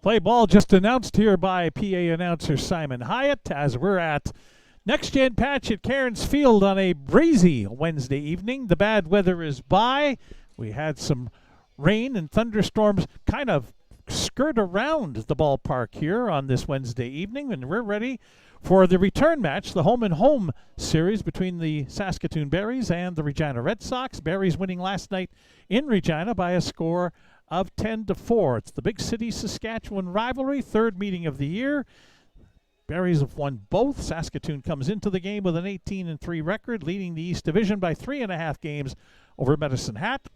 Play ball just announced here by PA announcer Simon Hyatt as we're at Next Gen Patch at Cairns Field on a breezy Wednesday evening. The bad weather is by. We had some rain and thunderstorms kind of skirt around the ballpark here on this Wednesday evening, and we're ready for the return match, the home and home series between the Saskatoon Berries and the Regina Red Sox. Berries winning last night in Regina by a score of 10-4. It's the big city Saskatchewan rivalry, third meeting of the year. Berries have won both. Saskatoon comes into the game with an 18-3 record, leading the East Division by 3.5 games over Medicine Hat.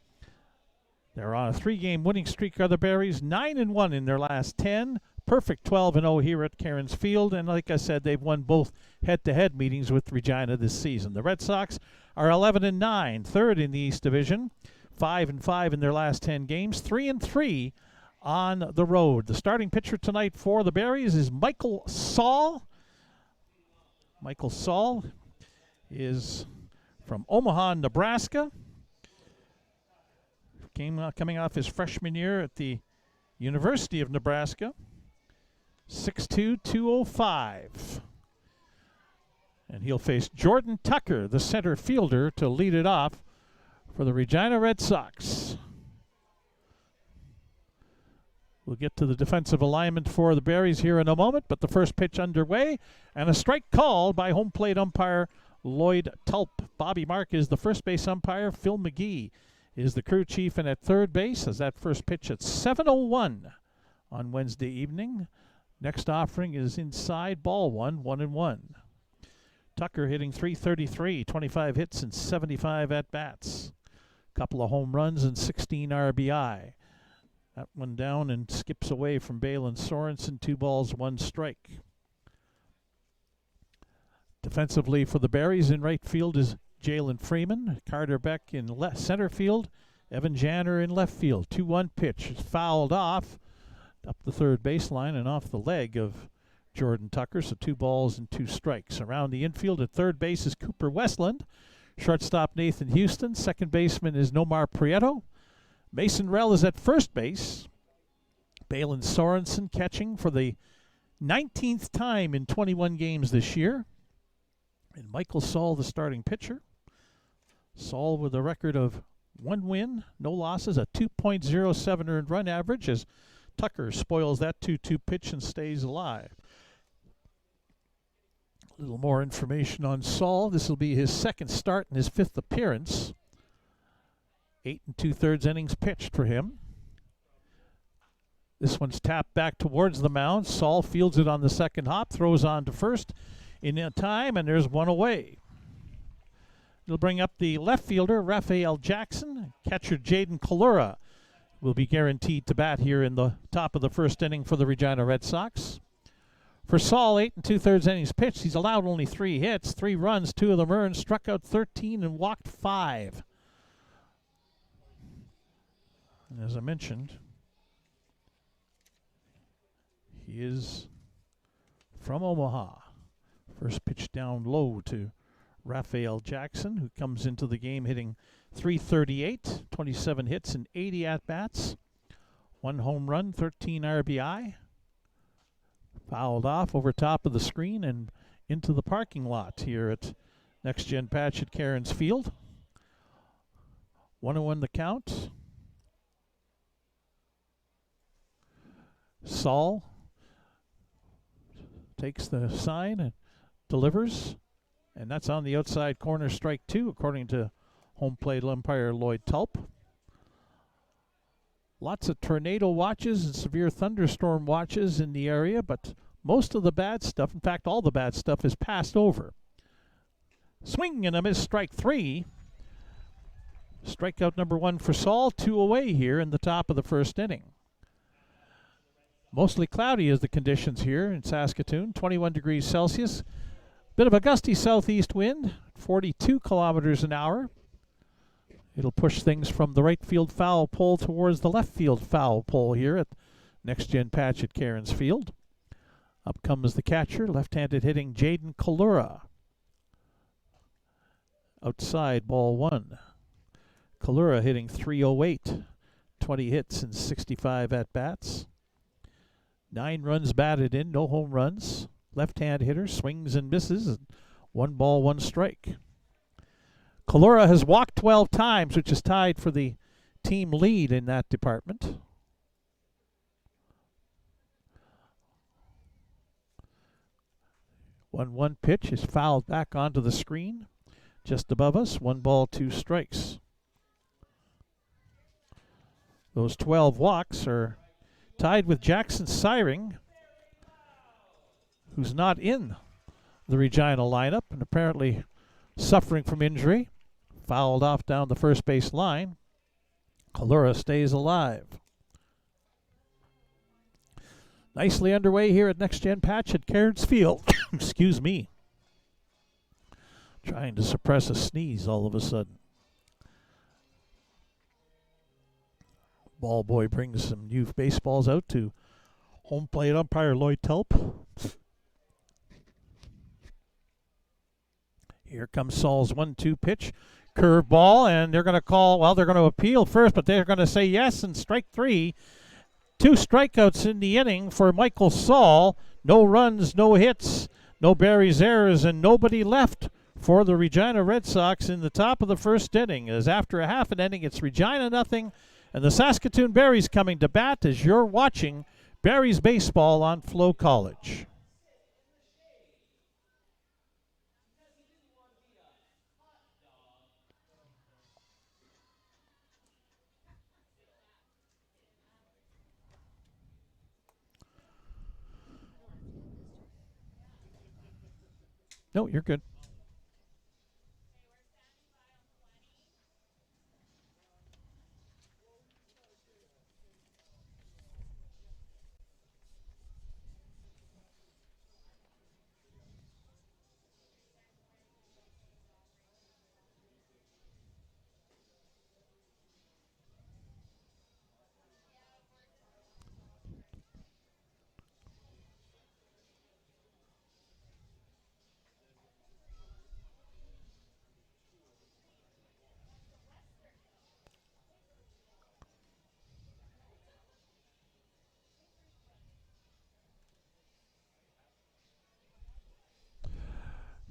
They're on a 3-game winning streak, are the Berries, 9-1 in their last 10. Perfect 12-0 here at Cairns Field, and like I said, they've won both head-to-head meetings with Regina this season. The Red Sox are 11-9, third in the East Division, 5-5 in their last 10 games, 3-3 on the road. The starting pitcher tonight for the Berries is Michael Saul. Michael Saul is from Omaha, Nebraska. Coming off his freshman year at the University of Nebraska. 6'2", 205. And he'll face Jordan Tucker, the center fielder, to lead it off for the Regina Red Sox. We'll get to the defensive alignment for the Berries here in a moment, but the first pitch underway, and a strike called by home plate umpire Lloyd Tulp. Bobby Mark is the first base umpire. Phil McGee is the crew chief, and at third base as that first pitch at 7:01 on Wednesday evening. Next offering is inside, ball one, 1-1. Tucker hitting .333, 25 hits and 75 at-bats. Couple of home runs and 16 RBI. That one down and skips away from Balin Sorensen, 2 balls, 1 strike. Defensively for the Berries in right field is Jalen Freeman. Carter Beck in center field. Evan Janner in left field. 2-1 pitch. It's fouled off up the third baseline and off the leg of Jordan Tucker. So 2 balls and 2 strikes. Around the infield at third base is Cooper Westland. Shortstop Nathan Houston. Second baseman is Nomar Prieto. Mason Rell is at first base. Balin Sorensen catching for the 19th time in 21 games this year. And Michael Saul, the starting pitcher. Saul with a record of 1 win, no losses, a 2.07 earned run average as Tucker spoils that 2-2 pitch and stays alive. A little more information on Saul. This will be his second start and his 5th appearance. 8 2/3 innings pitched for him. This one's tapped back towards the mound. Saul fields it on the second hop, throws on to first in time, and there's one away. It'll bring up the left fielder, Raphael Jackson. Catcher Jaden Kalura will be guaranteed to bat here in the top of the first inning for the Regina Red Sox. For Saul, 8 2/3 innings pitched. He's allowed only 3 hits, 3 runs, 2 of them earned, struck out 13 and walked 5. And as I mentioned, he is from Omaha. First pitch down low to Raphael Jackson, who comes into the game hitting .338, 27 hits and 80 at-bats. 1 home run, 13 RBI. Fouled off over top of the screen and into the parking lot here at Next Gen Patch at Cairns Field. 1-1 the count. Saul takes the sign and delivers, and that's on the outside corner, strike 2, according to home plate umpire Lloyd Tulp. Lots of tornado watches and severe thunderstorm watches in the area, but most of the bad stuff, in fact all the bad stuff, is passed over. Swing and a miss, strike 3. Strikeout number 1 for Saul, 2 away here in the top of the first inning. Mostly cloudy is the conditions here in Saskatoon, 21 degrees Celsius. Bit of a gusty southeast wind, 42 kilometers an hour. It'll push things from the right field foul pole towards the left field foul pole here at Next Gen Patch at Cairns Field. Up comes the catcher, left-handed hitting Jaden Kalura. Outside, ball 1. Kalura hitting .308, 20 hits and 65 at-bats. 9 runs batted in, no home runs. Left-hand hitter, swings and misses. And 1 ball, 1 strike. Kalura has walked 12 times, which is tied for the team lead in that department. One pitch is fouled back onto the screen just above us. 1 ball, 2 strikes. Those 12 walks are tied with Jackson Syring, who's not in the Regina lineup and apparently suffering from injury. Fouled off down the first base line. Kalura stays alive. Nicely underway here at Next Gen Patch at Cairns Field. Excuse me. Trying to suppress a sneeze all of a sudden. Ball boy brings some youth baseballs out to home plate umpire Lloyd Telp. Here comes Saul's 1-2 pitch. Curve ball, and they're going to call, well, they're going to appeal first, but they're going to say yes, and strike 3. 2 strikeouts in the inning for Michael Saul. No runs, no hits, no Barry's errors, and nobody left for the Regina Red Sox in the top of the first inning. As after a half an inning, it's Regina nothing, and the Saskatoon Berries coming to bat as you're watching Berries baseball on FloCollege. No, you're good.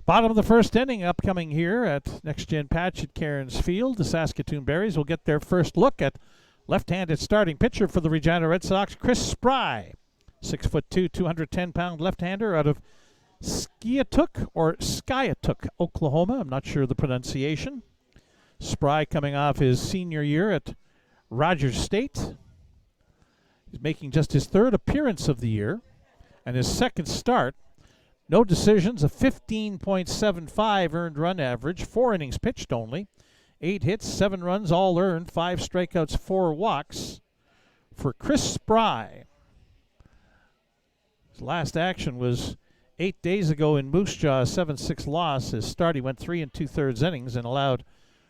Bottom of the first inning upcoming here at Next Gen Patch at Cairns Field. The Saskatoon Berries will get their first look at left-handed starting pitcher for the Regina Red Sox, Chris Spry. 6'2", 210-pound left-hander out of Skiatook or Skiatook, Oklahoma. I'm not sure the pronunciation. Spry coming off his senior year at Rogers State. He's making just his 3rd appearance of the year and his 2nd start. No decisions, a 15.75 earned run average, 4 innings pitched only, 8 hits, 7 runs, all earned, 5 strikeouts, 4 walks for Chris Spry. His last action was 8 days ago in Moose Jaw, a 7-6 loss. His start, he went 3 2/3 innings and allowed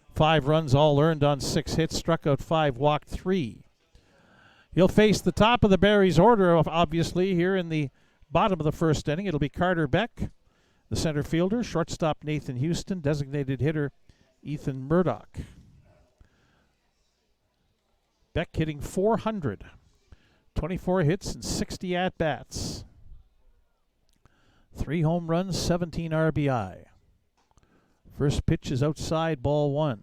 5 runs, all earned on 6 hits, struck out 5, walked 3. He'll face the top of the Berries order, obviously, here in the bottom of the first inning. It'll be Carter Beck, the center fielder, shortstop Nathan Houston, designated hitter Ethan Murdoch. Beck hitting .400, 24 hits and 60 at-bats. 3 home runs, 17 RBI. First pitch is outside, ball 1.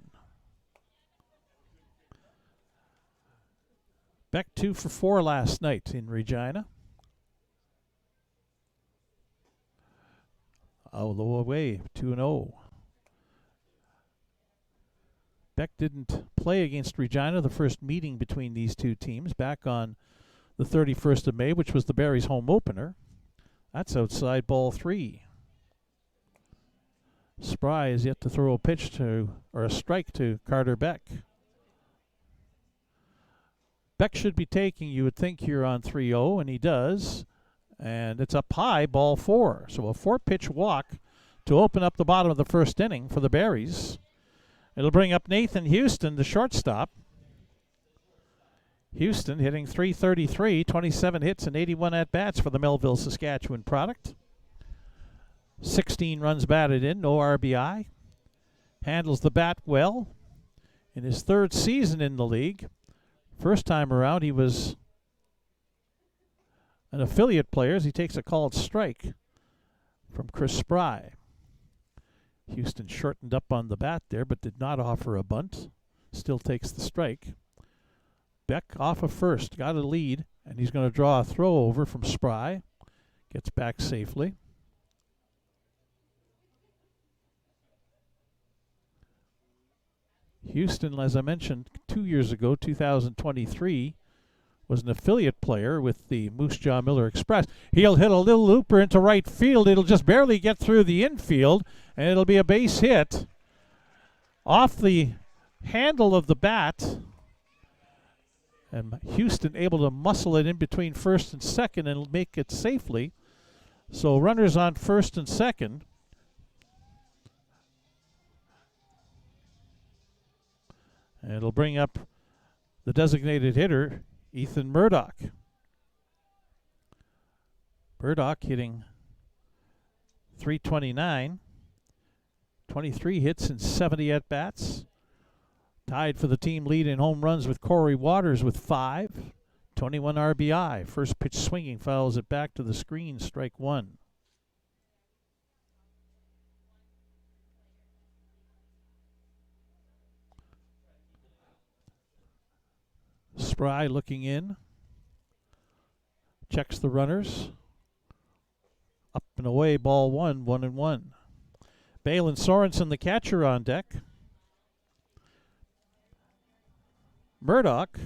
Beck 2 for 4 last night in Regina. Low away, 2-0. Beck didn't play against Regina the first meeting between these two teams back on the 31st of May, which was the Berries' home opener. That's outside, ball 3. Spry is yet to throw a pitch to, or a strike to Carter Beck. Beck should be taking, you would think, here on 3-0, and he does. And it's up high, ball 4. So a 4-pitch walk to open up the bottom of the first inning for the Berries. It'll bring up Nathan Houston, the shortstop. Houston hitting .333, 27 hits and 81 at-bats for the Melville, Saskatchewan product. 16 runs batted in, no RBI. Handles the bat well. In his 3rd season in the league, first time around he was an affiliate player as he takes a called strike from Chris Spry. Houston shortened up on the bat there, but did not offer a bunt. Still takes the strike. Beck off of first, got a lead, and he's going to draw a throw over from Spry. Gets back safely. Houston, as I mentioned 2 years ago, 2023, was an affiliate player with the Moose Jaw Miller Express. He'll hit a little looper into right field. It'll just barely get through the infield, and it'll be a base hit off the handle of the bat. And Houston able to muscle it in between first and second and make it safely. So runners on first and second. And it'll bring up the designated hitter, Ethan Murdoch. Murdoch hitting .329, 23 hits and 70 at-bats. Tied for the team lead in home runs with Corey Waters with 5, 21 RBI. First pitch swinging, fouls it back to the screen, strike one. Spry looking in, checks the runners. Up and away, ball one, 1-1. Balin Sorensen, the catcher, on deck. Murdoch,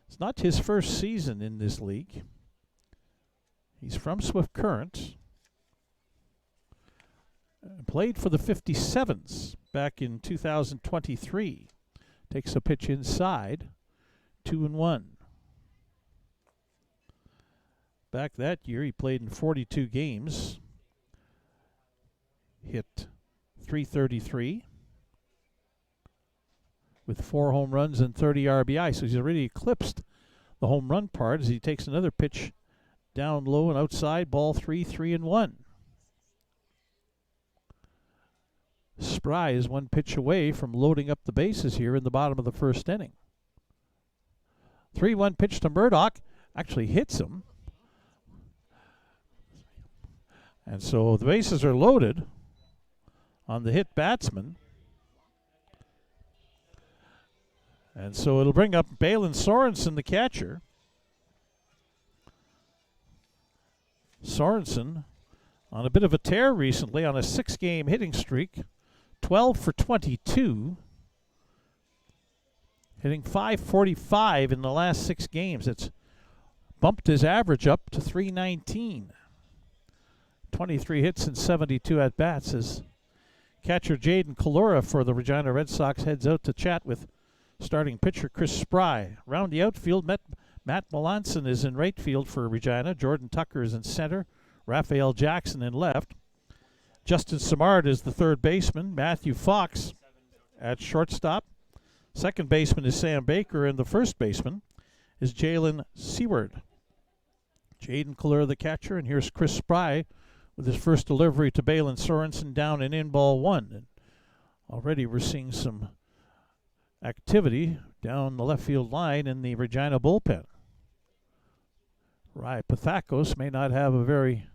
it's not his first season in this league. He's from Swift Current. Played for the 57s back in 2023. Takes a pitch inside, 2-1. Back that year, he played in 42 games. Hit .333 with 4 home runs and 30 RBI. So he's already eclipsed the home run part as he takes another pitch down low and outside. Ball 3-1. Spry is one pitch away from loading up the bases here in the bottom of the first inning. 3-1 pitch to Murdoch. Actually hits him. And so the bases are loaded on the hit batsman. And so it'll bring up Balin Sorensen, the catcher. Sorensen on a bit of a tear recently on a 6-game hitting streak. 12 for 22. Hitting .545 in the last 6 games. It's bumped his average up to .319. 23 hits and 72 at-bats as catcher Jaden Kalura for the Regina Red Sox heads out to chat with starting pitcher Chris Spry. Around the outfield, Matt Melanson is in right field for Regina. Jordan Tucker is in center. Raphael Jackson in left. Justin Simard is the third baseman. Matthew Fox at shortstop. Second baseman is Sam Baker, and the first baseman is Jalen Seward. Jaden Kalura, the catcher, and here's Chris Spry with his first delivery to Balin Sorensen, down and in, ball one. And already we're seeing some activity down the left field line in the Regina bullpen. Rai Pathakos may not have a very,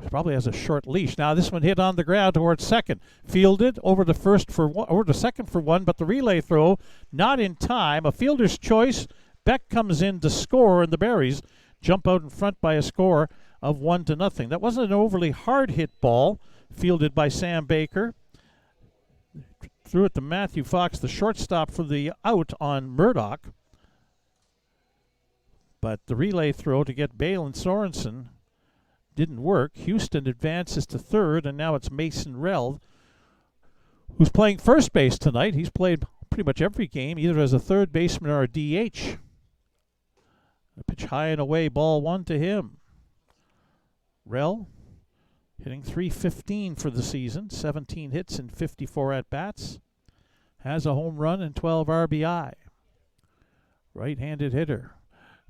probably has a short leash. Now this one hit on the ground towards second. Fielded over to first for one, over to second for one, but the relay throw not in time. A fielder's choice. Beck comes in to score, and the Berries jump out in front by a score of 1-0. That wasn't an overly hard hit ball, fielded by Sam Baker. Threw it to Matthew Fox, the shortstop, for the out on Murdoch. But the relay throw to get Balin Sorensen didn't work. Houston advances to third, and now it's Mason Rell, who's playing first base tonight. He's played pretty much every game, either as a third baseman or a DH. A pitch high and away, ball one to him. Rell hitting .315 for the season, 17 hits and 54 at-bats. Has a home run and 12 RBI. Right-handed hitter.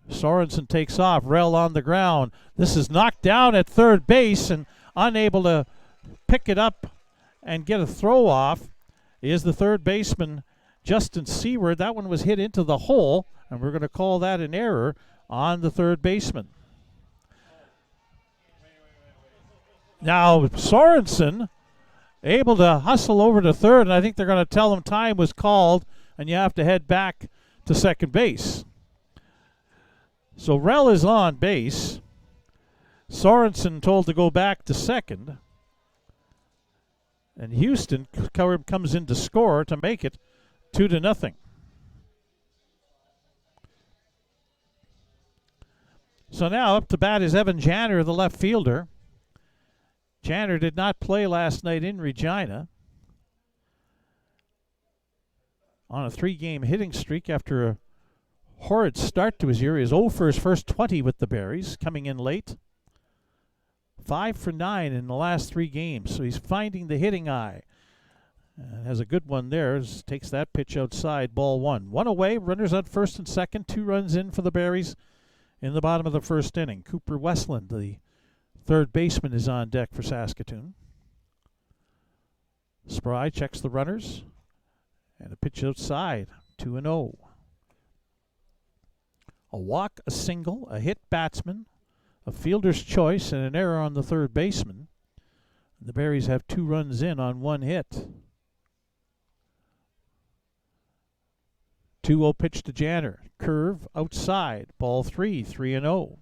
Sorensen takes off. Rell on the ground. This is knocked down at third base, and unable to pick it up and get a throw off is the third baseman, Justin Seward. That one was hit into the hole, and we're going to call that an error on the third baseman. Now Sorensen able to hustle over to third, and I think they're going to tell him time was called and you have to head back to second base. So Rell is on base. Sorensen told to go back to second. And Houston comes in to score to make it 2-0. So now up to bat is Evan Janner, the left fielder. Janner did not play last night in Regina on a 3-game hitting streak after a horrid start to his year. He is 0 for his first 20 with the Berries, coming in late. 5 for 9 in the last 3 games, so he's finding the hitting eye. Has a good one there. Takes that pitch outside, ball 1. 1 away, runners on first and second. 2 runs in for the Berries in the bottom of the first inning. Cooper Westland, the third baseman, is on deck for Saskatoon. Spry checks the runners. And a pitch outside, 2-0. A walk, a single, a hit batsman, a fielder's choice, and an error on the third baseman. The Berries have 2 runs in on 1 hit. 2-0 pitch to Janner. Curve outside, ball 3, 3-0.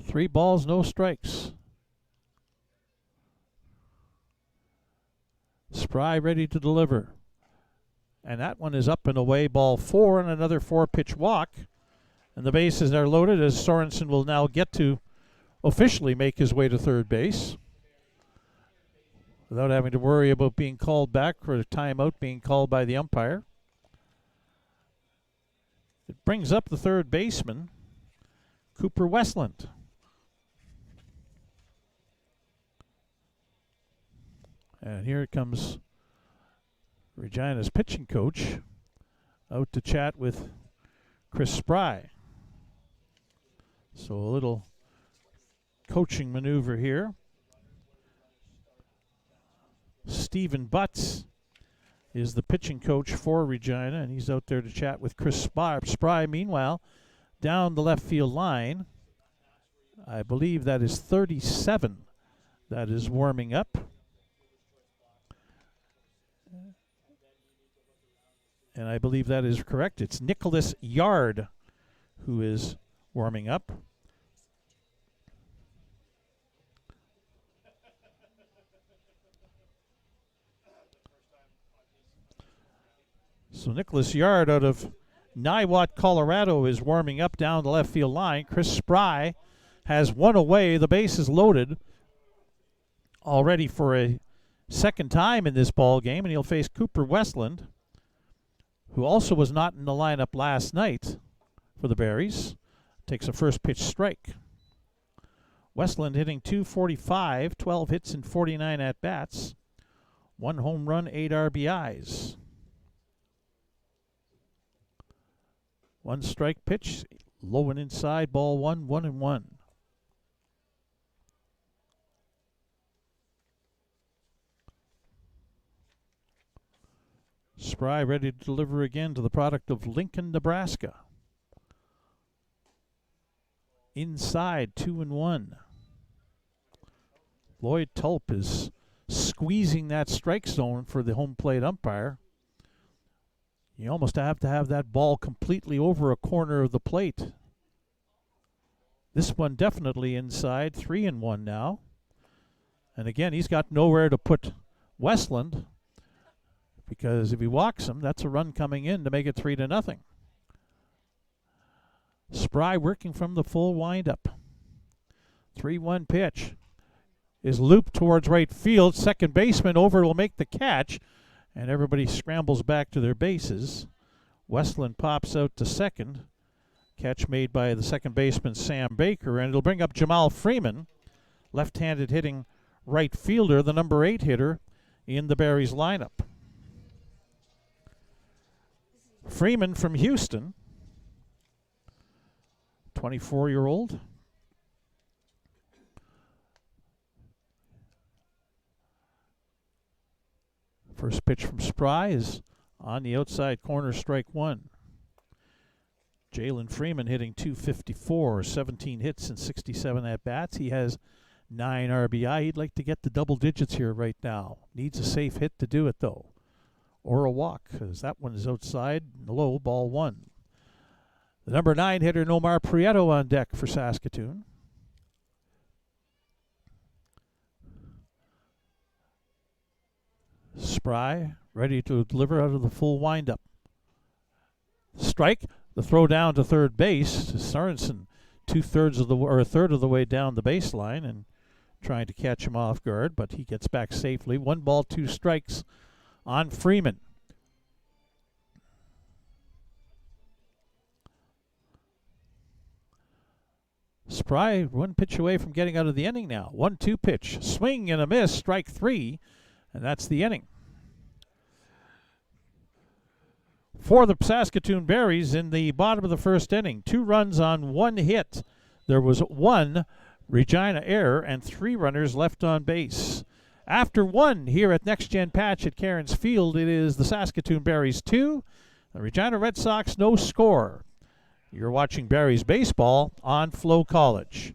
Three balls, no strikes. Spry ready to deliver. And that one is up and away, ball 4, and another 4-pitch walk. And the bases are loaded as Sorensen will now get to officially make his way to third base without having to worry about being called back or a timeout being called by the umpire. It brings up the third baseman, Cooper Westland. And here comes Regina's pitching coach out to chat with Chris Spry. So a little coaching maneuver here. Stephen Butts is the pitching coach for Regina, and he's out there to chat with Chris Spry. Spry, meanwhile, down the left field line. I believe that is 37 that is warming up. And I believe that is correct. It's Nicholas Yard who is warming up. So Nicholas Yard out of Niwot, Colorado is warming up down the left field line. Chris Spry has 1 away. The base is loaded already for a second time in this ball game, and he'll face Cooper Westland, who also was not in the lineup last night for the Berries. Takes a first pitch strike. Westland hitting .245, 12 hits and 49 at-bats. 1 home run, 8 RBIs. 1 strike pitch, low and inside, ball 1, 1-1. Spry ready to deliver again to the product of Lincoln, Nebraska. Inside, 2-1. Lloyd Tulp is squeezing that strike zone for the home plate umpire. You almost have to have that ball completely over a corner of the plate. This one definitely inside, 3-1 now. And again, he's got nowhere to put Westland, because if he walks him, that's a run coming in to make it 3-0. Spry working from the full windup. 3-1 pitch is looped towards right field. Second baseman over will make the catch, and everybody scrambles back to their bases. Westland pops out to second. Catch made by the second baseman, Sam Baker, and it'll bring up Jamal Freeman, left-handed hitting right fielder, the number 8 hitter in the Berries lineup. Freeman from Houston, 24-year-old. First pitch from Spry is on the outside corner, strike one. Jalen Freeman hitting .254, 17 hits and 67 at-bats. He has 9 RBI. He'd like to get the double digits here right now. Needs a safe hit to do it, though. Or a walk, because that one is outside, low, ball one. The number 9 hitter, Nomar Prieto, on deck for Saskatoon. Spry ready to deliver out of the full windup. Strike. The throw down to third base. Sorensen, a third of the way down the baseline and trying to catch him off guard, but he gets back safely. 1 ball, 2 strikes on Freeman. Spry 1 pitch away from getting out of the inning now. 1-2 pitch. Swing and a miss. Strike 3. And that's the inning. For the Saskatoon Berries in the bottom of the first inning, 2 runs on 1 hit. There was 1 Regina error and 3 runners left on base. After 1 here at Next Gen Patch at Cairns Field, it is the Saskatoon Berries 2, the Regina Red Sox no score. You're watching Berries baseball on FloCollege.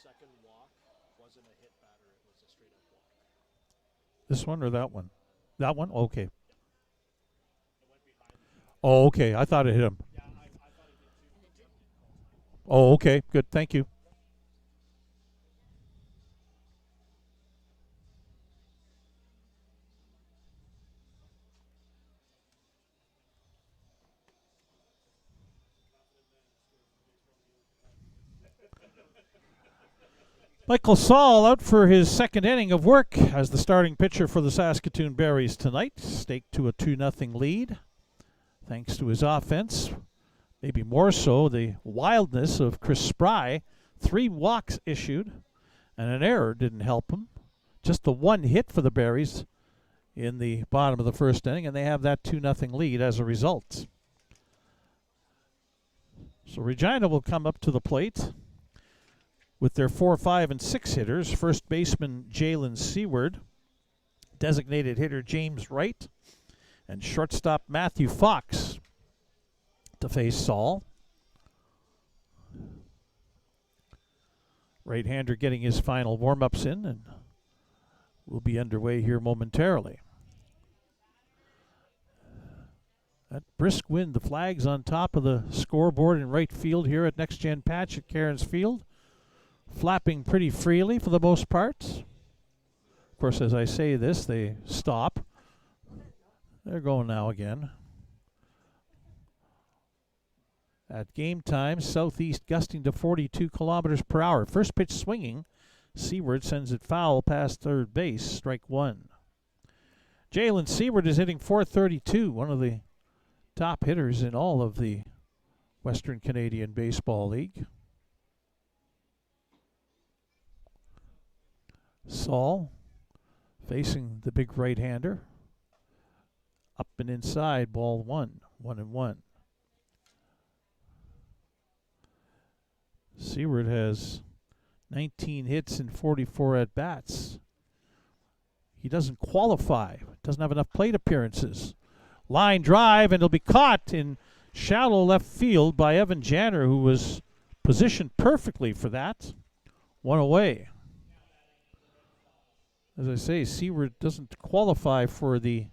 Second walk wasn't a hit batter, it was a straight up walk. This one or that one? That one? Okay. Oh, okay. I thought it hit him. Yeah, I thought it did too. Oh, okay. Good. Thank you. Michael Saul out for his second inning of work as the starting pitcher for the Saskatoon Berries tonight. Staked to a 2-0 lead thanks to his offense. Maybe more so the wildness of Chris Spry. 3 walks issued and an error didn't help him. Just the 1 hit for the Berries in the bottom of the first inning, and they have that 2-0 lead as a result. So Regina will come up to the plate with their 4, 5, and 6 hitters. First baseman Jalen Seward, designated hitter James Wright, and shortstop Matthew Fox to face Saul. Right-hander getting his final warm-ups in, and will be underway here momentarily. That brisk wind, the flags on top of the scoreboard in right field here at Next Gen Patch at Cairns Field, flapping pretty freely for the most part. Of course, as I say this, they stop. They're going now again. At game time, southeast gusting to 42 kilometers per hour. First pitch swinging. Seward sends it foul past third base. Strike 1. Jalen Seward is hitting .432, one of the top hitters in all of the Western Canadian Baseball League. Saul facing the big right-hander. Up and inside, ball 1, 1-1. Seward has 19 hits and 44 at-bats. He doesn't qualify, doesn't have enough plate appearances. Line drive, and it'll be caught in shallow left field by Evan Janner, who was positioned perfectly for that. 1 away. As I say, Seward doesn't qualify for the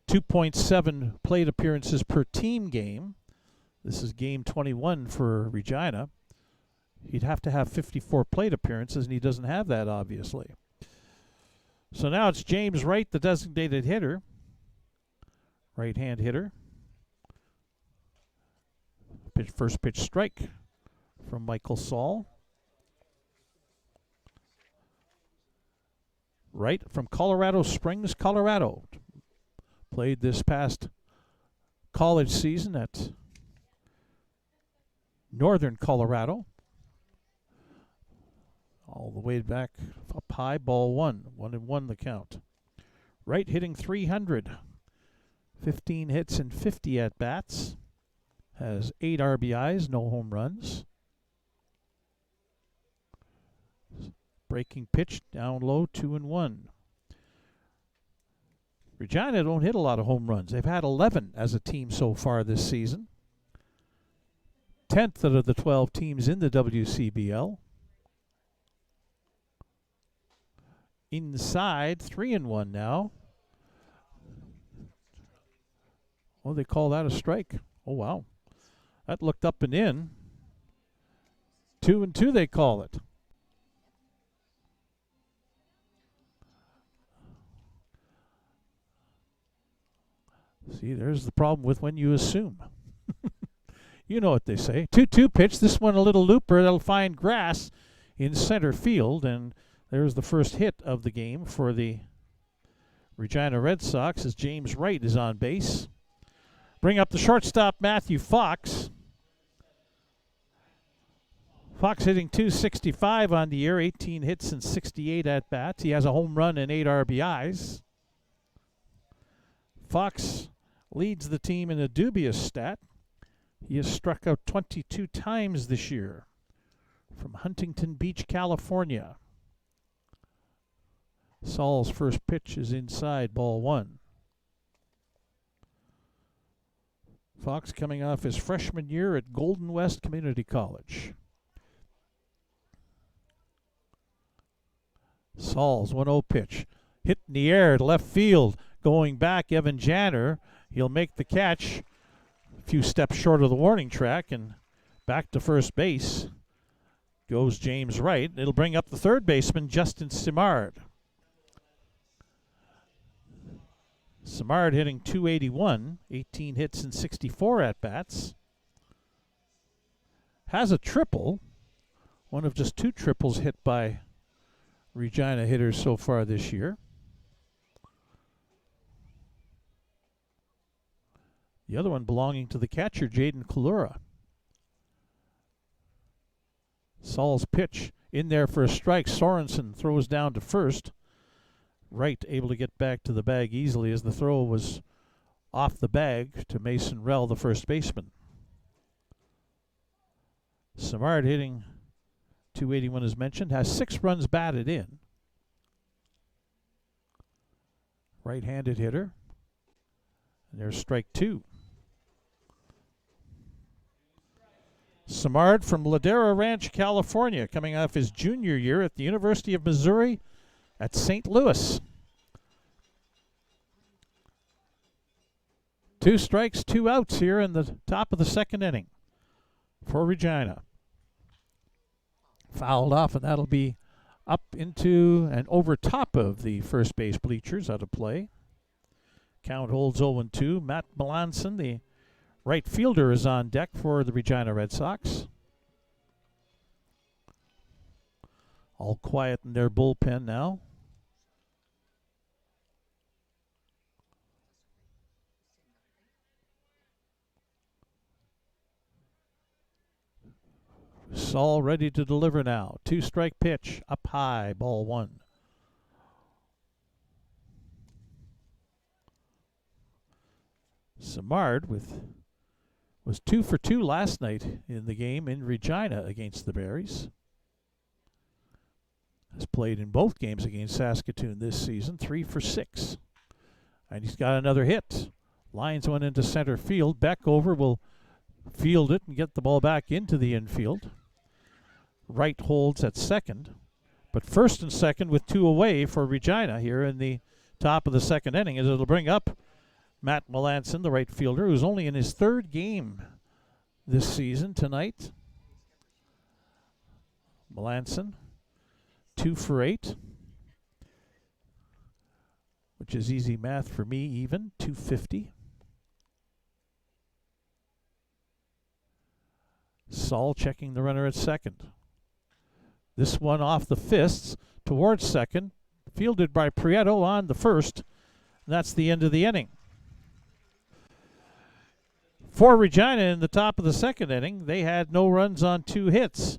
2.7 plate appearances per team game. This is game 21 for Regina. He'd have to have 54 plate appearances, and he doesn't have that, obviously. So now it's James Wright, the designated hitter. Right-hand hitter. First pitch strike from Michael Saul. Right from Colorado Springs, Colorado. Played this past college season at Northern Colorado. All the way back up high, ball one. 1-1 the count. Right hitting .300. 15 hits and 50 at-bats. Has 8 RBIs, no home runs. Breaking pitch down low, 2-1. Regina don't hit a lot of home runs. They've had 11 as a team so far this season. 10th out of the 12 teams in the WCBL. Inside, 3-1 now. Oh, they call that a strike. Oh, wow. That looked up and in. 2-2 they call it. See, there's the problem with when you assume. You know what they say. 2-2 pitch. This one a little looper. That'll find grass in center field. And there's the first hit of the game for the Regina Red Sox as James Wright is on base. Bring up the shortstop, Matthew Fox. Fox hitting .265 on the year, 18 hits and 68 at-bats. He has a home run and 8 RBIs. Fox leads the team in a dubious stat. He has struck out 22 times this year from Huntington Beach, California. Saul's first pitch is inside, ball one. Fox coming off his freshman year at Golden West Community College. Saul's 1-0 pitch. Hit in the air to left field. Going back, Evan Janner. He'll make the catch. A few steps short of the warning track, and back to first base goes James Wright. It'll bring up the third baseman, Justin Simard. Simard hitting .281, 18 hits and 64 at-bats. Has a triple, one of just 2 triples hit by Regina hitters so far this year. The other one belonging to the catcher, Jaden Kalura. Saul's pitch in there for a strike. Sorensen throws down to first. Wright able to get back to the bag easily as the throw was off the bag to Mason Rell, the first baseman. Simard hitting .281 as mentioned, has 6 runs batted in. Right-handed hitter. And there's strike 2. Simard from Ladera Ranch, California, coming off his junior year at the University of Missouri at St. Louis. 2 strikes, 2 outs here in the top of the second inning for Regina. Fouled off, and that'll be up into and over top of the first base bleachers out of play. Count holds 0-2. Matt Melanson, the right fielder, is on deck for the Regina Red Sox. All quiet in their bullpen now. Saul ready to deliver now. 2-strike pitch, up high, ball one. Simard was 2 for 2 last night in the game in Regina against the Berries. Has played in both games against Saskatoon this season, 3 for 6. And he's got another hit. Lines one into center field. Beckover will field it and get the ball back into the infield. Wright holds at second. But first and second with 2 away for Regina here in the top of the second inning, as it'll bring up Matt Melanson, the right fielder, who's only in his 3rd game this season tonight. Melanson, 2 for 8, which is easy math for me even, 250. Saul checking the runner at second. This one off the fists towards second. fielded by Prieto on the first. That's the end of the inning. For Regina in the top of the second inning, they had no runs on 2 hits.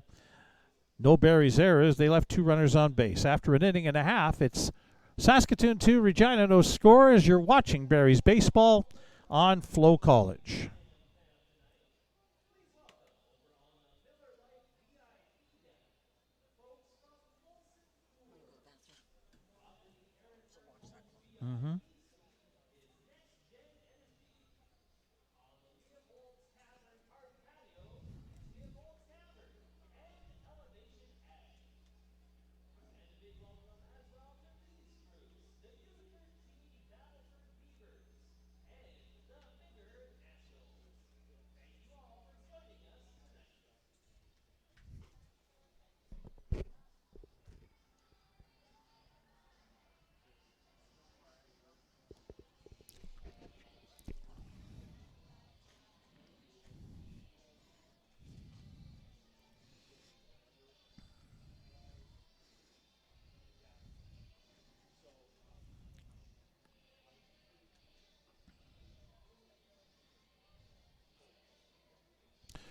No Barry's errors. They left 2 runners on base. After an inning and a half, it's Saskatoon 2, Regina no score as you're watching Barry's baseball on FloCollege. Mm-hmm.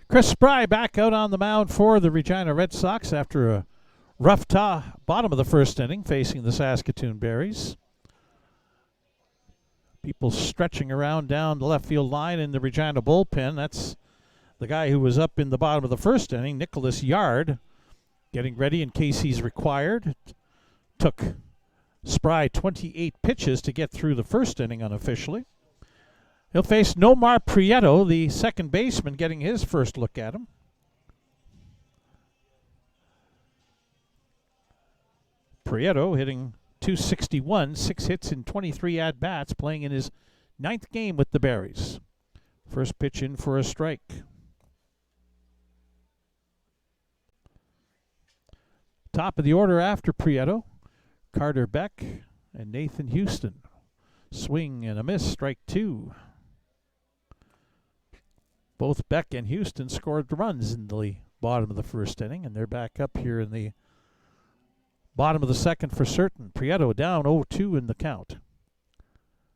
Chris Spry back out on the mound for the Regina Red Sox after a rough bottom of the first inning facing the Saskatoon Berries. People stretching around down the left field line in the Regina bullpen. That's the guy who was up in the bottom of the first inning, Nicholas Yard, getting ready in case he's required. Took Spry 28 pitches to get through the first inning unofficially. He'll face Nomar Prieto, the second baseman, getting his first look at him. Prieto hitting .261, 6 hits in 23 at-bats, playing in his 9th game with the Berries. First pitch in for a strike. Top of the order after Prieto, Carter Beck and Nathan Houston. Swing and a miss, strike 2. Both Beck and Houston scored the runs in the bottom of the first inning, and they're back up here in the bottom of the second for certain. Prieto down 0-2 in the count.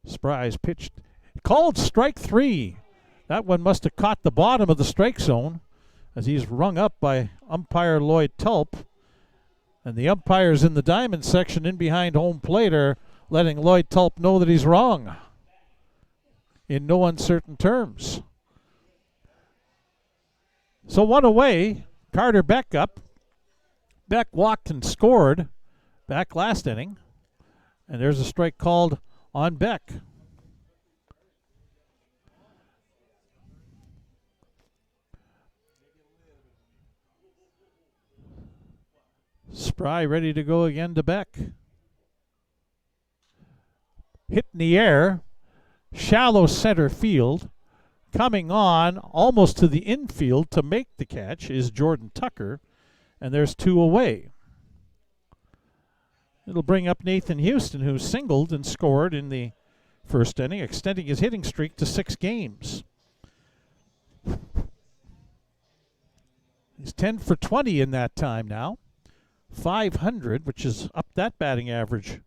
Spry's pitched, called strike 3. That one must have caught the bottom of the strike zone as he's rung up by umpire Lloyd Tulp. And the umpires in the diamond section in behind home plate are letting Lloyd Tulp know that he's wrong in no uncertain terms. So 1 away, Carter Beck up. Beck walked and scored back last inning. And there's a strike called on Beck. Spry ready to go again to Beck. Hit in the air, shallow center field. Coming on almost to the infield to make the catch is Jordan Tucker, and there's 2 away. It'll bring up Nathan Houston, who singled and scored in the first inning, extending his hitting streak to 6 games. He's 10 for 20 in that time now. .500, which is up that batting average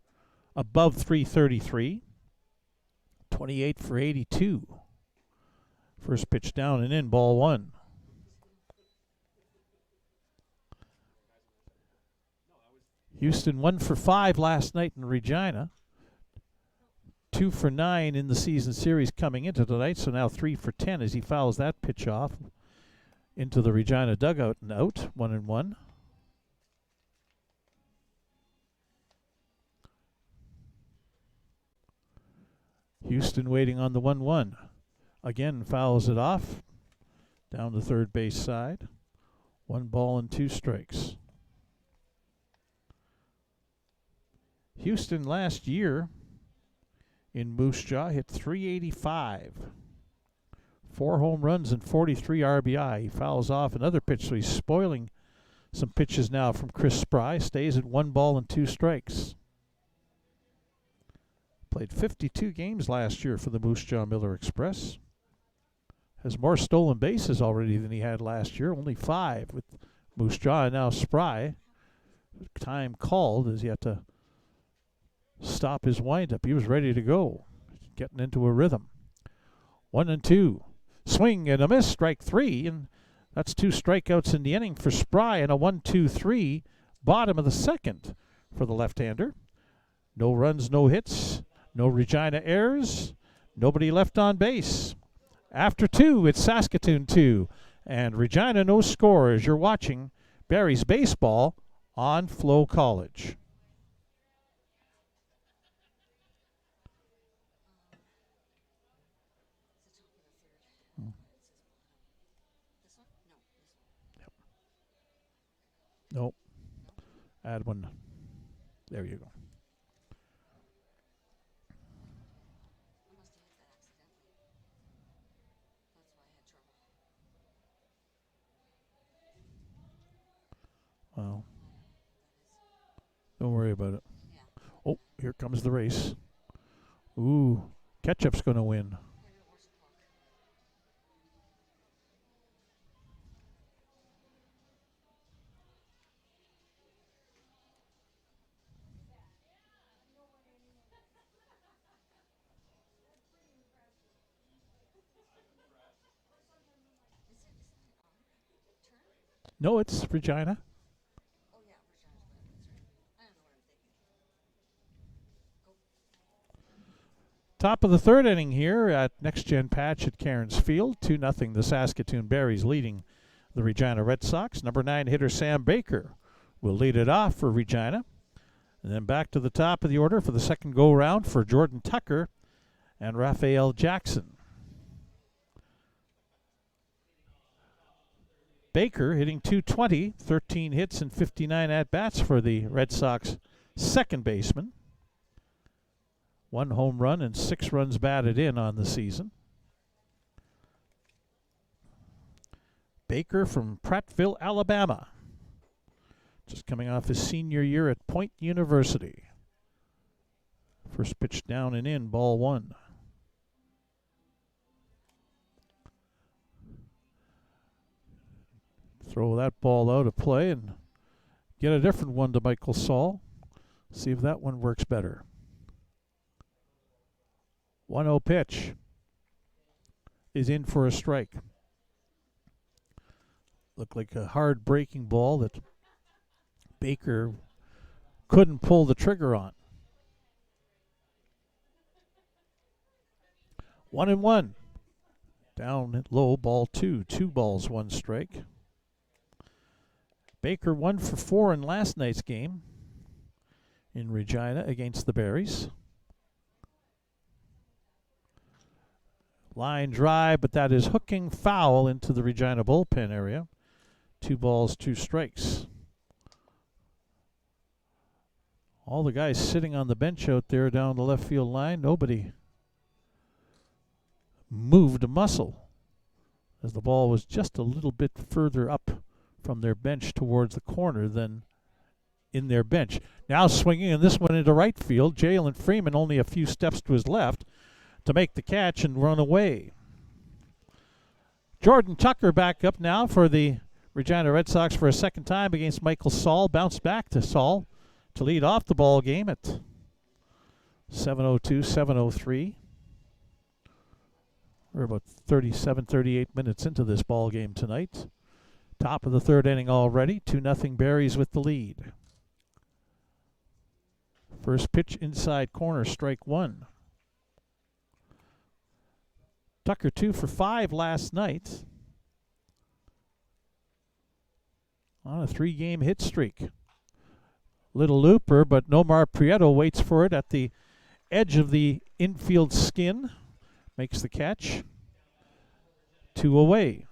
above .333. 28 for 82. First pitch down and in, ball 1. Houston 1 for 5 last night in Regina. 2 for 9 in the season series coming into tonight, so now 3 for 10 as he fouls that pitch off into the Regina dugout and out, 1-1. Houston waiting on the 1-1. Again fouls it off down the third base side. 1 ball and 2 strikes. Houston last year in Moose Jaw hit .385. 4 home runs and 43 RBI. He fouls off another pitch, so he's spoiling some pitches now from Chris Spry. Stays at 1 ball and 2 strikes. Played 52 games last year for the Moose Jaw Miller Express. Has more stolen bases already than he had last year. Only 5 with Moose Jaw, and now Spry. Time called as he had to stop his windup. He was ready to go, getting into a rhythm. 1-2. Swing and a miss, strike three, and that's 2 strikeouts in the inning for Spry, and a 1-2-3, bottom of the second for the left-hander. No runs, no hits, no Regina errors, nobody left on base. After 2, it's Saskatoon 2, and Regina no score as you're watching Barrie's baseball on FloCollege. Nope. Add one. There you go. Well, don't worry about it. Oh, here comes the race. Ooh, Ketchup's going to win. No, it's Regina. Top of the third inning here at Next Gen Patch at Cairns Field. 2-0 the Saskatoon Berries leading the Regina Red Sox. Number 9 hitter Sam Baker will lead it off for Regina. And then back to the top of the order for the second go-round for Jordan Tucker and Raphael Jackson. Baker hitting .220, 13 hits and 59 at-bats for the Red Sox second baseman. 1 home run and 6 runs batted in on the season. Baker from Prattville, Alabama. Just coming off his senior year at Point University. First pitch down and in, ball 1. Throw that ball out of play and get a different one to Michael Saul. See if that one works better. 1-0 pitch is in for a strike. Looked like a hard breaking ball that Baker couldn't pull the trigger on. 1-1. Down low, ball 2. 2 balls, 1 strike. Baker 1 for 4 in last night's game in Regina against the Berries. Line drive, but that is hooking foul into the Regina bullpen area. 2 balls, 2 strikes. All the guys sitting on the bench out there down the left field line, nobody moved a muscle as the ball was just a little bit further up from their bench towards the corner than in their bench. Now swinging, and this one into right field. Jalen Freeman only a few steps to his left to make the catch and run away. Jordan Tucker back up now for the Regina Red Sox for a second time against Michael Saul. Bounced back to Saul to lead off the ball game at 7:02, 7:03. We're about 37, 38 minutes into this ball game tonight. Top of the third inning already. 2-0 Berries with the lead. First pitch inside corner, strike 1. Tucker 2 for 5 last night on a 3-game hit streak. Little looper, but Nomar Prieto waits for it at the edge of the infield skin. Makes the catch. 2 away.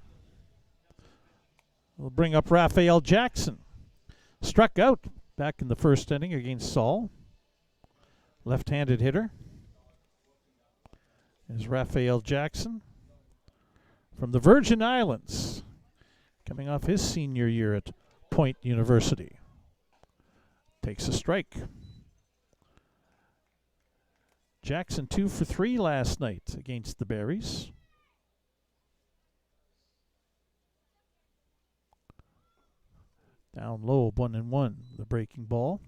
We'll bring up Raphael Jackson. Struck out back in the first inning against Saul. Left-handed hitter is Raphael Jackson from the Virgin Islands, coming off his senior year at Point University. Takes a strike. Jackson 2 for 3 last night against the Berries. Down low, 1-1, the breaking ball.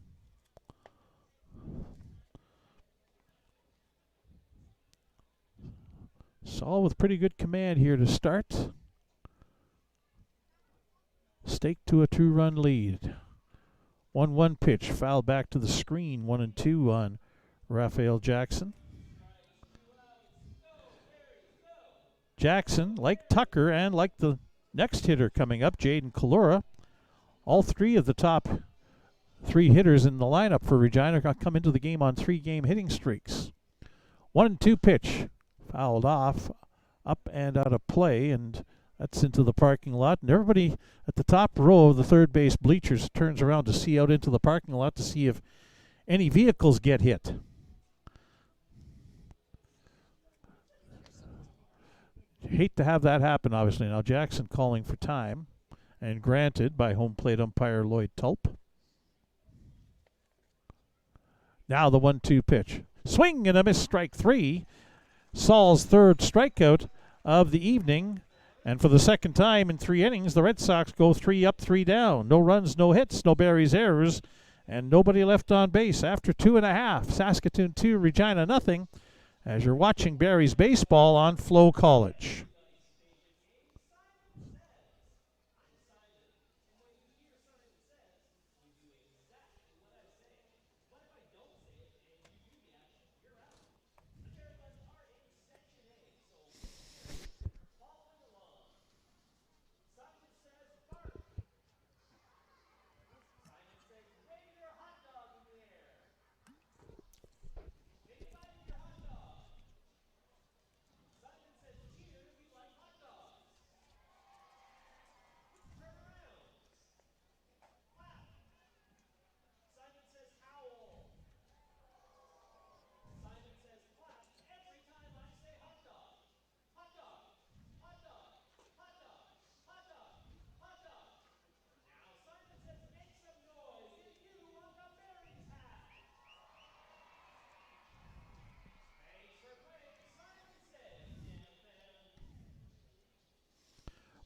All with pretty good command here to start. Stake to a 2-run lead. 1-1 pitch, foul back to the screen. 1-2 on Raphael Jackson. Jackson, like Tucker and like the next hitter coming up, Jaden Kalora, all three of the top 3 hitters in the lineup for Regina come into the game on 3-game hitting streaks. 1-2 pitch, fouled off, up and out of play, and that's into the parking lot. And everybody at the top row of the third base bleachers turns around to see out into the parking lot to see if any vehicles get hit. Hate to have that happen, obviously. Now Jackson calling for time, and granted by home plate umpire Lloyd Tulp. Now the 1-2 pitch. Swing and a miss, strike 3. Saul's third strikeout of the evening. And for the second time in 3 innings, the Red Sox go 3 up, 3 down. No runs, no hits, no Barry's errors, and nobody left on base. After 2.5, Saskatoon 2, Regina nothing, as you're watching Barry's baseball on FloCollege.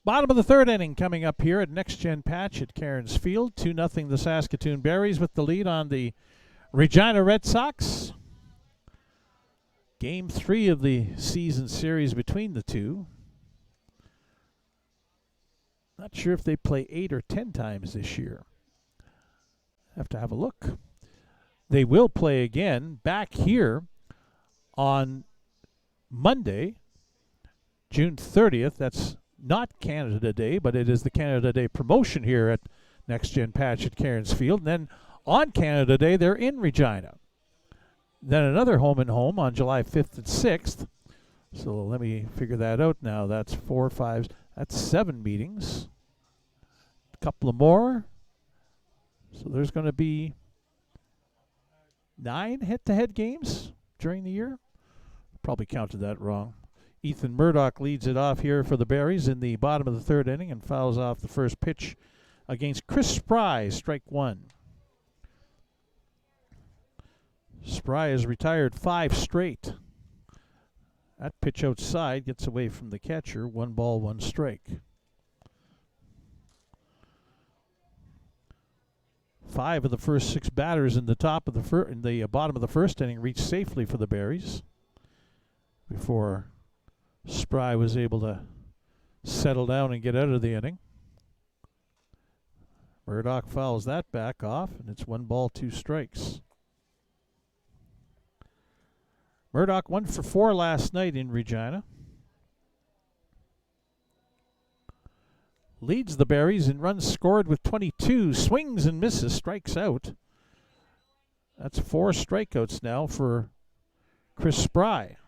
Bottom of the 3rd inning coming up here at Next Gen Patch at Cairns Field. 2-0 the Saskatoon Berries with the lead on the Regina Red Sox. Game 3 of the season series between the two. Not sure if they play 8 or 10 times this year. Have to have a look. They will play again back here on Monday, June 30th. That's not Canada Day, but it is the Canada Day promotion here at Next Gen Patch at Cairns Field. And then on Canada Day, they're in Regina. Then another home and home on July 5th and 6th. So let me figure that out now. That's 4, 5, that's 7 meetings. A couple of more. So there's going to be 9 head-to-head games during the year. Probably counted that wrong. Ethan Murdoch leads it off here for the Berries in the bottom of the 3rd inning and fouls off the first pitch against Chris Spry, strike 1. Spry has retired 5 straight. That pitch outside gets away from the catcher. 1 ball, 1 strike. 5 of the first 6 batters in the bottom of the 1st inning reached safely for the Berries before Spry was able to settle down and get out of the inning. Murdoch fouls that back off, and it's 1 ball, 2 strikes. Murdoch 1 for 4 last night in Regina. Leads the Berries in runs scored with 22. Swings and misses, strikes out. That's 4 strikeouts now for Chris Spry.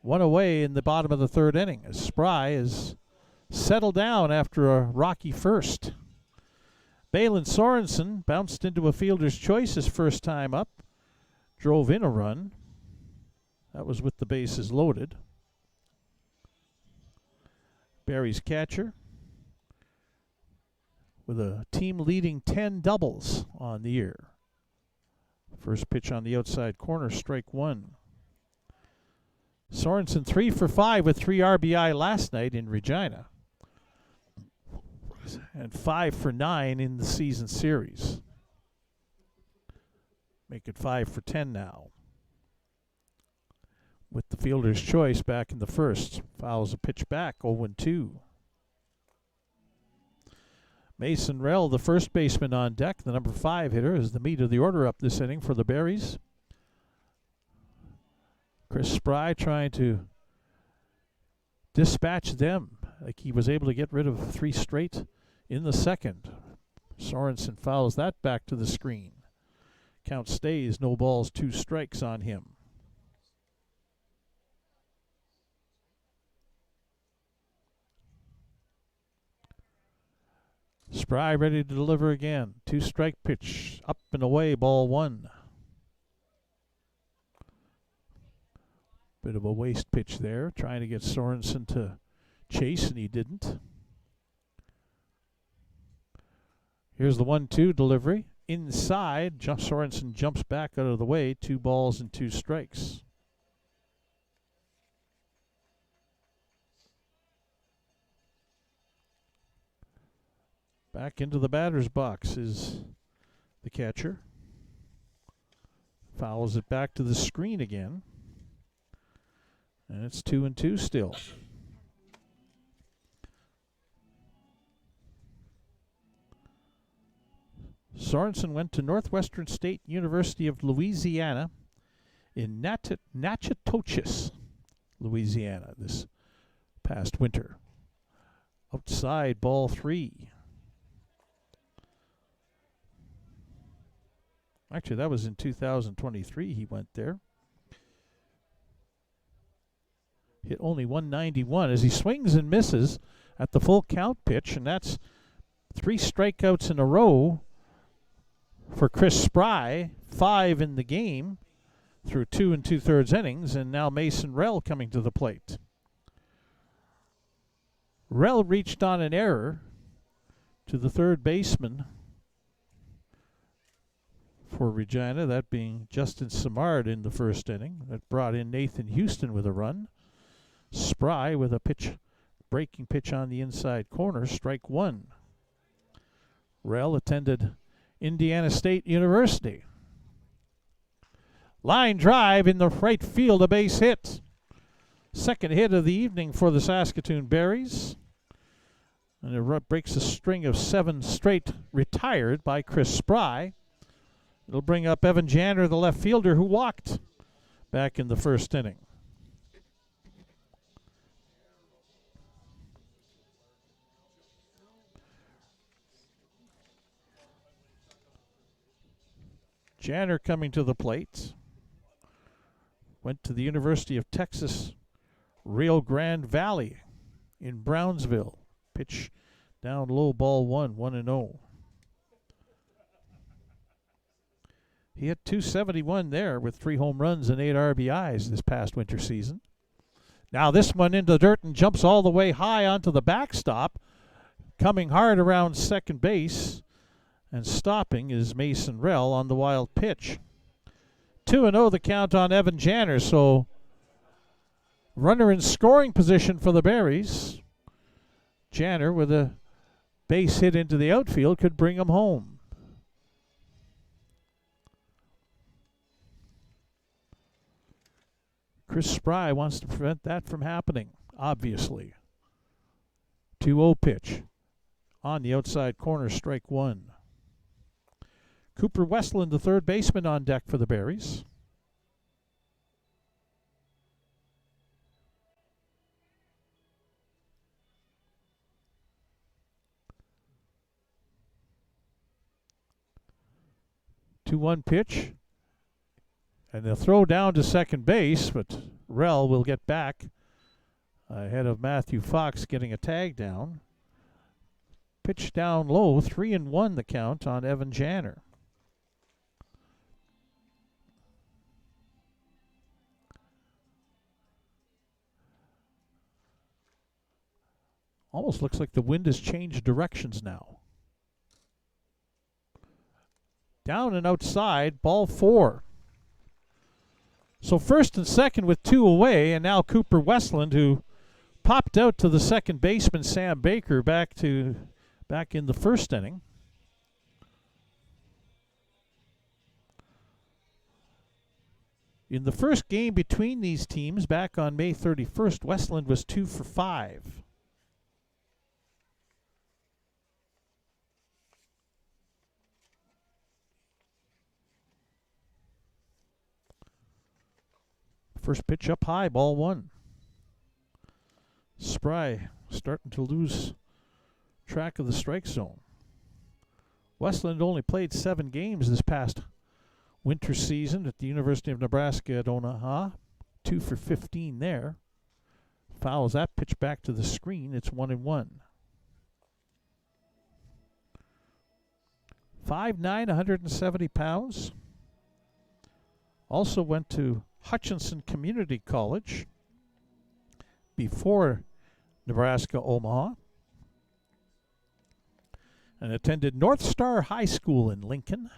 1 away in the bottom of the 3rd inning as Spry is settled down after a rocky first. Balin Sorensen bounced into a fielder's choice his first time up. Drove in a run. That was with the bases loaded. Barry's catcher with a team-leading 10 doubles on the year. First pitch on the outside corner, strike 1. Sorensen 3 for 5 with 3 RBI last night in Regina. And 5 for 9 in the season series. Make it 5 for 10 now. with the fielder's choice back in the first. Fouls a pitch back, 0-2. Mason Rell, the first baseman on deck, the number 5 hitter, is the meat of the order up this inning for the Berries. Chris Spry trying to dispatch them. Like he was able to get rid of 3 straight in the second. Sorensen fouls that back to the screen. Count stays, no balls, 2 strikes on him. Spry ready to deliver again. 2-strike pitch, up and away, ball 1. Bit of a waste pitch there, trying to get Sorensen to chase, and he didn't. Here's the 1-2 delivery. Inside, Sorensen jumps back out of the way. 2 balls and 2 strikes. Back into the batter's box is the catcher. Fouls it back to the screen again. And it's 2-2 still. Sorensen went to Northwestern State University of Louisiana in Natchitoches, Louisiana, this past winter. Outside, ball 3. Actually, that was in 2023 he went there. Hit only 191 as he swings and misses at the full count pitch, and that's 3 strikeouts in a row for Chris Spry, 5 in the game through 2 2/3 innings, and now Mason Rell coming to the plate. Rell reached on an error to the third baseman for Regina, that being Justin Simard in the first inning. That brought in Nathan Houston with a run. Spry with a breaking pitch on the inside corner, strike 1. Rell attended Indiana State University. Line drive in the right field, a base hit. Second hit of the evening for the Saskatoon Berries. And it breaks a string of 7 straight retired by Chris Spry. It'll bring up Evan Janner, the left fielder, who walked back in the first inning. Janner coming to the plate. Went to the University of Texas, Rio Grande Valley in Brownsville. Pitch down low, ball 1, 1-0. He hit .271 there with 3 home runs and 8 RBIs this past winter season. Now this one into the dirt and jumps all the way high onto the backstop. Coming hard around second base and stopping is Mason Rell on the wild pitch. 2-0 the count on Evan Janner, so runner in scoring position for the Berries. Janner with a base hit into the outfield could bring him home. Chris Spry wants to prevent that from happening, obviously. 2-0 pitch on the outside corner, strike 1. Cooper Westland, the third baseman, on deck for the Berries. Two-one pitch. And they'll throw down to second base, but Rell will get back ahead of Matthew Fox getting a tag down. Pitch down low, 3-1 the count on Evan Janner. Almost looks like the wind has changed directions now. Down and outside, ball 4. So first and second with 2 away, and now Cooper Westland, who popped out to the second baseman Sam Baker back in the first inning. In the first game between these teams back on May 31st, Westland was 2 for 5. First pitch up high, ball 1. Spry starting to lose track of the strike zone. Westland only played 7 games this past winter season at the University of Nebraska at Omaha. 2 for 15 there. Fouls that pitch back to the screen. It's 1-1. 5'9", 170 pounds. Also went to Hutchinson Community College before Nebraska Omaha, and attended North Star High School in Lincoln.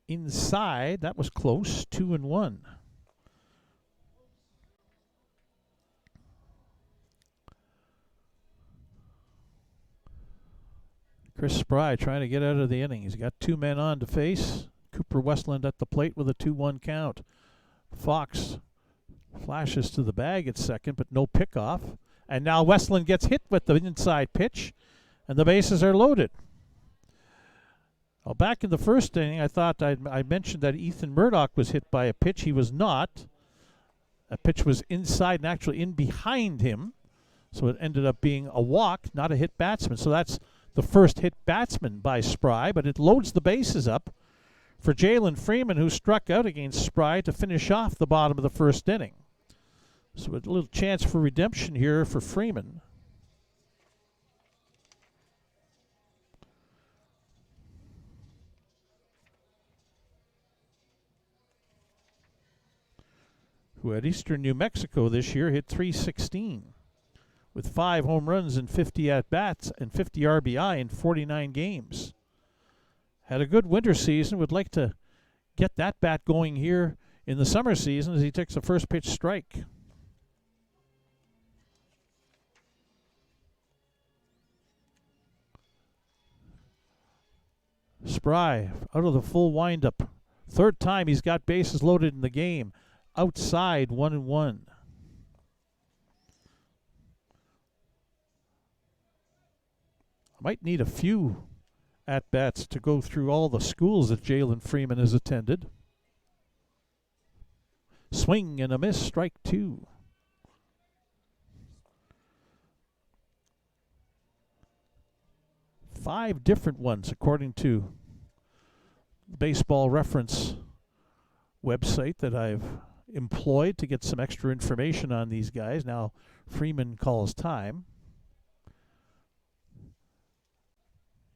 Inside, that was close, 2-1. Chris Spry trying to get out of the inning. He's got 2 men on to face. Cooper Westland at the plate with a 2-1 count. Fox flashes to the bag at second, but no pickoff. And now Westland gets hit with the inside pitch, and the bases are loaded. Well, back in the first inning, I thought I mentioned that Ethan Murdoch was hit by a pitch. He was not. A pitch was inside and actually in behind him, so it ended up being a walk, not a hit batsman. So that's the first hit batsman by Spry, but it loads the bases up for Jalen Freeman, who struck out against Spry to finish off the bottom of the first inning. So a little chance for redemption here for Freeman. Who at Eastern New Mexico this year hit .316 with 5 home runs and 50 at-bats and 50 RBI in 49 games. Had a good winter season. Would like to get that bat going here in the summer season as he takes a first pitch strike. Spry out of the full windup. Third time he's got bases loaded in the game. Outside, 1-1. I might need a few at-bats to go through all the schools that Jalen Freeman has attended. Swing and a miss, strike 2. Five different ones, according to the Baseball Reference website that I've employed to get some extra information on these guys. Now Freeman calls time.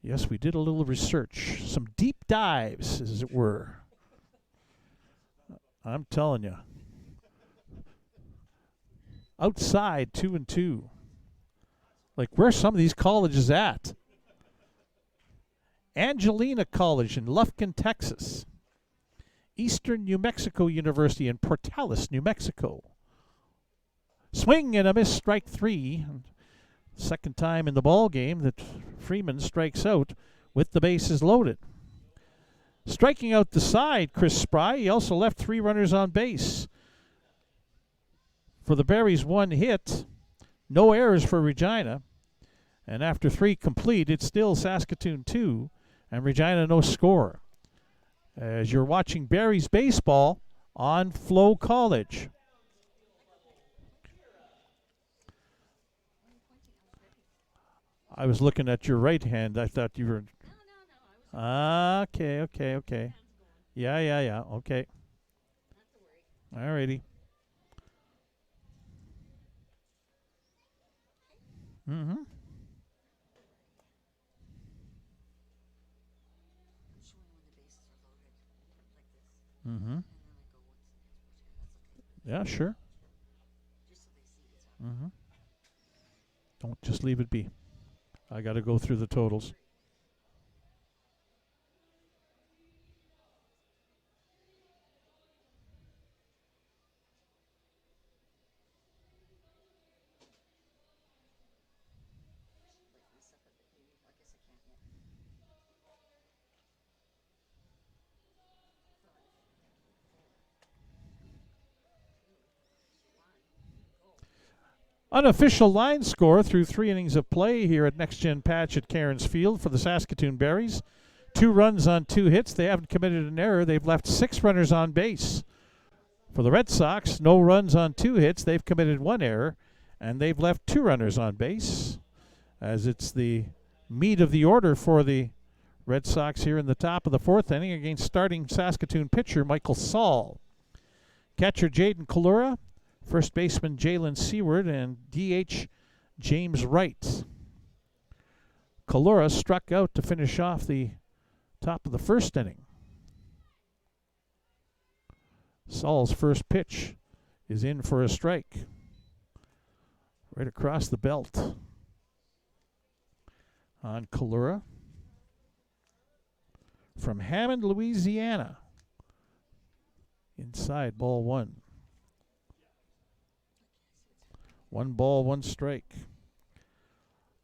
Yes, we did a little research, some deep dives, as it were. I'm telling you. Outside, 2-2. Like, where's some of these colleges at? Angelina College in Lufkin, Texas. Eastern New Mexico University in Portales, New Mexico. Swing and a miss, strike 3. Second time in the ball game that Freeman strikes out with the bases loaded. Striking out the side, Chris Spry. He also left 3 runners on base. For the Berries, 1 hit. No errors for Regina. And after 3 complete, it's still Saskatoon 2 and Regina no score. As you're watching Berries baseball on FloCollege. I was looking at your right hand. I thought you were. Okay. Yeah. Okay. All righty. Mm-hmm. Mm-hmm. Yeah, sure. Mm-hmm. Don't just leave it be. I got to go through the totals. Unofficial line score through 3 innings of play here at Next Gen Patch at Cairns Field for the Saskatoon Berries. 2 runs on 2 hits. They haven't committed an error. They've left 6 runners on base. For the Red Sox, no runs on 2 hits. They've committed 1 error, and they've left 2 runners on base, as it's the meat of the order for the Red Sox here in the top of the 4th inning against starting Saskatoon pitcher Michael Saul. Catcher Jaden Kalura, first baseman Jalen Seward, and DH James Wright. Kalura struck out to finish off the top of the 1st inning. Saul's first pitch is in for a strike. Right across the belt on Kalura. From Hammond, Louisiana. Inside, ball 1. 1 ball, 1 strike.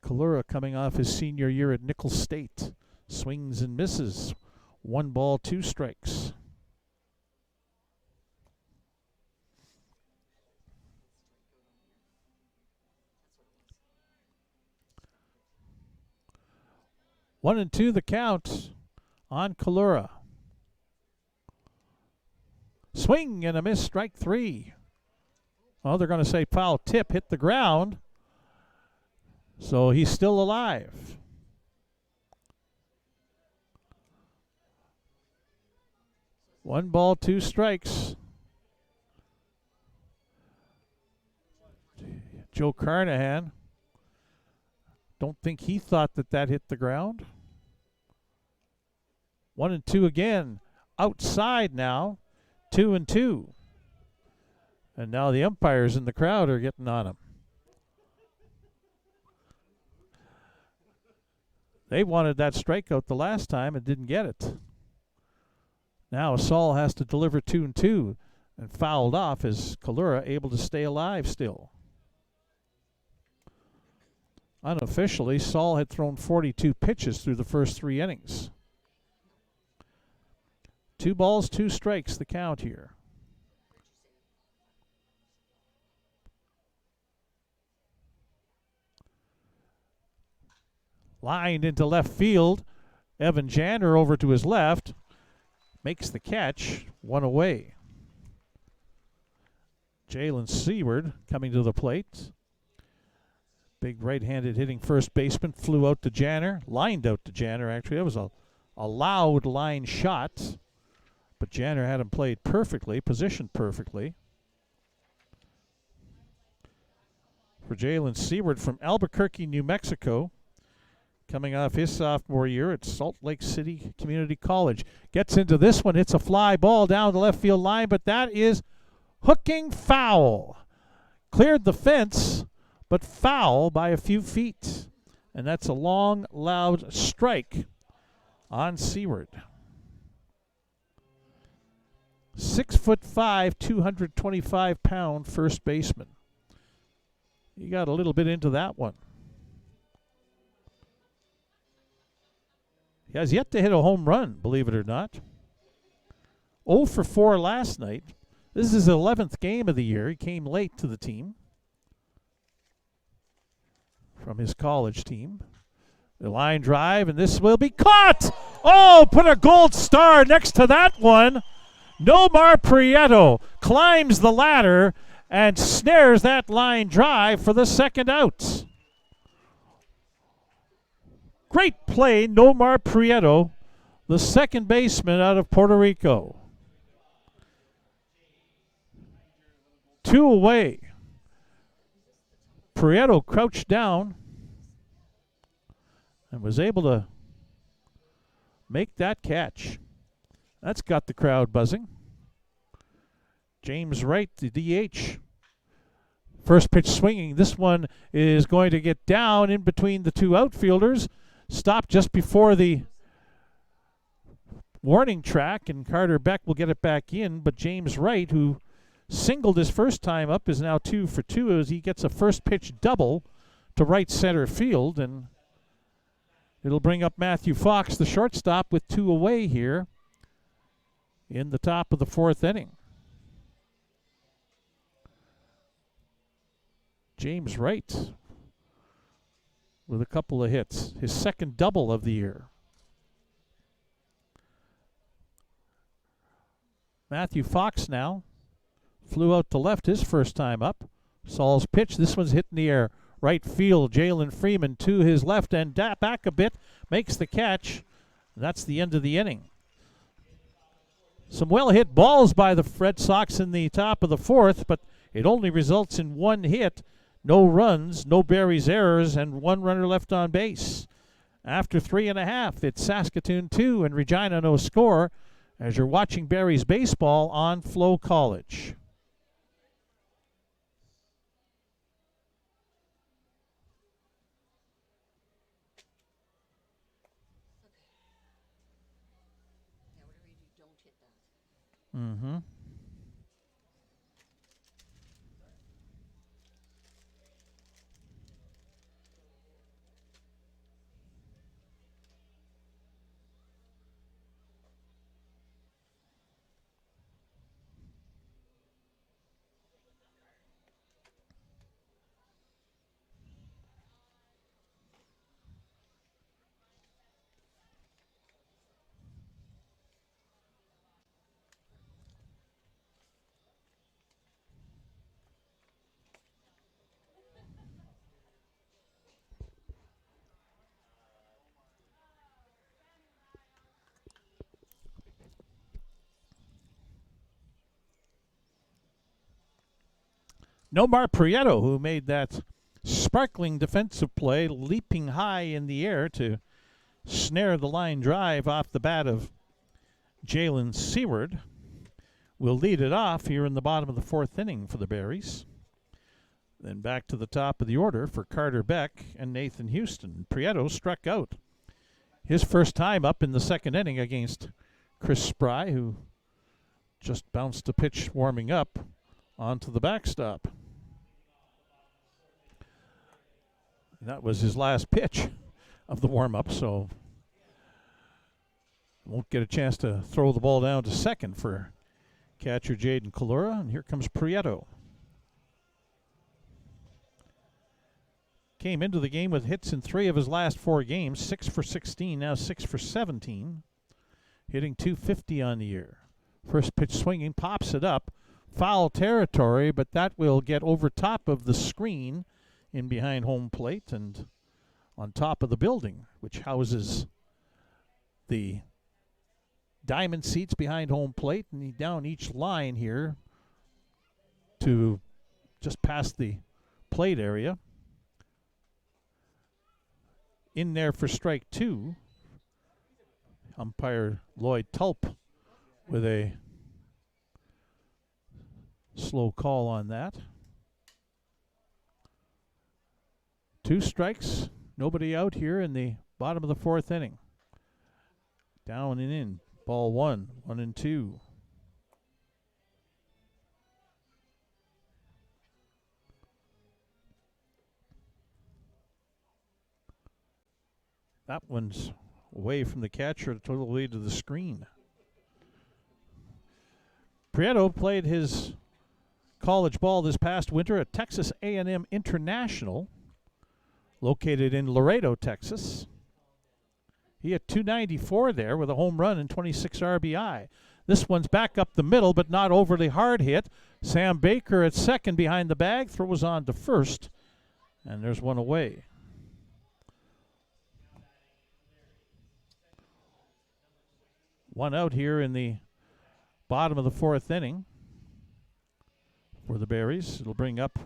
Kalura coming off his senior year at Nicholls State. Swings and misses. 1 ball, 2 strikes. One and 2 the count on Kalura. Swing and a miss, strike 3. Well, they're going to say foul tip, hit the ground. So he's still alive. One ball, 2 strikes. Joe Carnahan. Don't think he thought that hit the ground. 1 and 2 again. Outside now. 2 and 2. And now the umpires in the crowd are getting on him. They wanted that strikeout the last time and didn't get it. Now Saul has to deliver 2 and 2 and fouled off. Is Kalura able to stay alive still? Unofficially, Saul had thrown 42 pitches through the first 3 innings. 2 balls, 2 strikes, the count here. Lined into left field. Evan Janner over to his left. Makes the catch. 1 away. Jalen Seward coming to the plate. Big right-handed hitting first baseman. Flew out to Janner. Lined out to Janner, actually. That was a loud line shot. But Janner had him played perfectly, positioned perfectly. For Jalen Seward from Albuquerque, New Mexico. Coming off his sophomore year at Salt Lake City Community College. Gets into this one. It's a fly ball down the left field line, but that is hooking foul. Cleared the fence, but foul by a few feet. And that's a long, loud strike on Seward. 6'5", 225-pound first baseman. He got a little bit into that one. He has yet to hit a home run, believe it or not. 0 for 4 last night. This is his 11th game of the year. He came late to the team from his college team. The line drive, and this will be caught! Oh, put a gold star next to that one. Nomar Prieto climbs the ladder and snares that line drive for the 2nd out. Great play, Nomar Prieto, the 2nd baseman out of Puerto Rico. 2 away. Prieto crouched down and was able to make that catch. That's got the crowd buzzing. James Wright, the DH. First pitch swinging. This one is going to get down in between the 2 outfielders. Stopped just before the warning track, and Carter Beck will get it back in. But James Wright, who singled his first time up, is now 2 for 2 as he gets a first pitch double to right center field. And it'll bring up Matthew Fox, the shortstop, with 2 away here in the top of the 4th inning. James Wright with a couple of hits. His second double of the year. Matthew Fox now flew out to left his first time up. Saul's pitch. This one's hit in the air. Right field. Jalen Freeman to his left and back a bit. Makes the catch. That's the end of the inning. Some well-hit balls by the Red Sox in the top of the fourth, but it only results in one hit. No runs, no Barry's errors, and one runner left on base. After 3.5, it's Saskatoon 2 and Regina no score as you're watching Barry's baseball on FloCollege. Mm-hmm. Nomar Prieto, who made that sparkling defensive play, leaping high in the air to snare the line drive off the bat of Jalen Seward, will lead it off here in the bottom of the fourth inning for the Berries. Then back to the top of the order for Carter Beck and Nathan Houston. Prieto struck out his first time up in the second inning against Chris Spry, who just bounced a pitch warming up onto the backstop. That was his last pitch of the warm-up, so won't get a chance to throw the ball down to second for catcher Jaden Kalura. And here comes Prieto. Came into the game with hits in 3 of his last 4 games, 6 for 16, now 6 for 17, hitting .250 on the year. First pitch swinging, pops it up. Foul territory, but that will get over top of the screen in behind home plate and on top of the building, which houses the diamond seats behind home plate, and down each line here to just past the plate area. In there for strike 2, umpire Lloyd Tulp with a slow call on that. 2 strikes, nobody out here in the bottom of the fourth inning. Down and in, ball 1, 1-2. That one's away from the catcher, totally to the screen. Prieto played his college ball this past winter at Texas A&M International, located in Laredo, Texas. He had .294 there with a home run and 26 RBI. This one's back up the middle, but not overly hard hit. Sam Baker at second behind the bag, throws on to first, and there's one away. One out here in the bottom of the fourth inning for the Berries. It'll bring up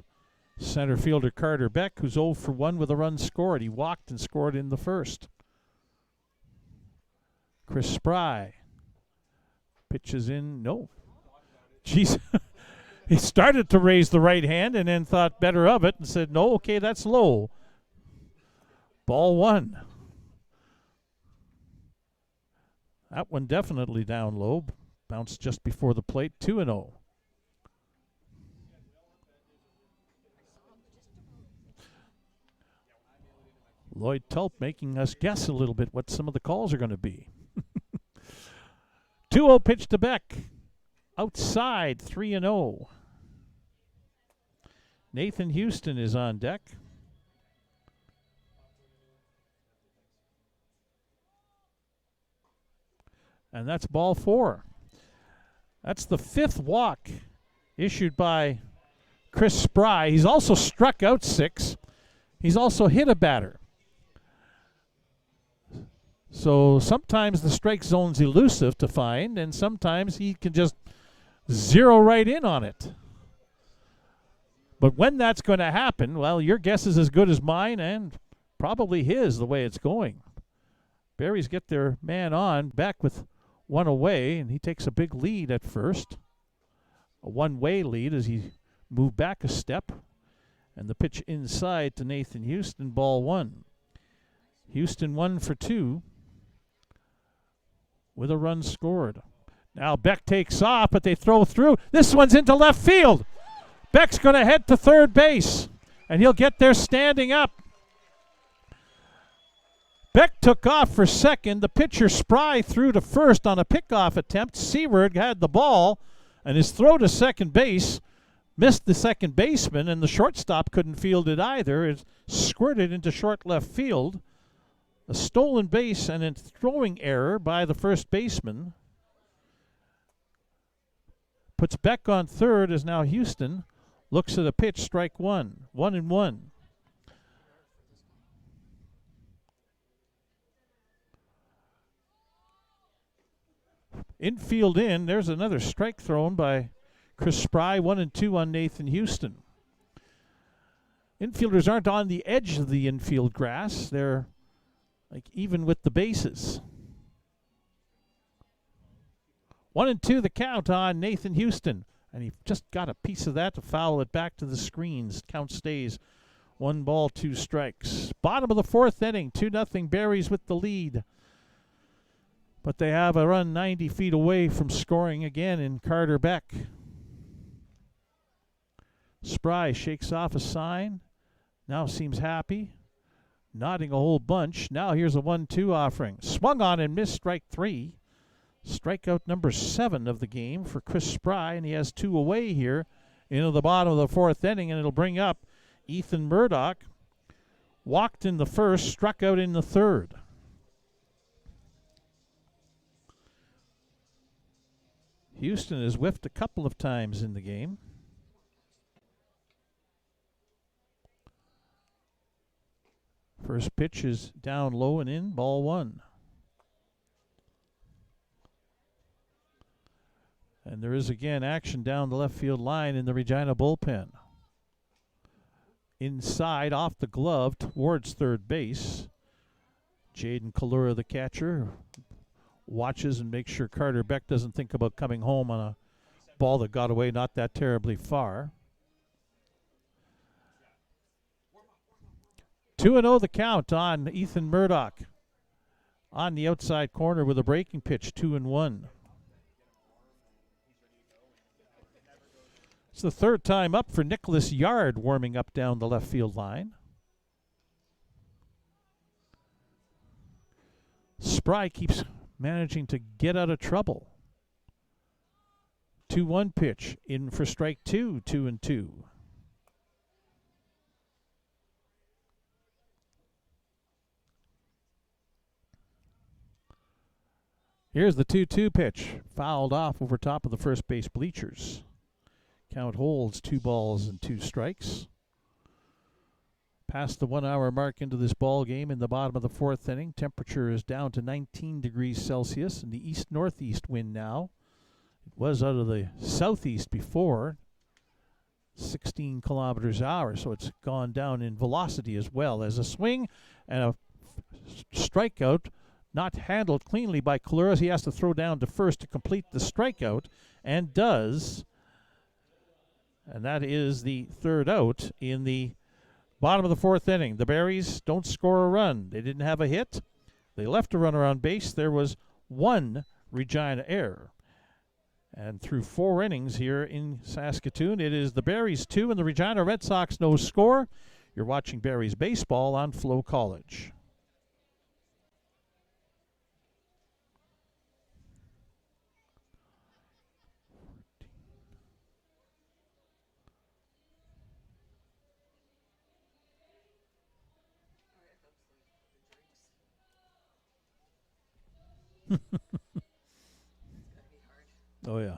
center fielder Carter Beck, who's 0 for 1 with a run scored. He walked and scored in the first. Chris Spry pitches in. No. Jeez. He started to raise the right hand and then thought better of it and said, no, okay, that's low. Ball 1. That one definitely down low. Bounced just before the plate, 2-0. Lloyd Tulp making us guess a little bit what some of the calls are going to be. 2-0 pitch to Beck. Outside, 3-0. Nathan Houston is on deck. And that's ball 4. That's the 5th walk issued by Chris Spry. He's also struck out 6. He's also hit a batter. So sometimes the strike zone's elusive to find, and sometimes he can just zero right in on it. But when that's going to happen, well, your guess is as good as mine and probably his, the way it's going. Berries get their man on, back with 1 away, and he takes a big lead at first. A one-way lead as he moved back a step. And the pitch inside to Nathan Houston, ball 1. Houston 1 for 2 with a run scored. Now Beck takes off, but they throw through. This one's into left field. Beck's going to head to third base, and he'll get there standing up. Beck took off for second. The pitcher Spry threw to first on a pickoff attempt. Seward had the ball, and his throw to second base missed the second baseman, and the shortstop couldn't field it either. It squirted into short left field. A stolen base and a throwing error by the first baseman puts Beck on third as now Houston looks at a pitch, strike 1. 1-1. Infield in. There's another strike thrown by Chris Spry. 1-2 on Nathan Houston. Infielders aren't on the edge of the infield grass. They're like even with the bases. 1-2 the count on Nathan Houston. And he just got a piece of that to foul it back to the screens. Count stays 1 ball, 2 strikes. Bottom of the 4th inning, 2-0 Berries with the lead. But they have a run 90 feet away from scoring again in Carter Beck. Spry shakes off a sign. Now seems happy. Nodding a whole bunch. Now here's a 1-2 offering. Swung on and missed, strike 3. Strikeout number 7 of the game for Chris Spry, and he has 2 away here into the bottom of the 4th inning, and it'll bring up Ethan Murdoch. Walked in the first, struck out in the 3rd. Houston has whiffed a couple of times in the game. First pitch is down low and in, ball 1. And there is again action down the left field line in the Regina bullpen. Inside, off the glove, towards third base. Jaden Kalura, the catcher, watches and makes sure Carter Beck doesn't think about coming home on a ball that got away not that terribly far. 2-0 the count on Ethan Murdoch. On the outside corner with a breaking pitch, 2-1. It's the 3rd time up for Nicholas Yard, warming up down the left field line. Spry keeps managing to get out of trouble. 2-1 pitch in for strike 2, 2-2. Here's the 2-2 pitch, fouled off over top of the first base bleachers. Count holds 2 balls and 2 strikes. Past the 1 hour mark into this ball game in the bottom of the 4th inning. Temperature is down to 19 degrees Celsius and the east-northeast wind now. It was out of the southeast before, 16 kilometers an hour, so it's gone down in velocity as well. As a swing and a strikeout not handled cleanly by Kalura. He has to throw down to first to complete the strikeout, and does. And that is the 3rd out in the bottom of the 4th inning. The Berries don't score a run. They didn't have a hit. They left a runner on base. There was 1 Regina error. And through 4 innings here in Saskatoon, it is the Berries 2 and the Regina Red Sox no score. You're watching Berries baseball on FloCollege. Oh, yeah.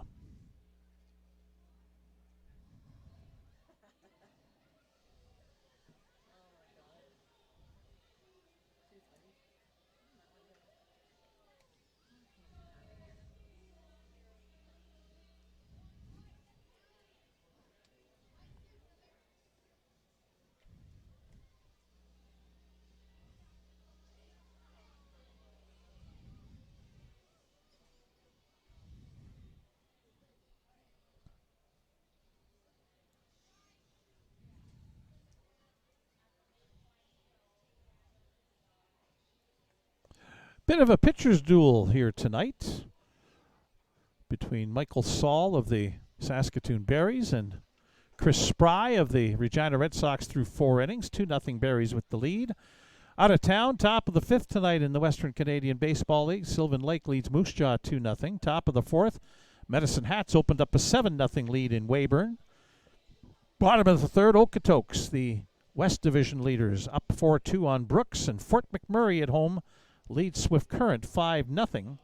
Bit of a pitcher's duel here tonight between Michael Saul of the Saskatoon Berries and Chris Spry of the Regina Red Sox through 4 innings. 2-0 Berries with the lead. Out of town, top of the 5th tonight in the Western Canadian Baseball League. Sylvan Lake leads Moose Jaw 2-0. Top of the 4th, Medicine Hats opened up a 7-0 lead in Weyburn. Bottom of the 3rd, Okotoks, the West Division leaders, up 4-2 on Brooks. And Fort McMurray at home leads Swift Current 5-0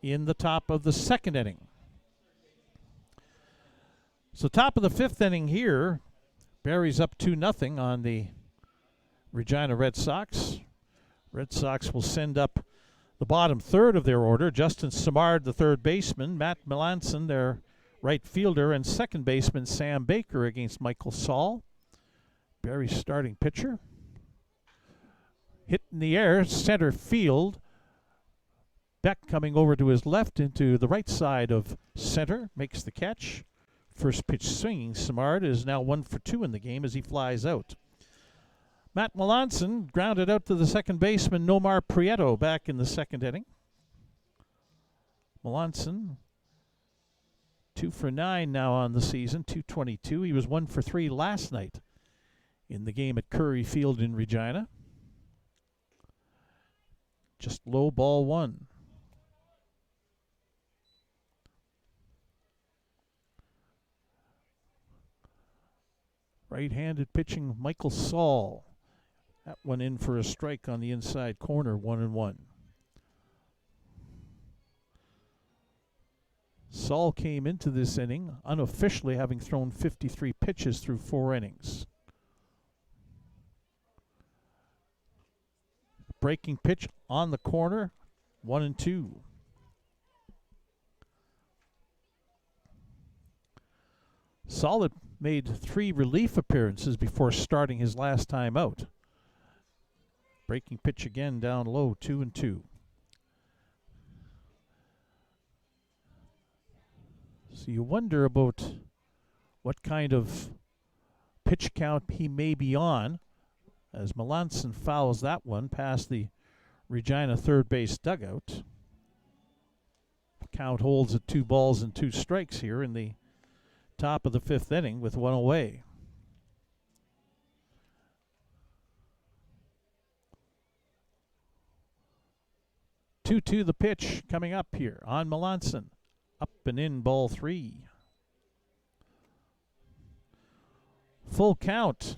in the top of the 2nd inning. So top of the 5th inning here, Berries up 2-0 on the Regina Red Sox. Red Sox will send up the bottom 3rd of their order. Justin Simard, the 3rd baseman. Matt Melanson, their right fielder. And 2nd baseman Sam Baker against Michael Saul. Berries starting pitcher. Hit in the air, center field. Beck coming over to his left into the right side of center. Makes the catch. First pitch swinging. Simard is now 1 for 2 in the game as he flies out. Matt Melanson grounded out to the 2nd baseman Nomar Prieto back in the 2nd inning. Melanson 2 for 9 now on the season, 222. He was 1 for 3 last night in the game at Curry Field in Regina. Just low, ball 1. Right-handed pitching Michael Saul. That one in for a strike on the inside corner, 1-1. Saul came into this inning unofficially having thrown 53 pitches through 4 innings. Breaking pitch on the corner, 1-2. Saul had made 3 relief appearances before starting his last time out. Breaking pitch again down low, 2-2. So you wonder about what kind of pitch count he may be on as Melanson fouls that one past the Regina 3rd base dugout. Count holds at 2 balls and 2 strikes here in the top of the 5th inning with 1 away. Two the pitch coming up here on Melanson. Up and in, ball 3. Full count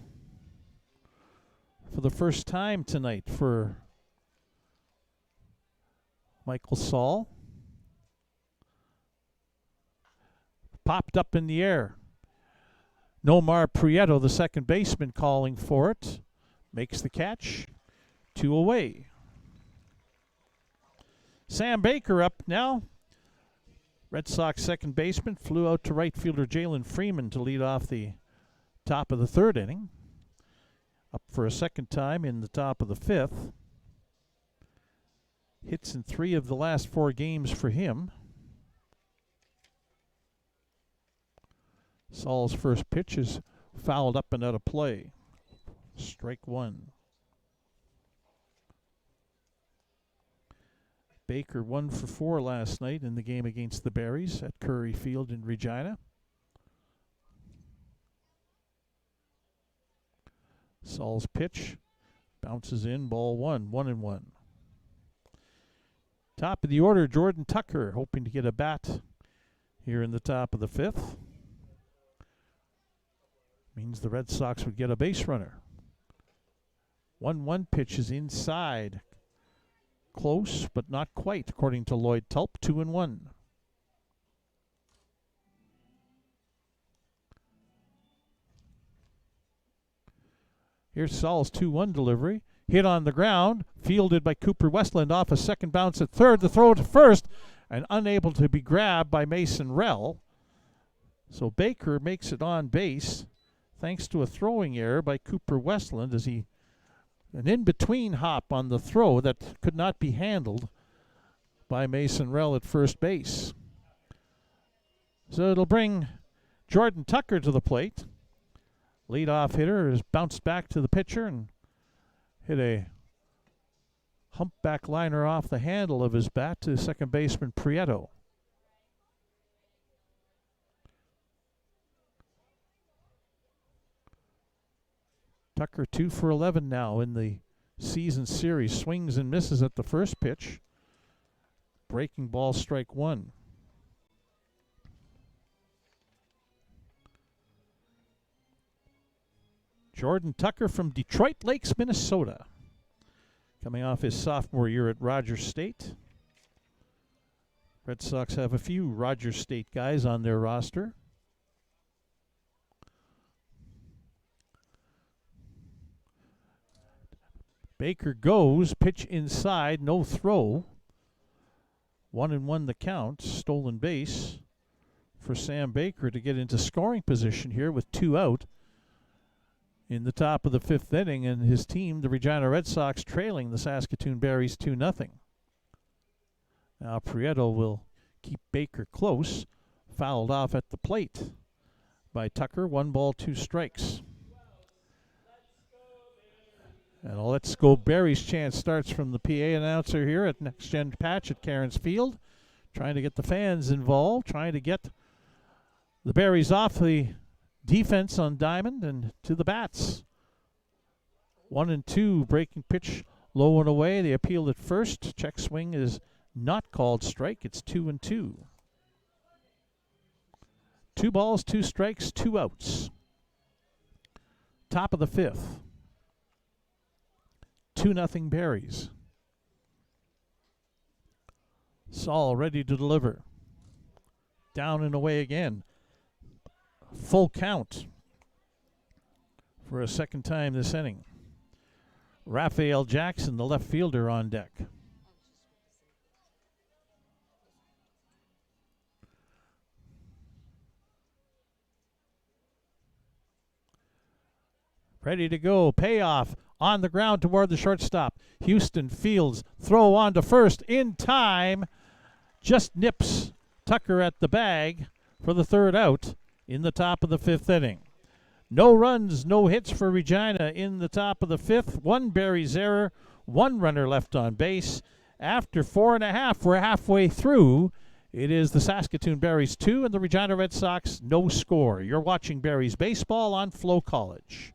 for the first time tonight for Michael Saul. Popped up in the air. Nomar Prieto, the 2nd baseman, calling for it. Makes the catch. 2 away. Sam Baker up now. Red Sox 2nd baseman flew out to right fielder Jalen Freeman to lead off the top of the 3rd inning. Up for a 2nd time in the top of the 5th. Hits in 3 of the last 4 games for him. Saul's first pitch is fouled up and out of play. Strike 1. Baker 1 for 4 last night in the game against the Berries at Curry Field in Regina. Saul's pitch bounces in, ball 1, 1-1. Top of the order, Jordan Tucker hoping to get a bat here in the top of the 5th. Means the Red Sox would get a base runner. 1-1 pitch is inside. close, but not quite, according to Lloyd Tulp. 2-1. Here's Saul's 2-1 delivery. Hit on the ground, fielded by Cooper Westland off a second bounce at third. The throw to first, and unable to be grabbed by Mason Rell. So Baker makes it on base, thanks to a throwing error by Cooper Westland, as an in-between hop on the throw that could not be handled by Mason Rell at first base. So it'll bring Jordan Tucker to the plate. Leadoff hitter has bounced back to the pitcher and hit a humpback liner off the handle of his bat to second baseman Prieto. Tucker 2 for 11 now in the season series. Swings and misses at the first pitch. Breaking ball, strike one. Jordan Tucker from Detroit Lakes, Minnesota, coming off his sophomore year at Rogers State. Red Sox have a few Rogers State guys on their roster. Baker goes, pitch inside, no throw. 1-1 the count, stolen base for Sam Baker to get into scoring position here with 2 out in the top of the 5th inning, and his team, the Regina Red Sox, trailing the Saskatoon Berries 2-0. Now Prieto will keep Baker close, fouled off at the plate by Tucker. 1 ball, 2 strikes. And a Let's Go Berries chant starts from the PA announcer here at Next Gen Patch at Cairns Field, trying to get the fans involved, trying to get the Berries off the defense on Diamond and to the bats. 1-2, breaking pitch low and away. They appealed at first. Check swing is not called strike. It's 2-2. 2 balls, 2 strikes, 2 outs. Top of the 5th. 2-0 Berries. Saul ready to deliver. Down and away again. Full count for a second time this inning. Raphael Jackson, the left fielder, on deck. Ready to go. Payoff on the ground toward the shortstop. Houston fields. Throw on to first in time. Just nips Tucker at the bag for the 3rd out in the top of the 5th inning. No runs, no hits for Regina in the top of the 5th. 1 Berries error, 1 runner left on base. After 4.5, we're halfway through. It is the Saskatoon Berries 2 and the Regina Red Sox no score. You're watching Berries baseball on FloCollege.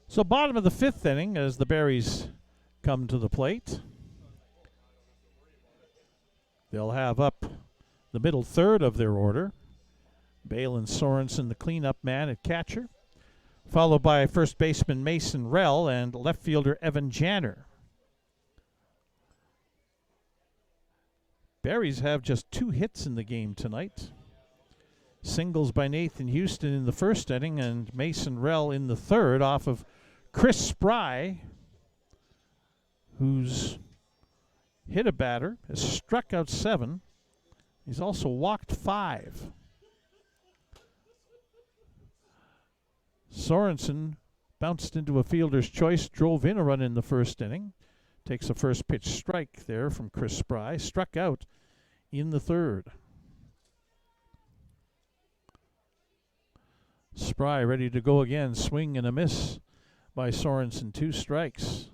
So bottom of the 5th inning as the Berries come to the plate. They'll have up the middle 3rd of their order. Balin Sorensen, the cleanup man at catcher, followed by first baseman Mason Rell and left fielder Evan Janner. Berries have just 2 hits in the game tonight. Singles by Nathan Houston in the 1st inning and Mason Rell in the 3rd off of Chris Spry who's hit a batter, has struck out 7. He's also walked 5. Sorensen bounced into a fielder's choice, drove in a run in the first inning. Takes a first pitch strike there from Chris Spry. Struck out in the third. Spry ready to go again. Swing and a miss by Sorensen. 2 strikes.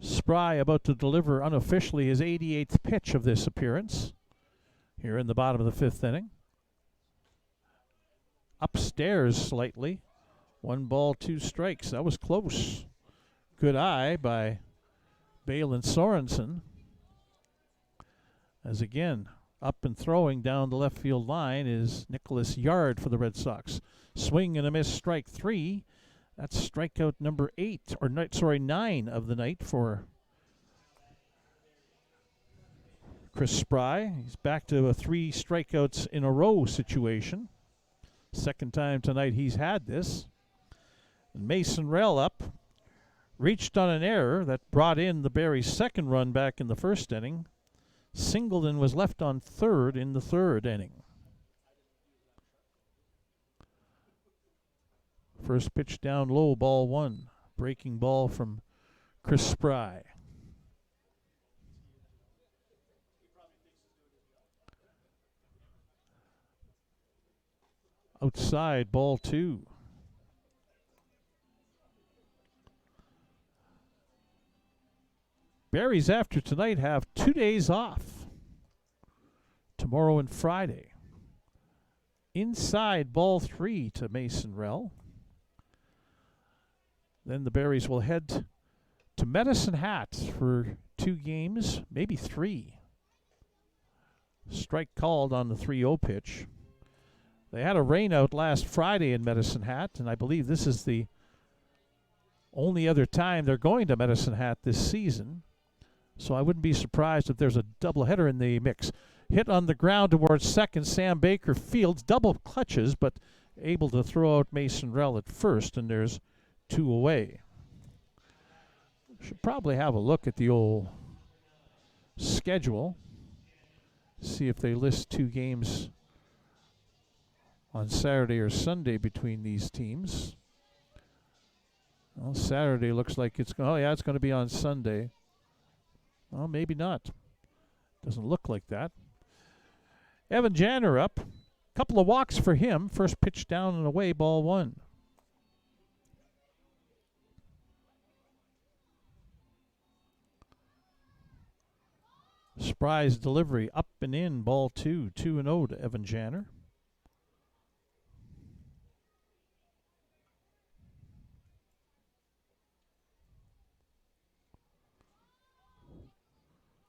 Spry about to deliver unofficially his 88th pitch of this appearance here in the bottom of the 5th inning. Upstairs slightly. 1 ball, 2 strikes. That was close. Good eye by Balin Sorensen. As again, up and throwing down the left field line is Nicholas Yard for the Red Sox. Swing and a miss, strike 3. That's strikeout number 9 of the night for Chris Spry. He's back to a 3 strikeouts in a row situation. Second time tonight he's had this. And Mason Rell up. Reached on an error that brought in the Barry's second run back in the first inning. Singleton was left on third in the third inning. First pitch down low, ball 1. Breaking ball from Chris Spry. Outside, ball 2. Barry's after tonight have 2 days off. Tomorrow and Friday. Inside, ball 3 to Mason Rell. Then the Barries will head to Medicine Hat for 2 games, maybe 3. Strike called on the 3-0 pitch. They had a rainout last Friday in Medicine Hat, and I believe this is the only other time they're going to Medicine Hat this season. So I wouldn't be surprised if there's a doubleheader in the mix. Hit on the ground towards second. Sam Baker fields, double clutches, but able to throw out Mason Rell at first, and there's 2 away. Should probably have a look at the old schedule. See if they list 2 games on Saturday or Sunday between these teams. Well, Saturday looks like it's going to be on Sunday. Well, maybe not. Doesn't look like that. Evan Janner up. Couple of walks for him. First pitch down and away, ball 1. Spry's delivery up and in, ball 2. 2-0 to Evan Janner.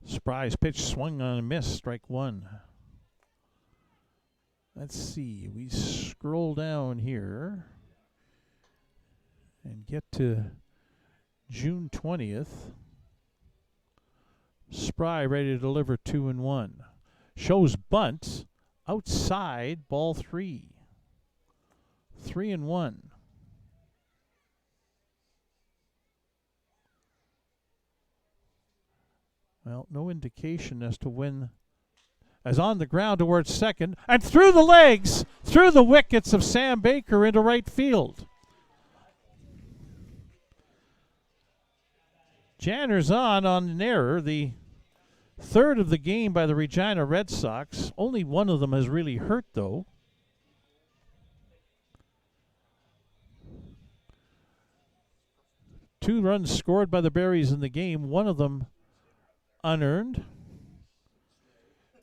Spry's pitch swung on a miss, strike 1. Let's see, we scroll down here and get to June 20th. Spry ready to deliver 2-1. Shows bunt outside, ball 3. 3-1. Well, no indication as to when. As on the ground towards second, and through the legs, through the wickets of Sam Baker into right field. Janner's on an error, the third of the game by the Regina Red Sox. Only one of them has really hurt, though. Two runs scored by the Berries in the game, one of them unearned.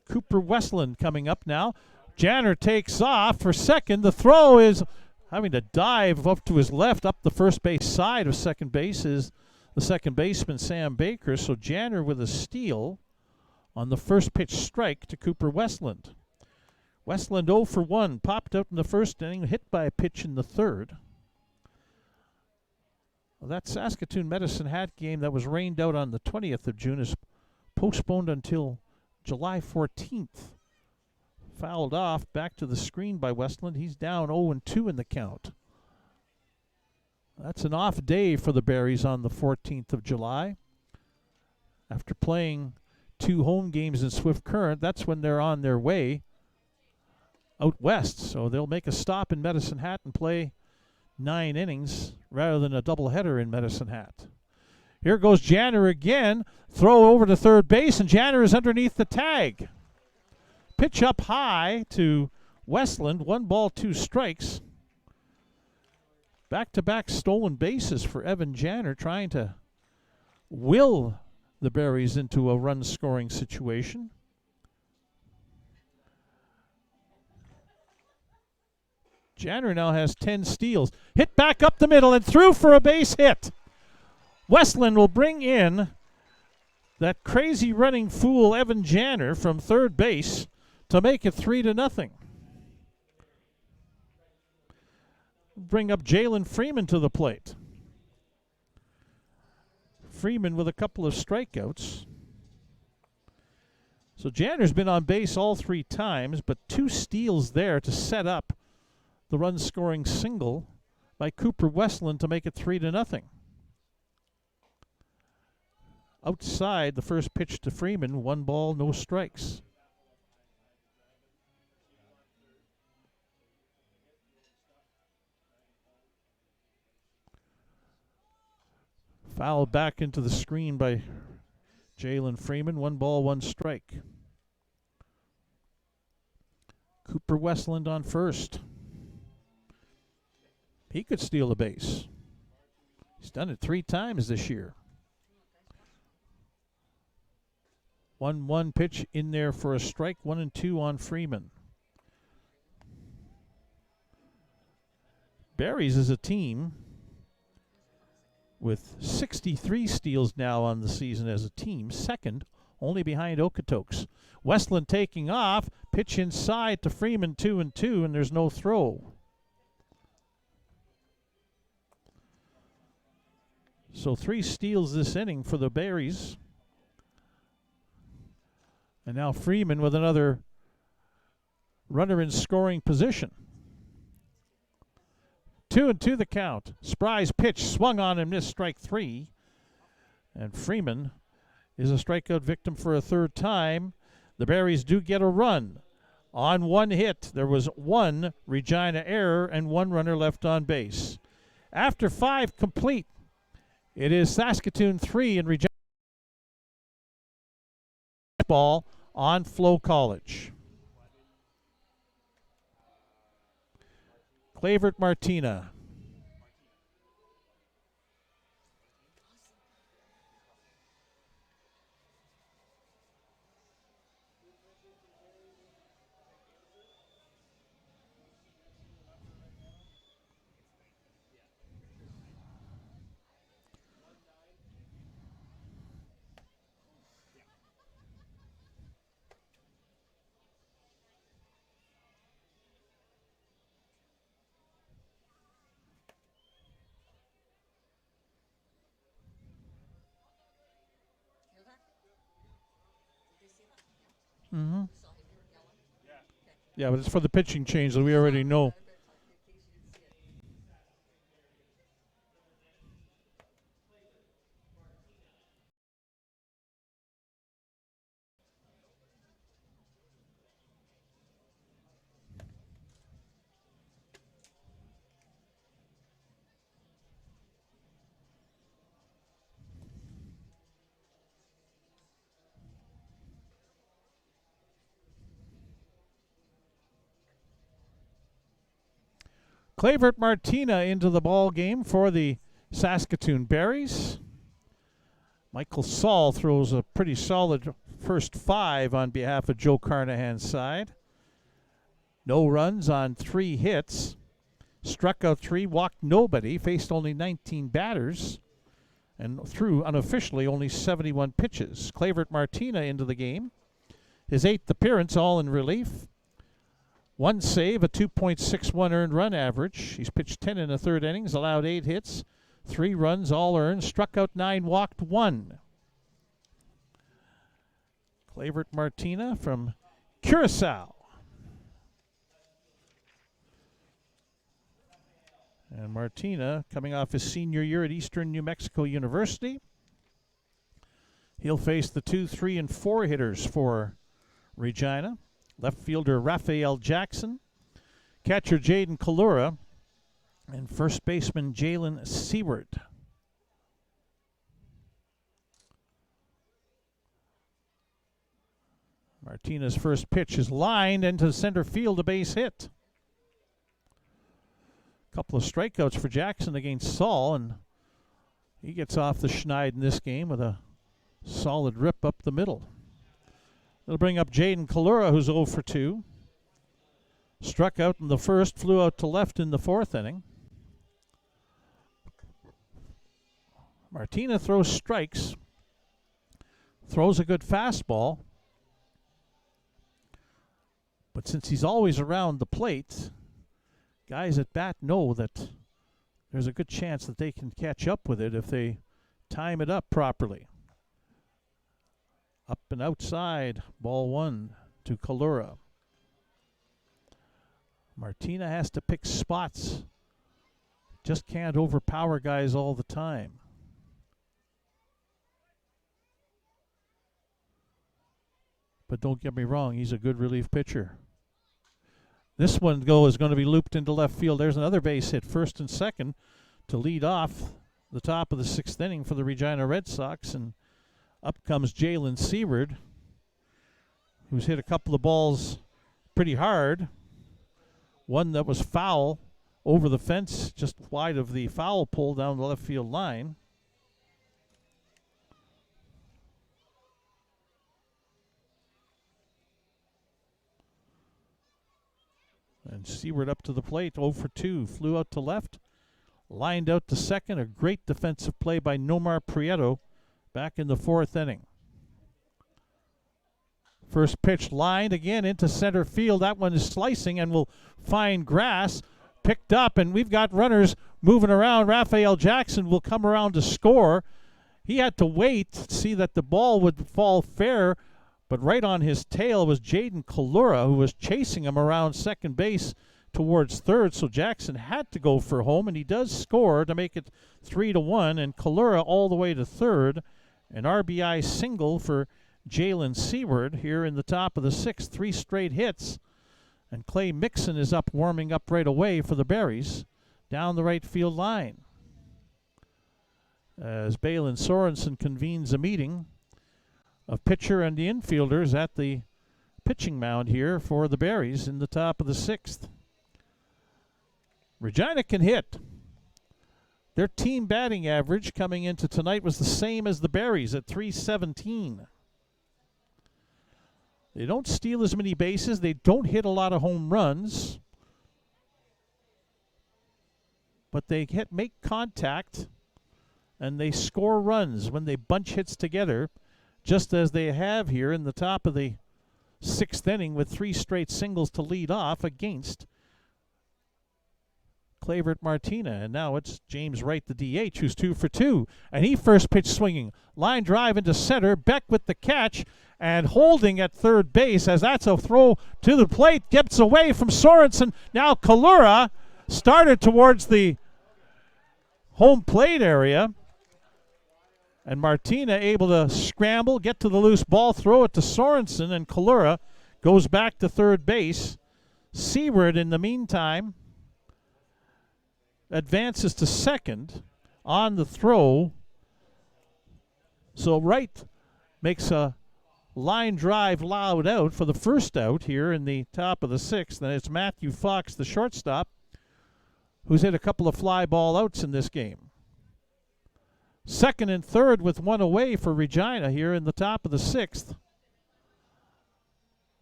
Cooper Westland coming up now. Janner takes off for second. The throw is having to dive up to his left, up the first base side of second base is the second baseman, Sam Baker. So Janner with a steal on the first pitch strike to Cooper Westland. Westland 0 for 1, popped out in the first inning, hit by a pitch in the third. Well, that Saskatoon Medicine Hat game that was rained out on the 20th of June is postponed until July 14th. Fouled off, back to the screen by Westland. He's down 0-2 in the count. That's an off day for the Berries on the 14th of July. After playing 2 home games in Swift Current, that's when they're on their way out west. So they'll make a stop in Medicine Hat and play 9 innings rather than a doubleheader in Medicine Hat. Here goes Janner again. Throw over to third base, and Janner is underneath the tag. Pitch up high to Westland. 1 ball, 2 strikes. Back-to-back stolen bases for Evan Janner, trying to will the Berries into a run-scoring situation. Janner now has 10 steals. Hit back up the middle and through for a base hit. Westland will bring in that crazy running fool Evan Janner from third base to make it 3-0. Bring up Jalen Freeman to the plate. Freeman with a couple of strikeouts. So Janner's been on base all 3 times, but 2 steals there to set up the run-scoring single by Cooper Westland to make it 3-0. Outside, the first pitch to Freeman, 1 ball, no strikes. Fouled back into the screen by Jalen Freeman, 1 ball, 1 strike. Cooper Westland on first. He could steal a base. He's done it 3 times this year. 1-1 pitch in there for a strike, 1-2 on Freeman. Berries is a team with 63 steals now on the season as a team, second only behind Okotoks. Westland taking off, pitch inside to Freeman, 2-2, and there's no throw. So 3 steals this inning for the Berries. And now Freeman with another runner in scoring position. 2-2 the count. Spry's pitch swung on and missed, strike 3. And Freeman is a strikeout victim for a 3rd time. The Berries do get a run. On 1 hit, there was 1 Regina error and 1 runner left on base. After 5 complete, it is Saskatoon 3 and Regina ball on FloCollege. Clavert Martina. Mm-hmm. Yeah, but it's for the pitching change that we already know. Clavert Martina into the ball game for the Saskatoon Berries. Michael Saul throws a pretty solid first 5 on behalf of Joe Carnahan's side. No runs on 3 hits. Struck out 3, walked nobody, faced only 19 batters, and threw unofficially only 71 pitches. Clavert Martina into the game. His 8th appearance, all in relief. 1 save, a 2.61 earned run average. He's pitched 10 in the 3rd innings, allowed 8 hits, 3 runs, all earned, struck out 9, walked 1. Clavert Martina from Curacao. And Martina, coming off his senior year at Eastern New Mexico University, he'll face the 2, 3, and 4 hitters for Regina. Left fielder Raphael Jackson, catcher Jaden Kalura, and first baseman Jalen Seward. Martina's first pitch is lined into center field, a base hit. Couple of strikeouts for Jackson against Saul, and he gets off the schneid in this game with a solid rip up the middle. It'll bring up Jaden Kalura, who's 0 for 2. Struck out in the first, flew out to left in the 4th inning. Martina throws strikes, throws a good fastball, but since he's always around the plate, guys at bat know that there's a good chance that they can catch up with it if they time it up properly. Up and outside, ball 1 to Kalura. Martina has to pick spots. Just can't overpower guys all the time. But don't get me wrong, he's a good relief pitcher. This one is going to be looped into left field. There's another base hit, first and second, to lead off the top of the 6th inning for the Regina Red Sox. And up comes Jalen Seward, who's hit a couple of balls pretty hard. One that was foul over the fence, just wide of the foul pole down the left field line. And Seward up to the plate, 0 for 2. Flew out to left, lined out to second. A great defensive play by Nomar Prieto back in the 4th inning. First pitch lined again into center field. That one is slicing and will find grass. Picked up, and we've got runners moving around. Raphael Jackson will come around to score. He had to wait to see that the ball would fall fair, but right on his tail was Jaden Kalura, who was chasing him around second base towards third. So Jackson had to go for home, and he does score to make it 3-1. And Kalura all the way to third. An RBI single for Jalen Seward here in the top of the 6th. 3 straight hits. And Clay Mixon is up, warming up right away for the Berries down the right field line. As Balin Sorensen convenes a meeting of pitcher and the infielders at the pitching mound here for the Berries in the top of the 6th. Regina can hit. Their team batting average coming into tonight was the same as the Berries at .317. They don't steal as many bases. They don't hit a lot of home runs. But they make contact, and they score runs when they bunch hits together, just as they have here in the top of the 6th inning with 3 straight singles to lead off against Clavert Martina. And now it's James Wright, the DH, who's 2 for 2. And he first pitch swinging. Line drive into center. Beck with the catch and holding at third base as that's a throw to the plate. Gets away from Sorensen. Now Kalura started towards the home plate area. And Martina able to scramble, get to the loose ball, throw it to Sorensen, and Kalura goes back to third base. Seward, in the meantime, advances to second on the throw. So Wright makes a line drive loud out for the first out here in the top of the 6th. And it's Matthew Fox, the shortstop, who's hit a couple of fly ball outs in this game. Second and third with one away for Regina here in the top of the 6th.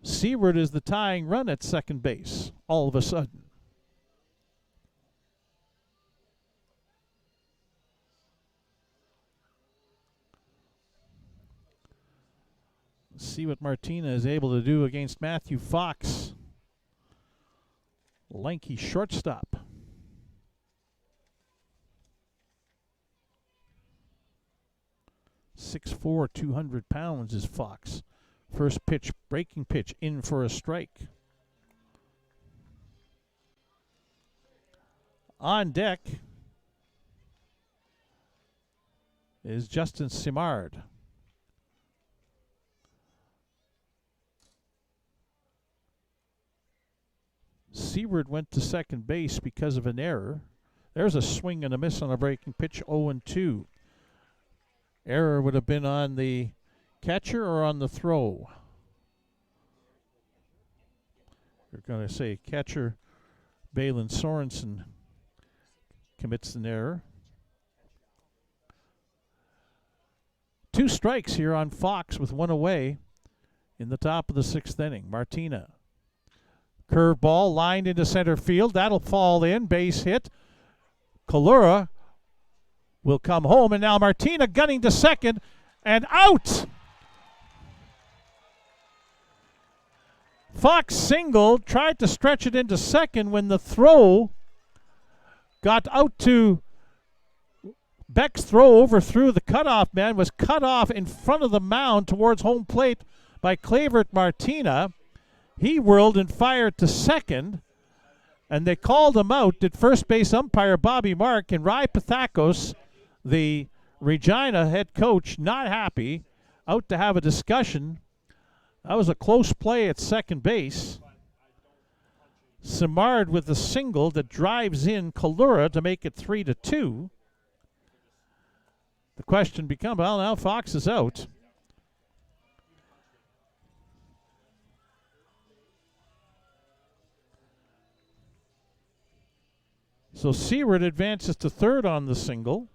Seward is the tying run at second base all of a sudden. Let's see what Martina is able to do against Matthew Fox, lanky shortstop. 6'4", 200 pounds is Fox. First pitch, breaking pitch, in for a strike. On deck is Justin Simard. Seward went to second base because of an error. There's a swing and a miss on a breaking pitch, 0-2. Error would have been on the catcher or on the throw. You're going to say catcher Balin Sorensen commits an error. 2 strikes here on Fox with 1 away in the top of the 6th inning. Martina. Curveball lined into center field. That'll fall in. Base hit. Kalura will come home, and now Martina gunning to second and out. Fox singled, tried to stretch it into second when the throw got out to Beck's throw overthrew the cutoff man, was cut off in front of the mound towards home plate by Clavert Martina. He whirled and fired to second, and they called him out. Did first base umpire Bobby Mark, and Rai Pathakos, the Regina head coach, not happy, out to have a discussion. That was a close play at second base. Simard with the single that drives in Kalura to make it 3-2. The question becomes, well, now Fox is out. So Seward advances to third on the single.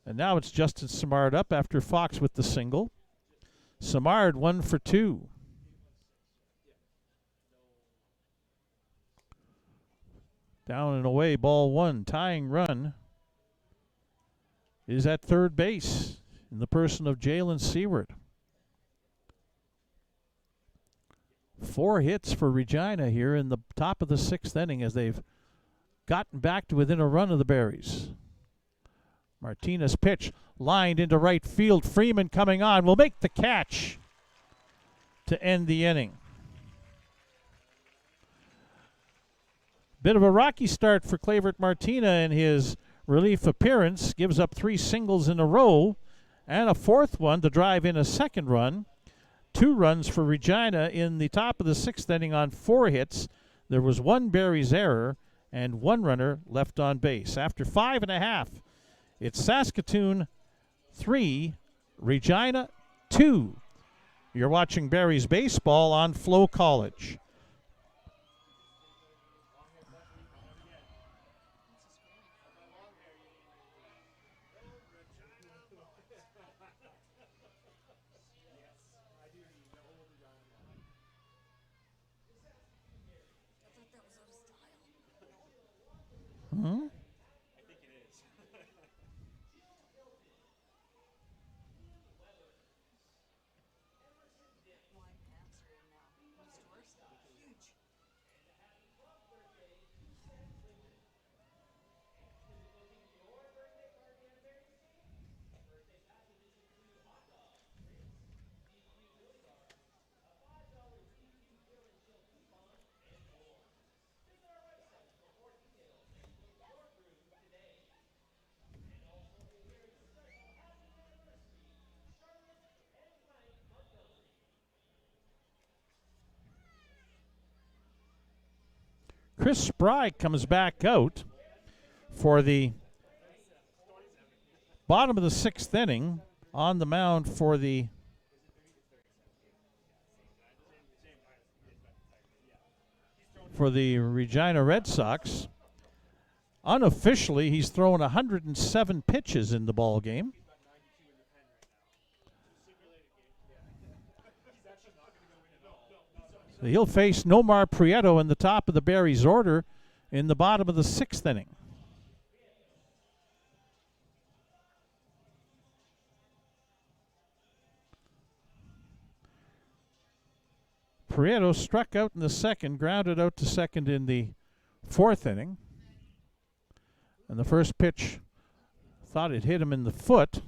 And now it's Justin Simard up after Fox with the single. Simard 1 for 2. Down and away, ball 1. Tying run is at third base in the person of Jalen Seward. 4 hits for Regina here in the top of the 6th inning as they've gotten back to within a run of the Berries. Martinez pitch lined into right field. Freeman coming on will make the catch to end the inning. Bit of a rocky start for Clavert Martina in his relief appearance. Gives up 3 singles in a row and a 4th one to drive in a 2nd run. 2 runs for Regina in the top of the 6th inning on 4 hits. There was 1 Berries error and 1 runner left on base. After 5.5, it's Saskatoon 3, Regina 2. You're watching Berries baseball on FloCollege. Hmm? Chris Spry comes back out for the bottom of the 6th inning on the mound for the Regina Red Sox. Unofficially, he's thrown 107 pitches in the ball game. He'll face Nomar Prieto in the top of the Berries order in the bottom of the 6th inning. Prieto struck out in the 2nd, grounded out to 2nd in the 4th inning. And the first pitch thought it hit him in the foot.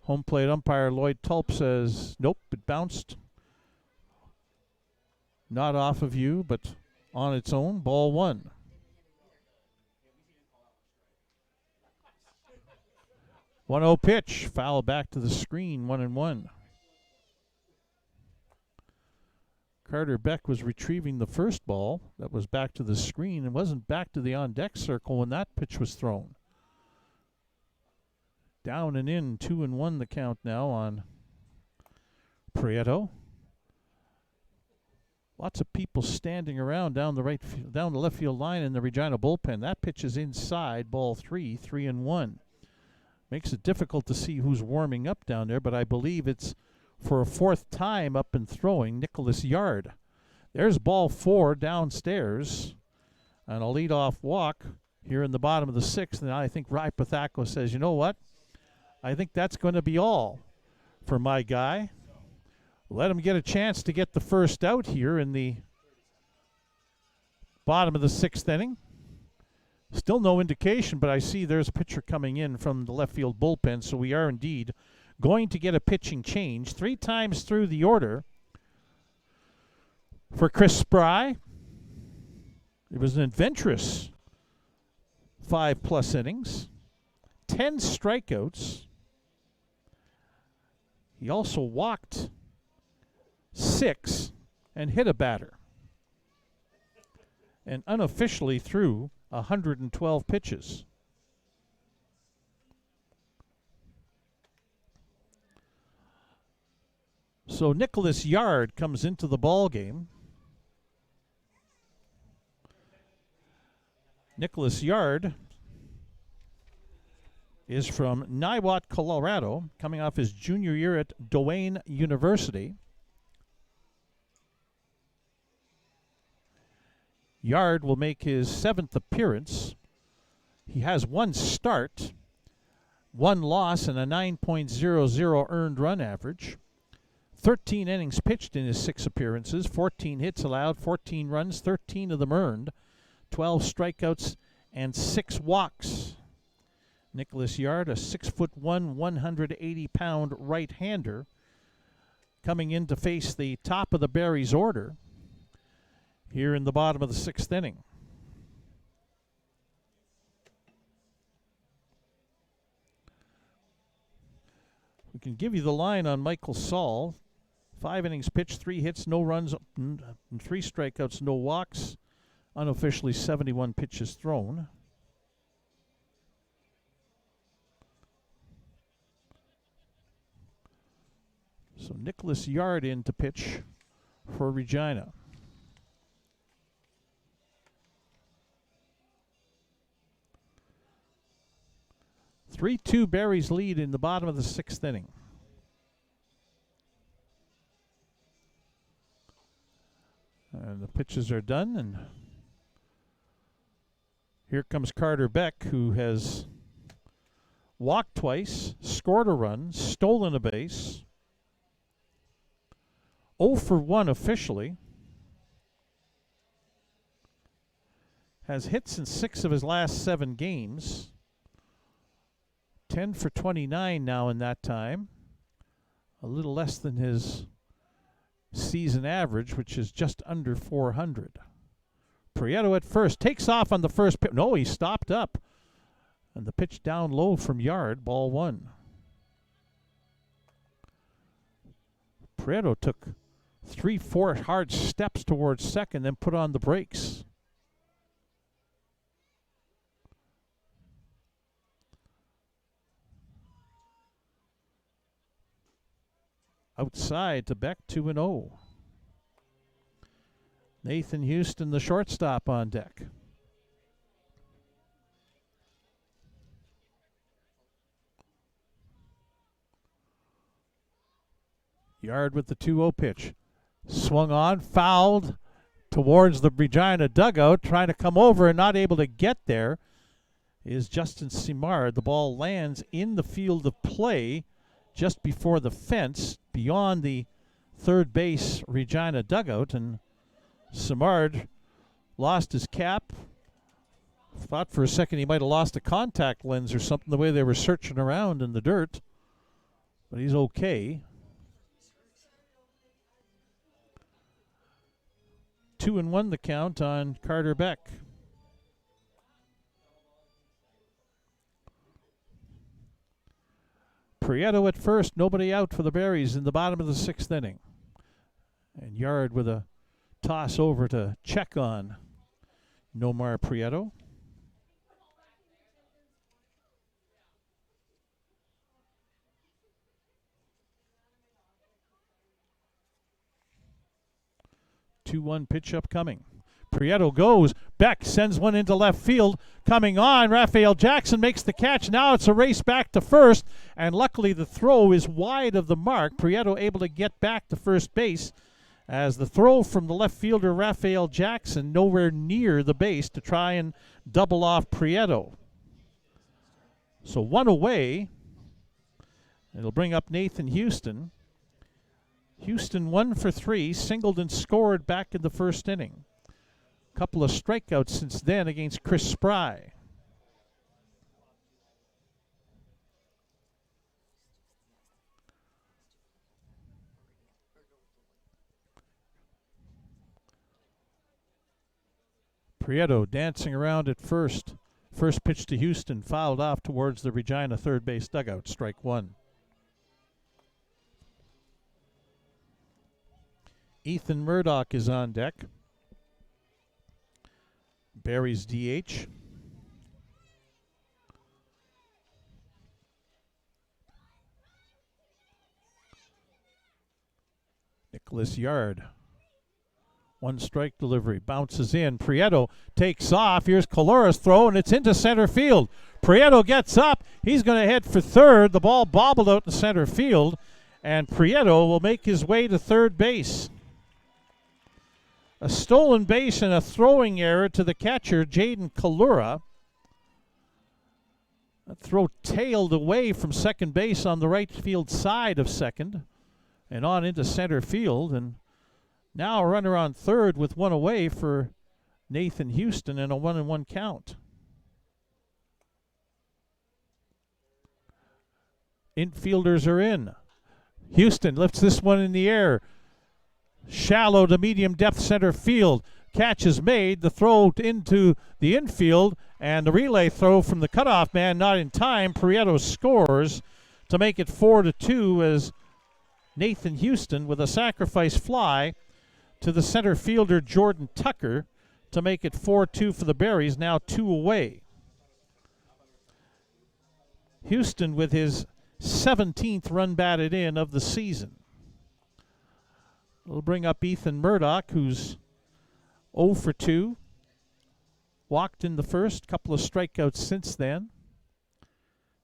Home plate umpire Lloyd Tulp says, nope, it bounced. Not off of you, but on its own, ball 1. 1-0 pitch, foul back to the screen, 1-1. Carter Beck was retrieving the first ball that was back to the screen and wasn't back to the on-deck circle when that pitch was thrown. Down and in, 2-1 the count now on Prieto. Lots of people standing around down the left field line in the Regina bullpen. That pitch is inside, ball 3, 3-1. Makes it difficult to see who's warming up down there, but I believe it's for a 4th time up and throwing, Nicholas Yard. There's ball 4 downstairs, and a leadoff walk here in the bottom of the 6th. And I think Rai Pathako says, you know what? I think that's going to be all for my guy. Let him get a chance to get the first out here in the bottom of the 6th inning. Still no indication, but I see there's a pitcher coming in from the left field bullpen, so we are indeed going to get a pitching change 3 times through the order for Chris Spry. It was an adventurous 5+ innings, 10 strikeouts. He also walked 6 and hit a batter, and unofficially threw 112 pitches. So Nicholas Yard comes into the ball game. Nicholas Yard is from Niwot, Colorado, coming off his junior year at Duane University. Yard will make his 7th appearance. He has 1 start, 1 loss, and a 9.00 earned run average. 13 innings pitched in his 6 appearances, 14 hits allowed, 14 runs, 13 of them earned, 12 strikeouts, and 6 walks. Nicholas Yard, a 6'1", 180-pound right-hander, coming in to face the top of the Barries order here in the bottom of the 6th inning. We can give you the line on Michael Saul. 5 innings pitched, 3 hits, no runs, and 3 strikeouts, no walks. Unofficially 71 pitches thrown. So Nicholas Yard in to pitch for Regina. 3-2 Barry's lead in the bottom of the 6th inning. And the pitches are done, and here comes Carter Beck, who has walked twice, scored a run, stolen a base. 0 for 1 officially. Has hits in 6 of his last 7 games. 10 for 29 now in that time. A little less than his season average, which is just under 400. Prieto at first, takes off on the first pitch. No, he stopped up. And the pitch down low from Yard, ball 1. Prieto took 3-4 hard steps towards second, then put on the brakes. Outside to Beck, 2-0. Nathan Houston, the shortstop, on deck. Yard with the 2-0 pitch. Swung on, fouled towards the Regina dugout, trying to come over and not able to get there is Justin Simard. The ball lands in the field of play just before the fence, beyond the third base Regina dugout, and Simard lost his cap. Thought for a second he might have lost a contact lens or something, the way they were searching around in the dirt, but he's okay. 2-1 the count on Carter Beck. Prieto at first, nobody out for the Berries in the bottom of the 6th inning. And Yard with a toss over to check on Nomar Prieto. Two-one pitch upcoming. Prieto goes. Beck sends one into left field. Coming on, Raphael Jackson makes the catch. Now it's a race back to first, and luckily the throw is wide of the mark. Prieto able to get back to first base as the throw from the left fielder Raphael Jackson nowhere near the base to try and double off Prieto. So one away. It'll bring up Nathan Houston. Houston 1 for 3, singled and scored back in the 1st inning. Couple of strikeouts since then against Chris Spry. Prieto dancing around at first. First pitch to Houston, fouled off towards the Regina third base dugout, strike one. Ethan Murdoch is on deck. Barry's DH. Nicholas Yard. One strike delivery. Bounces in. Prieto takes off. Here's Kalura's throw, and it's into center field. Prieto gets up. He's going to head for third. The ball bobbled out in center field, and Prieto will make his way to third base. A stolen base and a throwing error to the catcher, Jaden Kalura. That throw tailed away from second base on the right field side of second and on into center field. And now a runner on third with one away for Nathan Houston and a 1-1 count. Infielders are in. Houston lifts this one in the air. Shallow to medium depth center field. Catch is made. The throw into the infield and the relay throw from the cutoff man not in time. Prieto scores to make it 4-2 as Nathan Houston with a sacrifice fly to the center fielder Jordan Tucker to make it 4-2 for the Berries, now 2 away. Houston with his 17th run batted in of the season. We'll bring up Ethan Murdoch, who's 0 for 2. Walked in the first, couple of strikeouts since then.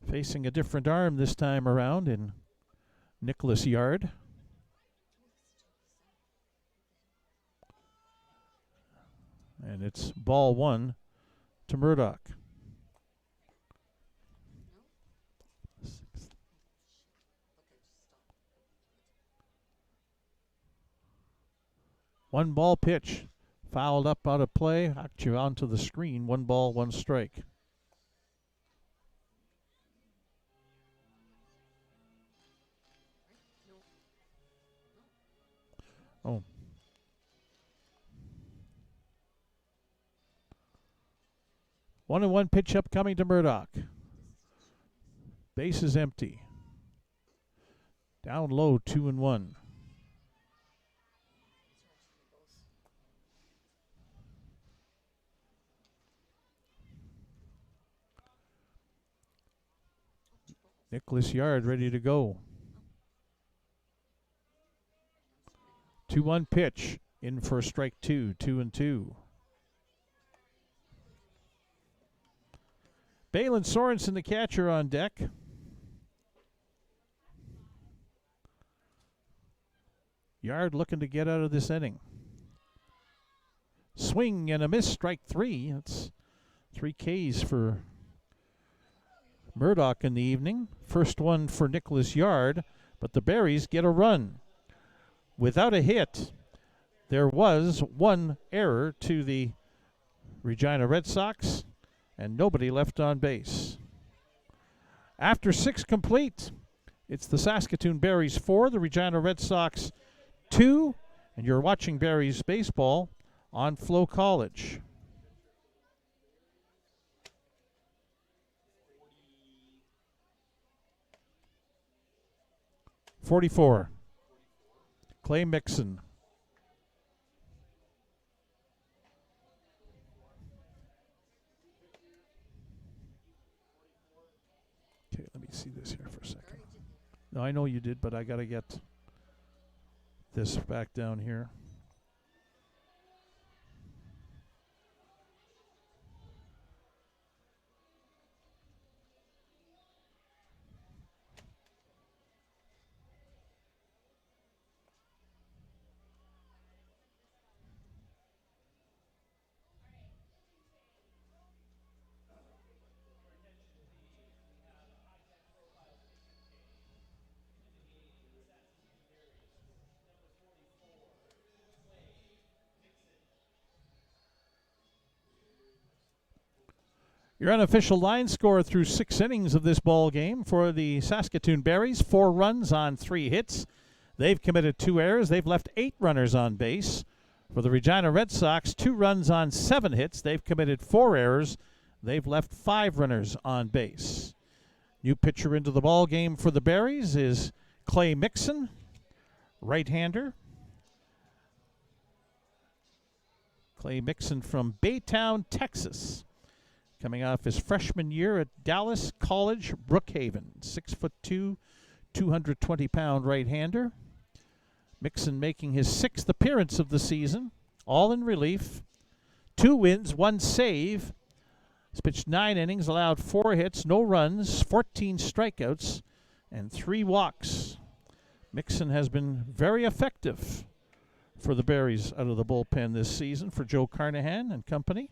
Facing a different arm this time around in Nicholas Yard. And it's ball one to Murdoch. One ball pitch, fouled up out of play, actually onto the screen. 1 ball, 1 strike. Oh. One and one pitch upcoming to Murdoch. Base is empty. Down low, 2-1. Nicholas Yard ready to go. 2-1 pitch. In for strike two, 2-2. Balin Sorensen, the catcher, on deck. Yard looking to get out of this inning. Swing and a miss, strike 3. That's 3 Ks for Murdoch in the evening. First one for Nicholas Yard, but the Berries get a run. Without a hit, there was 1 error to the Regina Red Sox, and nobody left on base. After 6 complete, it's the Saskatoon Berries 4, the Regina Red Sox 2, and you're watching Berries baseball on FloCollege. 44. Clay Mixon. Okay, let me see this here for a second. No, I know you did, but I got to get this back down here. Your unofficial line score through 6 innings of this ball game for the Saskatoon Berries: 4 runs on 3 hits. They've committed 2 errors. They've left 8 runners on base. For the Regina Red Sox, 2 runs on 7 hits. They've committed 4 errors. They've left 5 runners on base. New pitcher into the ball game for the Berries is Clay Mixon, right-hander. Clay Mixon from Baytown, Texas, coming off his freshman year at Dallas College, Brookhaven. 6'2", 220-pound right-hander. Mixon making his 6th appearance of the season, all in relief. 2 wins, 1 save. He's pitched 9 innings, allowed 4 hits, no runs, 14 strikeouts, and 3 walks. Mixon has been very effective for the Berries out of the bullpen this season for Joe Carnahan and company.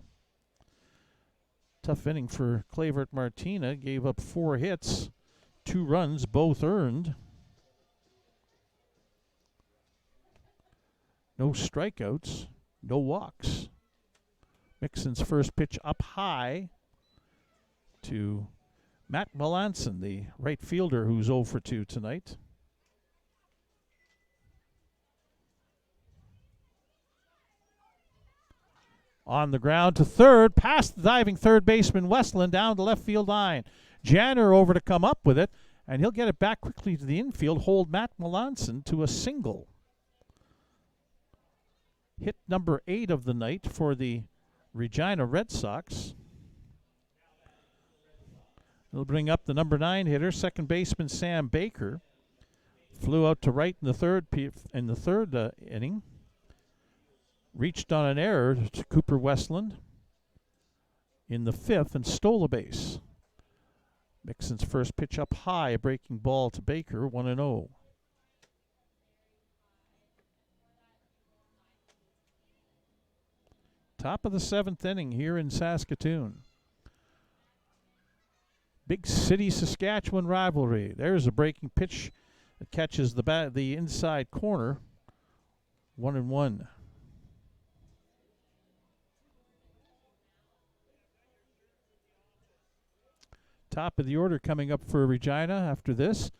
Tough inning for Clavert Martina. Gave up 4 hits, 2 runs, both earned. No strikeouts, no walks. Mixon's first pitch up high to Matt Melanson, the right fielder who's 0 for 2 tonight. On the ground to third, past the diving third baseman Westland, down the left field line. Janner over to come up with it, and he'll get it back quickly to the infield, hold Matt Melanson to a single. Hit number 8 of the night for the Regina Red Sox. It'll bring up the number 9 hitter, second baseman Sam Baker. Flew out to right in the third inning. Reached on an error to Cooper Westland in the 5th and stole a base. Mixon's first pitch up high, a breaking ball to Baker, 1-0. Top of the 7th inning here in Saskatoon. Big city Saskatchewan rivalry. There's a breaking pitch that catches the inside corner, 1-1. Top of the order coming up for Regina after this.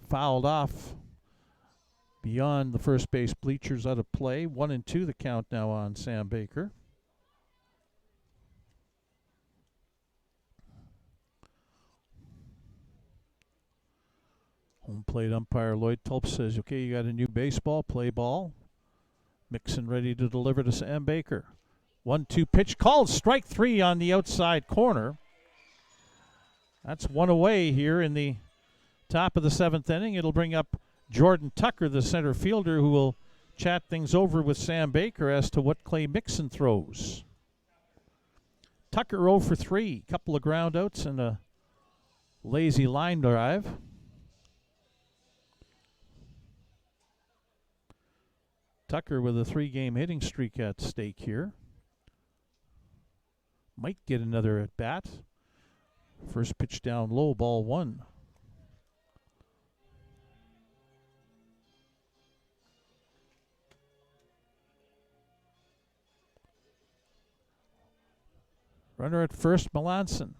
Fouled off beyond the first base bleachers, out of play. 1-2 the count now on Sam Baker. Home plate umpire Lloyd Tulp says, okay, you got a new baseball, play ball. Mixon ready to deliver to Sam Baker. 1-2 pitch called, strike 3 on the outside corner. That's 1 away here in the top of the 7th inning. It'll bring up Jordan Tucker, the center fielder, who will chat things over with Sam Baker as to what Clay Mixon throws. Tucker 0 for 3, couple of ground outs and a lazy line drive. Tucker with a 3-game hitting streak at stake here. Might get another at bat. First pitch down low, ball 1. Runner at first, Melanson.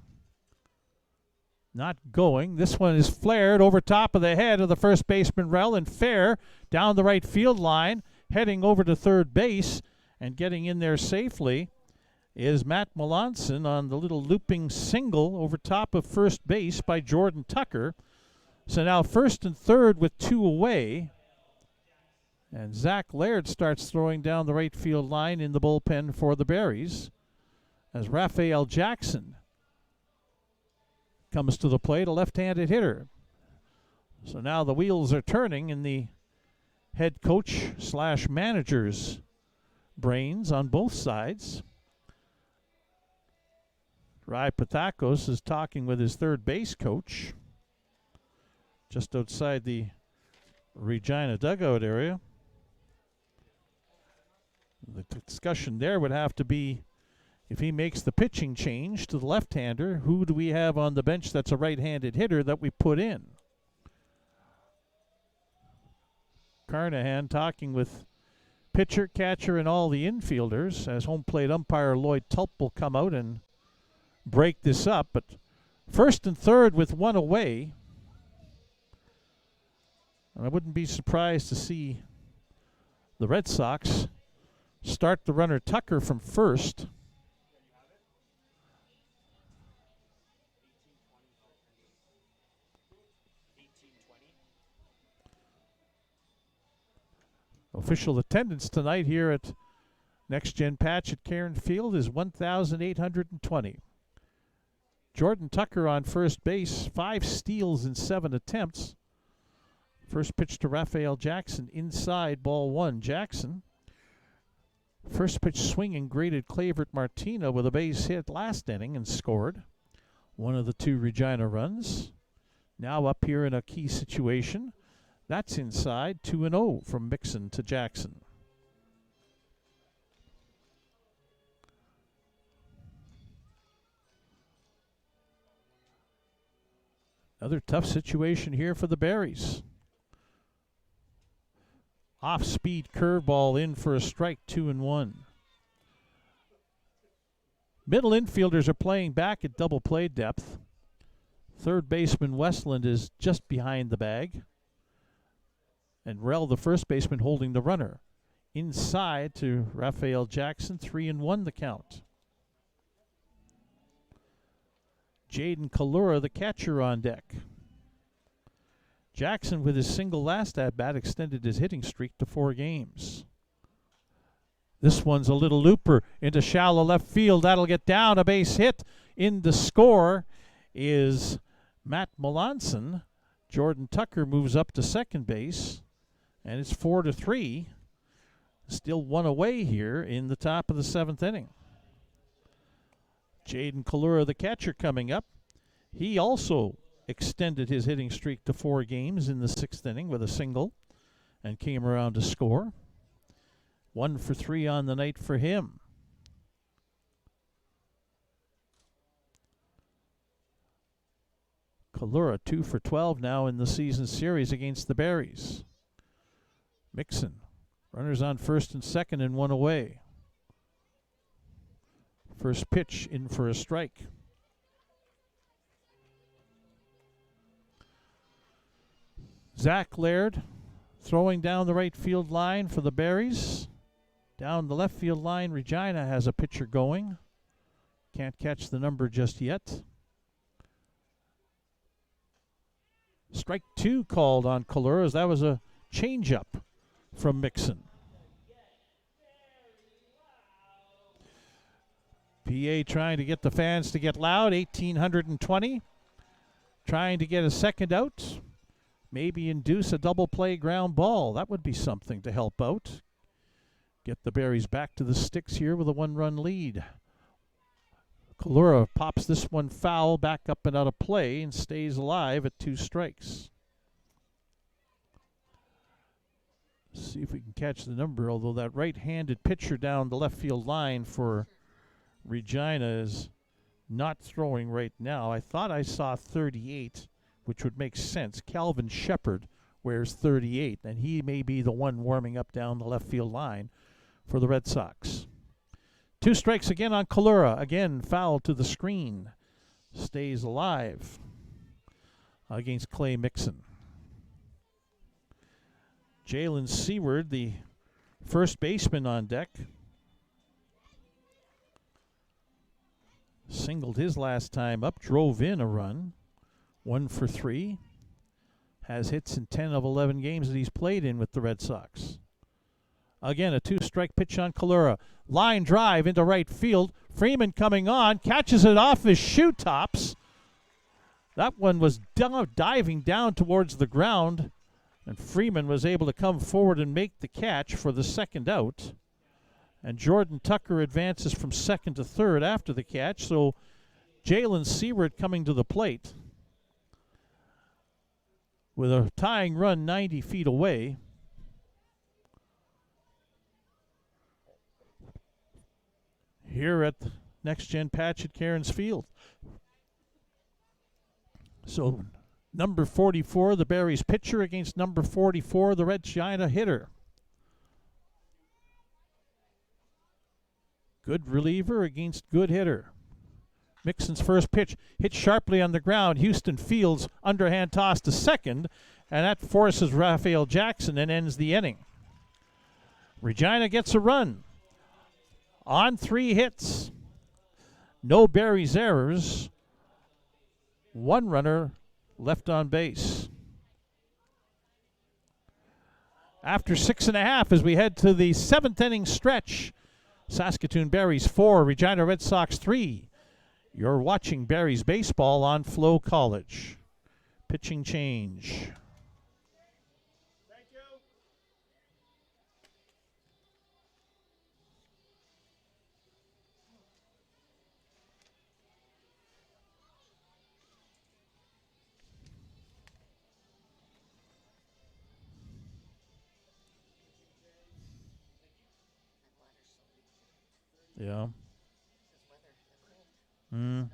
Not going. This one is flared over top of the head of the first baseman, Rell, and fair down the right field line, heading over to third base. And getting in there safely is Matt Melanson on the little looping single over top of first base by Jordan Tucker. So now first and third with 2 away. And Zach Laird starts throwing down the right field line in the bullpen for the Berries as Raphael Jackson comes to the plate, a left-handed hitter. So now the wheels are turning in the head coach / manager's brains on both sides. Rai Patakos is talking with his third base coach just outside the Regina dugout area. The discussion there would have to be, if he makes the pitching change to the left-hander, who do we have on the bench that's a right-handed hitter that we put in? Carnahan talking with pitcher, catcher, and all the infielders as home plate umpire Lloyd Tulp will come out and break this up. But first and third with 1 away. And I wouldn't be surprised to see the Red Sox start the runner Tucker from first. Official attendance tonight here at Next Gen Patch at Cairn Field is 1,820. Jordan Tucker on first base, 5 steals in 7 attempts. First pitch to Raphael Jackson, inside, ball 1. Jackson, first pitch swinging, graded Clavert Martina with a base hit last inning and scored one of the 2 Regina runs. Now up here in a key situation. That's inside, 2-0 from Mixon to Jackson. Another tough situation here for the Berries. Off-speed curveball in for a strike, 2-1. Middle infielders are playing back at double play depth. Third baseman Westland is just behind the bag. And Rell, the first baseman, holding the runner. Inside to Raphael Jackson, 3-1 the count. Jaden Kalura, the catcher, on deck. Jackson, with his single last at-bat, extended his hitting streak to 4 games. This one's a little looper into shallow left field. That'll get down. A base hit. In the score is Matt Melanson. Jordan Tucker moves up to second base. And it's 4-3. Still 1 away here in the top of the 7th inning. Jaden Kalura, the catcher, coming up. He also extended his hitting streak to 4 games in the 6th inning with a single and came around to score. 1 for 3 on the night for him. Kalura 2 for 12 now in the season series against the Berries. Mixon, runners on first and second and 1 away. First pitch in for a strike. Zach Laird throwing down the right field line for the Berries. Down the left field line, Regina has a pitcher going. Can't catch the number just yet. Strike 2 called on Kalura, as that was a changeup from Mixon. PA trying to get the fans to get loud, 1,820. Trying to get a second out. Maybe induce a double play ground ball. That would be something to help out. Get the Berries back to the sticks here with a 1-run lead. Kalura pops this one foul, back up and out of play, and stays alive at 2 strikes. See if we can catch the number, although that right-handed pitcher down the left field line for Regina is not throwing right now. I thought I saw 38, which would make sense. Calvin Shepard wears 38, and he may be the one warming up down the left field line for the Red Sox. 2 strikes again on Kalura. Again, foul to the screen. Stays alive against Clay Mixon. Jalen Seward, the first baseman, on deck. Singled his last time up, drove in a run. 1 for 3. Has hits in 10 of 11 games that he's played in with the Red Sox. Again, a 2-strike pitch on Kalura. Line drive into right field. Freeman coming on, catches it off his shoe tops. That one was diving down towards the ground, and Freeman was able to come forward and make the catch for the second out. And Jordan Tucker advances from second to third after the catch, so Jalen Seward coming to the plate with a tying run 90 feet away. Here at the Next Gen Patch at Cairns Field. So number 44, the Berries pitcher, against number 44, the Regina hitter. Good reliever against good hitter. Mixon's first pitch hit sharply on the ground. Houston Fields underhand toss to second, and that forces Raphael Jackson and ends the inning. Regina gets a run on 3 hits. No Berries errors. 1 runner left on base. After 6.5, as we head to the 7th inning stretch, Saskatoon Berries 4, Regina Red Sox 3. You're watching Berries baseball on FloCollege. Pitching change. Thank you. Yeah. Mm.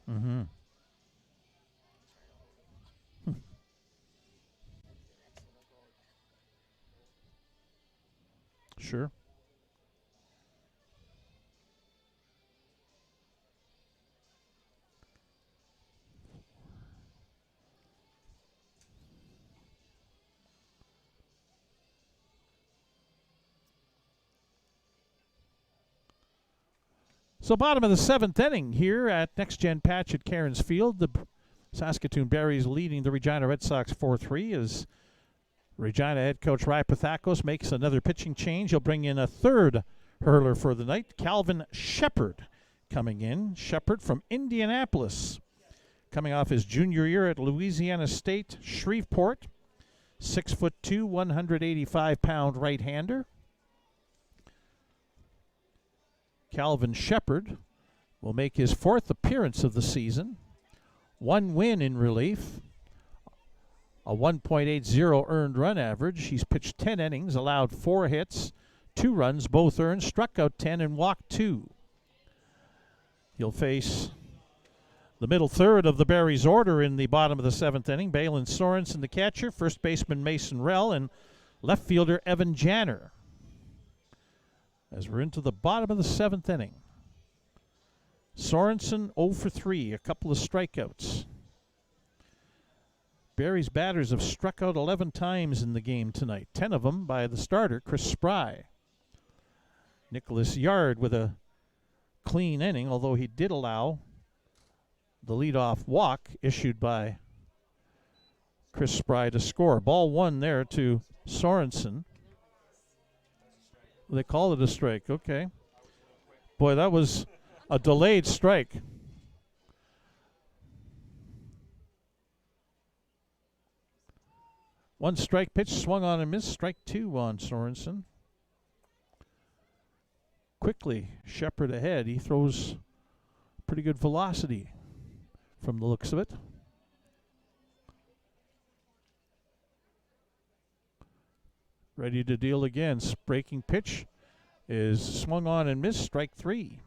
Mm-hmm. Sure. So bottom of the 7th inning here at Next Gen Patch at Cairns Field. The Saskatoon Berries leading the Regina Red Sox 4-3 as Regina head coach Ry Pathakos makes another pitching change. He'll bring in a third hurler for the night, Calvin Shepard coming in. Shepard from Indianapolis, coming off his junior year at Louisiana State Shreveport. 6'2", 185-pound right-hander. Calvin Shepard will make his 4th appearance of the season. 1 win in relief. A 1.80 earned run average. He's pitched 10 innings, allowed 4 hits, 2 runs, both earned, struck out 10 and walked 2. He'll face the middle third of the Berries order in the bottom of the 7th inning. Balin Sorensen, the catcher, first baseman Mason Rell, and left fielder Evan Janner. As we're into the bottom of the 7th inning. Sorensen 0 for 3, a couple of strikeouts. Berries batters have struck out 11 times in the game tonight, 10 of them by the starter, Chris Spry. Nicholas Yard with a clean inning, although he did allow the leadoff walk issued by Chris Spry to score. Ball 1 there to Sorensen. They call it a strike. Okay. Boy, that was a delayed strike. One strike pitch swung on and missed. Strike 2 on Sorensen. Quickly, Shepard ahead. He throws pretty good velocity from the looks of it. Ready to deal again. Breaking pitch is swung on and missed. Strike 3.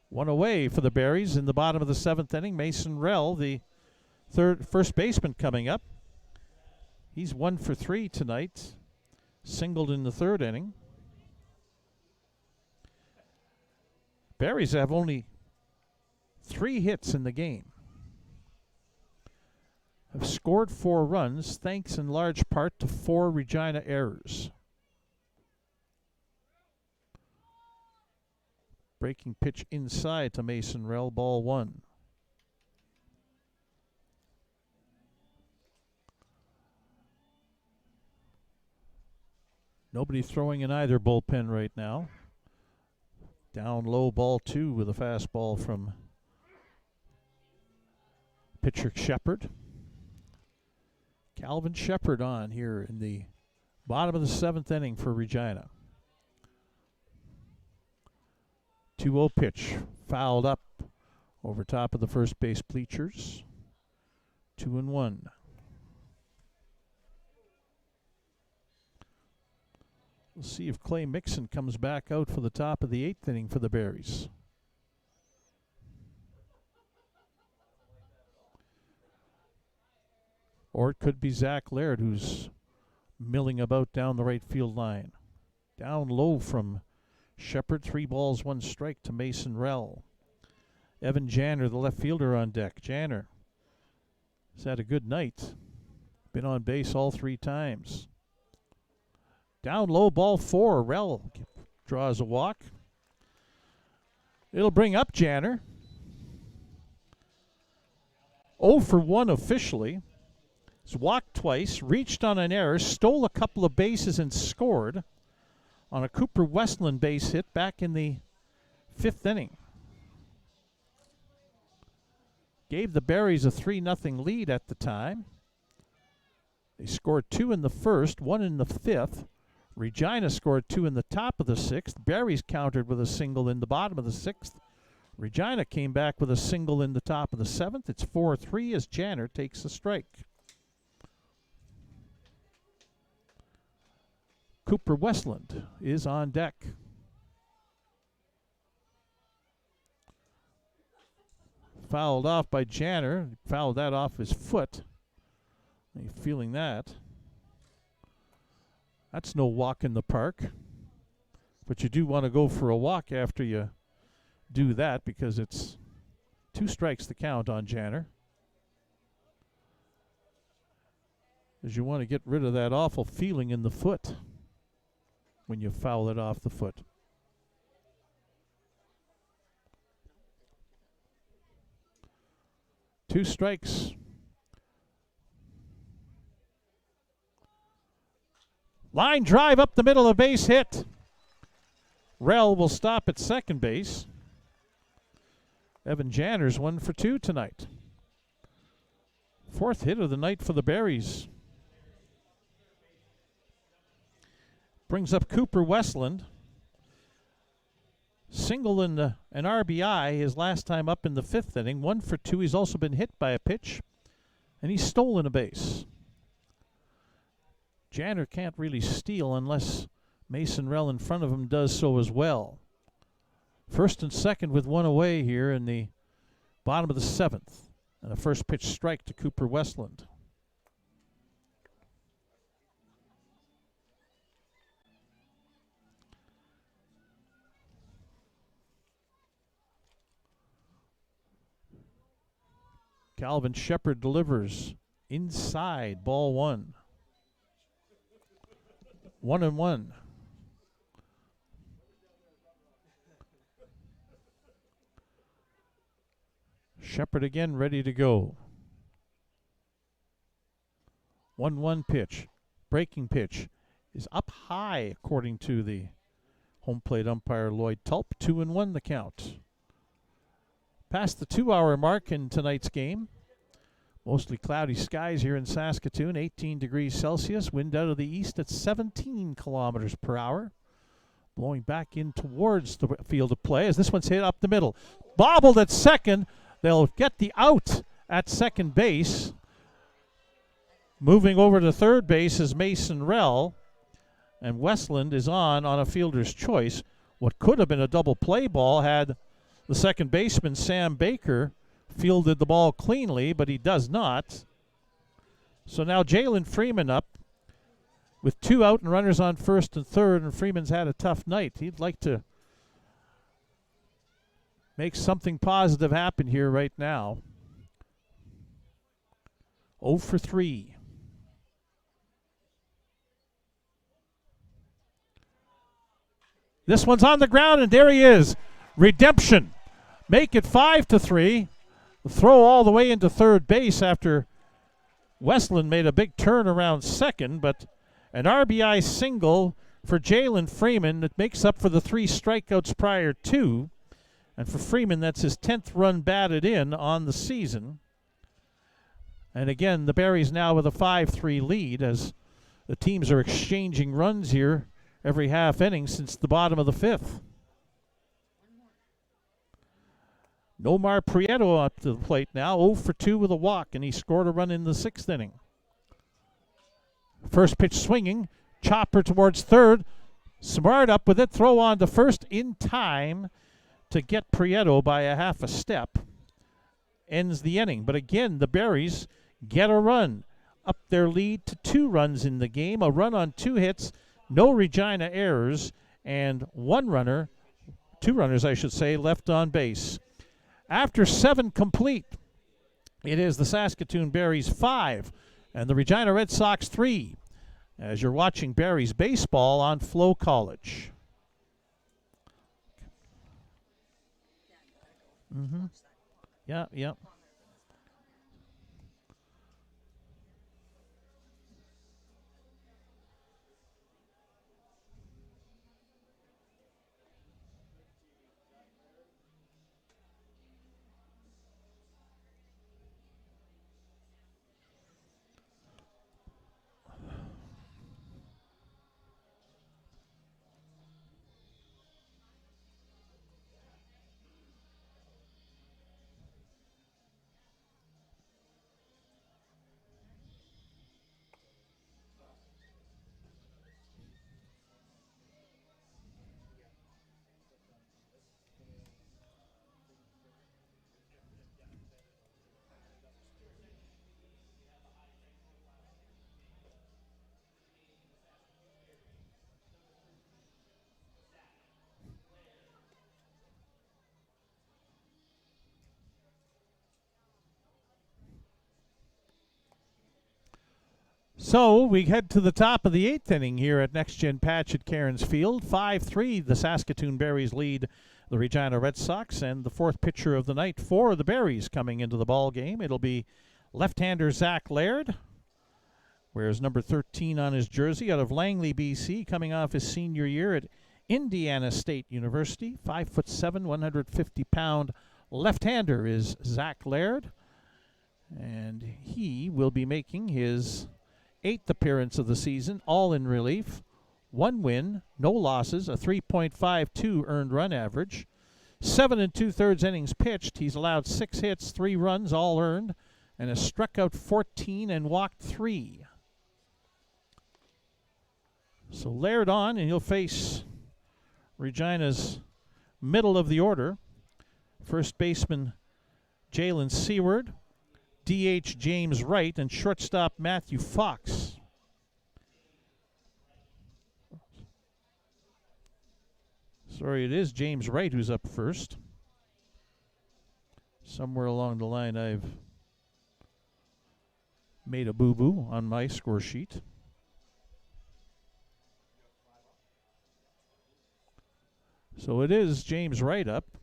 1 away for the Berries in the bottom of the 7th inning. Mason Rell, the first baseman, coming up. He's 1 for 3 tonight. Singled in the 3rd inning. Berries have only 3 hits in the game. have scored 4 runs, thanks in large part to 4 Regina errors. Breaking pitch inside to Mason Rell, ball 1. Nobody throwing in either bullpen right now. Down low, ball 2 with a fastball from pitcher Shepard. Calvin Shepard on here in the bottom of the 7th inning for Regina. 2-0 pitch, fouled up over top of the first base bleachers. 2-1. We'll see if Clay Mixon comes back out for the top of the 8th inning for the Berries. Or it could be Zach Laird, who's milling about down the right field line. Down low from Shepard, 3 balls, 1 strike to Mason Rell. Evan Janner, the left fielder, on deck. Janner has had a good night. Been on base all 3 times. Down low, ball 4. Rell draws a walk. It'll bring up Janner. 0 for 1 officially. He's walked twice, reached on an error, stole a couple of bases and scored on a Cooper Westland base hit back in the 5th inning. Gave the Berries a 3-0 lead at the time. They scored 2 in the 1st, 1 in the 5th. Regina scored 2 in the top of the 6th. Berries countered with a single in the bottom of the 6th. Regina came back with a single in the top of the 7th. It's 4-3 as Janner takes a strike. Cooper Westland is on deck. Fouled off by Janner. Fouled that off his foot. Are you feeling that? That's no walk in the park. But you do want to go for a walk after you do that, because it's 2 strikes to count on Janner. As you want to get rid of that awful feeling in the foot when you foul it off the foot. Two strikes. Line drive up the middle, a base hit. Rell will stop at second base. Evan Janner's 1 for 2 tonight. 4th hit of the night for the Berries. Brings up Cooper Westland. Single and an RBI his last time up in the 5th inning. 1 for 2. He's also been hit by a pitch, and he's stolen a base. Janner can't really steal unless Mason Rell in front of him does so as well. 1st and 2nd with 1 away here in the bottom of the 7th. And a first pitch strike to Cooper Westland. Calvin Shepard delivers inside, ball 1. 1-1. Shepard again ready to go. 1-1 pitch. Breaking pitch is up high according to the home plate umpire Lloyd Tulp. 2-1 the count. Past the 2-hour mark in tonight's game. Mostly cloudy skies here in Saskatoon, 18 degrees Celsius. Wind out of the east at 17 kilometers per hour. Blowing back in towards the field of play as this one's hit up the middle. Bobbled at second. They'll get the out at second base. Moving over to third base is Mason Rell. And Westland is on a fielder's choice. What could have been a double play ball had the second baseman, Sam Baker, fielded the ball cleanly, but he does not. So now Jalen Freeman up with 2 out and runners on first and third, and Freeman's had a tough night. He'd like to make something positive happen here right now. 0 for 3. This one's on the ground, and there he is. Redemption. Make it 5 to 3. Throw all the way into third base after Westland made a big turn around second, but an RBI single for Jalen Freeman that makes up for the 3 strikeouts prior to. And for Freeman, that's his 10th run batted in on the season. And again, the Berries now with a 5-3 lead as the teams are exchanging runs here every half inning since the bottom of the 5th. Nomar Prieto up to the plate now, 0 for 2 with a walk, and he scored a run in the 6th inning. First pitch swinging, chopper towards third. Smart up with it, throw on to first in time to get Prieto by a half a step. Ends the inning. But again, the Berries get a run. Up their lead to 2 runs in the game. A run on 2 hits, no Regina errors, and 2 runners I should say, left on base. After 7 complete, it is the Saskatoon Berries 5 and the Regina Red Sox 3 as you're watching Berries baseball on FloCollege. Yeah. So we head to the top of the 8th inning here at Next Gen Patch at Cairns Field. 5-3, the Saskatoon Berries lead the Regina Red Sox, and the 4th pitcher of the night for the Berries coming into the ball game. It'll be left-hander Zach Laird, wears number 13 on his jersey, out of Langley, BC, coming off his senior year at Indiana State University. 5'7", 150-pound left-hander is Zach Laird, and he will be making his 8th appearance of the season, all in relief. 1 win, no losses, a 3.52 earned run average. 7 2/3 innings pitched. He's allowed 6 hits, 3 runs, all earned, and has struck out 14 and walked 3. So Laird on, and he'll face Regina's middle of the order. First baseman Jalen Seward, DH James Wright, and shortstop Matthew Fox. Sorry, it is James Wright who's up first. Somewhere along the line I've made a boo-boo on my score sheet. So it is James Wright up.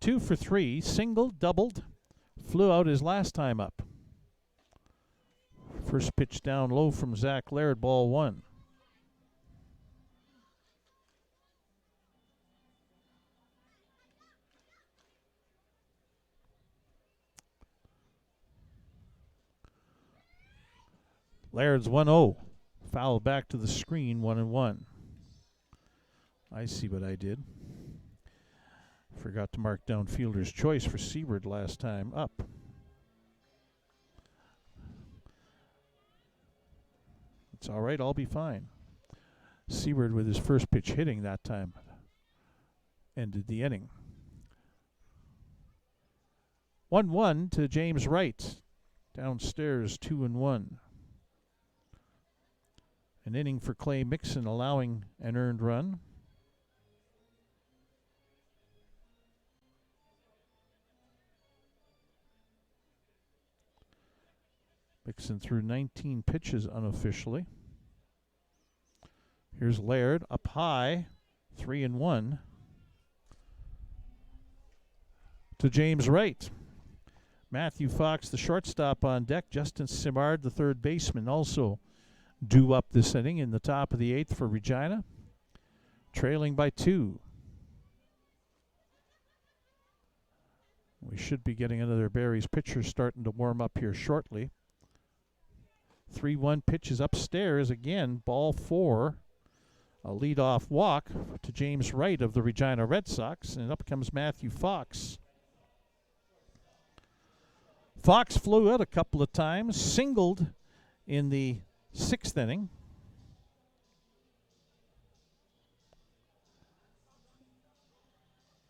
2 for 3, singled, doubled, flew out his last time up. First pitch down low from Zach Laird, ball 1. Laird's 1-0. Foul back to the screen, 1-1. I see what I did. Forgot to mark down fielder's choice for Seward last time up. It's all right, I'll be fine. Seward with his first pitch hitting that time ended the inning. 1-1 to James Wright. Downstairs, 2-1. An inning for Clay Mixon, allowing an earned run. Dixon threw 19 pitches unofficially. Here's Laird up high, 3-1 to James Wright. Matthew Fox, the shortstop, on deck. Justin Simard, the third baseman, also due up this inning in the top of the 8th for Regina, trailing by 2. We should be getting another Barry's pitcher starting to warm up here shortly. 3-1 pitch is upstairs again, ball 4. A leadoff walk to James Wright of the Regina Red Sox, and up comes Matthew Fox. Fox flew out a couple of times, singled in the 6th inning.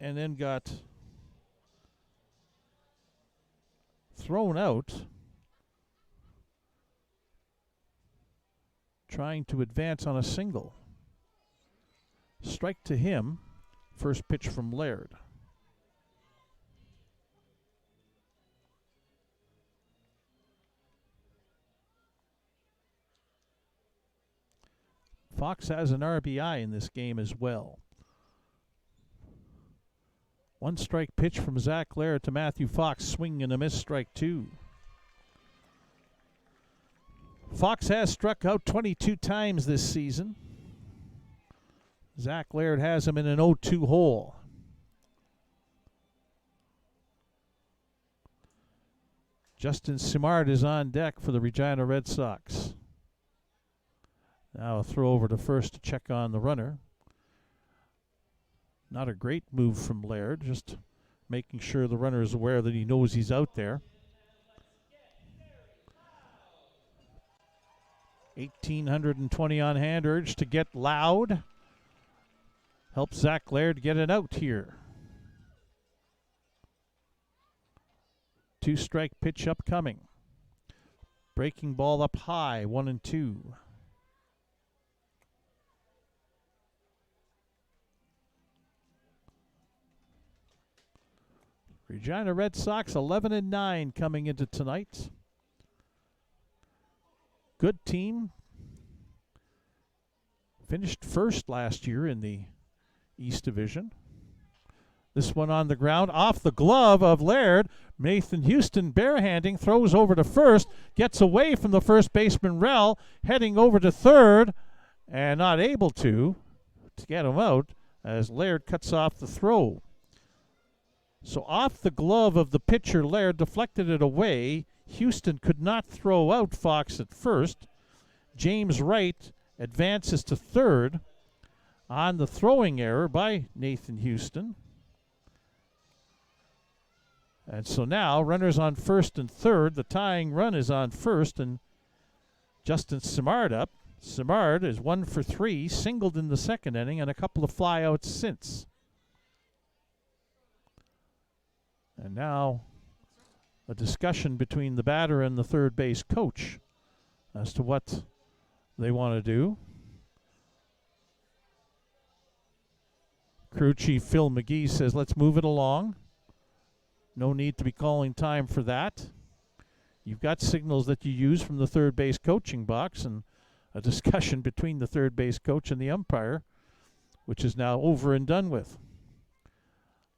And then got thrown out trying to advance on a single. Strike to him. First pitch from Laird. Fox has an RBI in this game as well. 1 strike pitch from Zach Laird to Matthew Fox. Swing and a miss, strike 2. Fox has struck out 22 times this season. Zach Laird has him in an 0-2 hole. Justin Simard is on deck for the Regina Red Sox. Now a throw over to first to check on the runner. Not a great move from Laird, just making sure the runner is aware that he knows he's out there. 1,820 on hand, urge to get loud. Helps Zach Laird get it out here. 2-strike pitch upcoming. Breaking ball up high, 1-2. Regina Red Sox 11-9 coming into tonight. Good team. Finished first last year in the East Division. This one on the ground, off the glove of Laird. Nathan Houston barehanding, throws over to first, gets away from the first baseman Rell, heading over to third, and not able to get him out as Laird cuts off the throw. So off the glove of the pitcher, Laird deflected it away. Houston could not throw out Fox at first. James Wright advances to third on the throwing error by Nathan Houston. And so now runners on first and third. The tying run is on first, and Justin Simard up. Simard is 1 for 3, singled in the 2nd inning, and a couple of flyouts since. And now a discussion between the batter and the third base coach as to what they want to do. Crew chief Phil McGee says, let's move it along. No need to be calling time for that. You've got signals that you use from the third base coaching box, and a discussion between the third base coach and the umpire, which is now over and done with.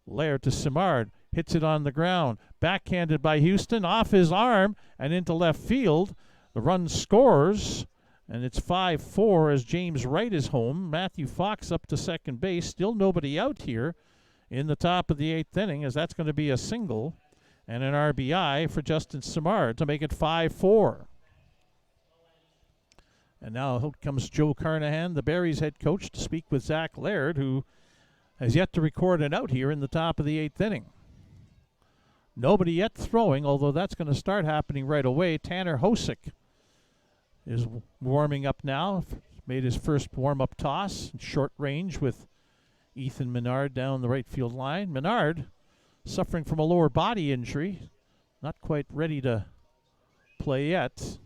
Laird to Simard, hits it on the ground. Backhanded by Houston, off his arm and into left field. The run scores, and it's 5-4 as James Wright is home. Matthew Fox up to second base. Still nobody out here in the top of the 8th inning, as that's going to be a single and an RBI for Justin Simard to make it 5-4. And now out comes Joe Carnahan, the Barry's head coach, to speak with Zach Laird, who has yet to record an out here in the top of the 8th inning. Nobody yet throwing, although that's going to start happening right away. Tanner Hosick is warming up now. Made his first warm-up toss in short range with Ethan Menard down the right field line. Menard suffering from a lower body injury. Not quite ready to play yet.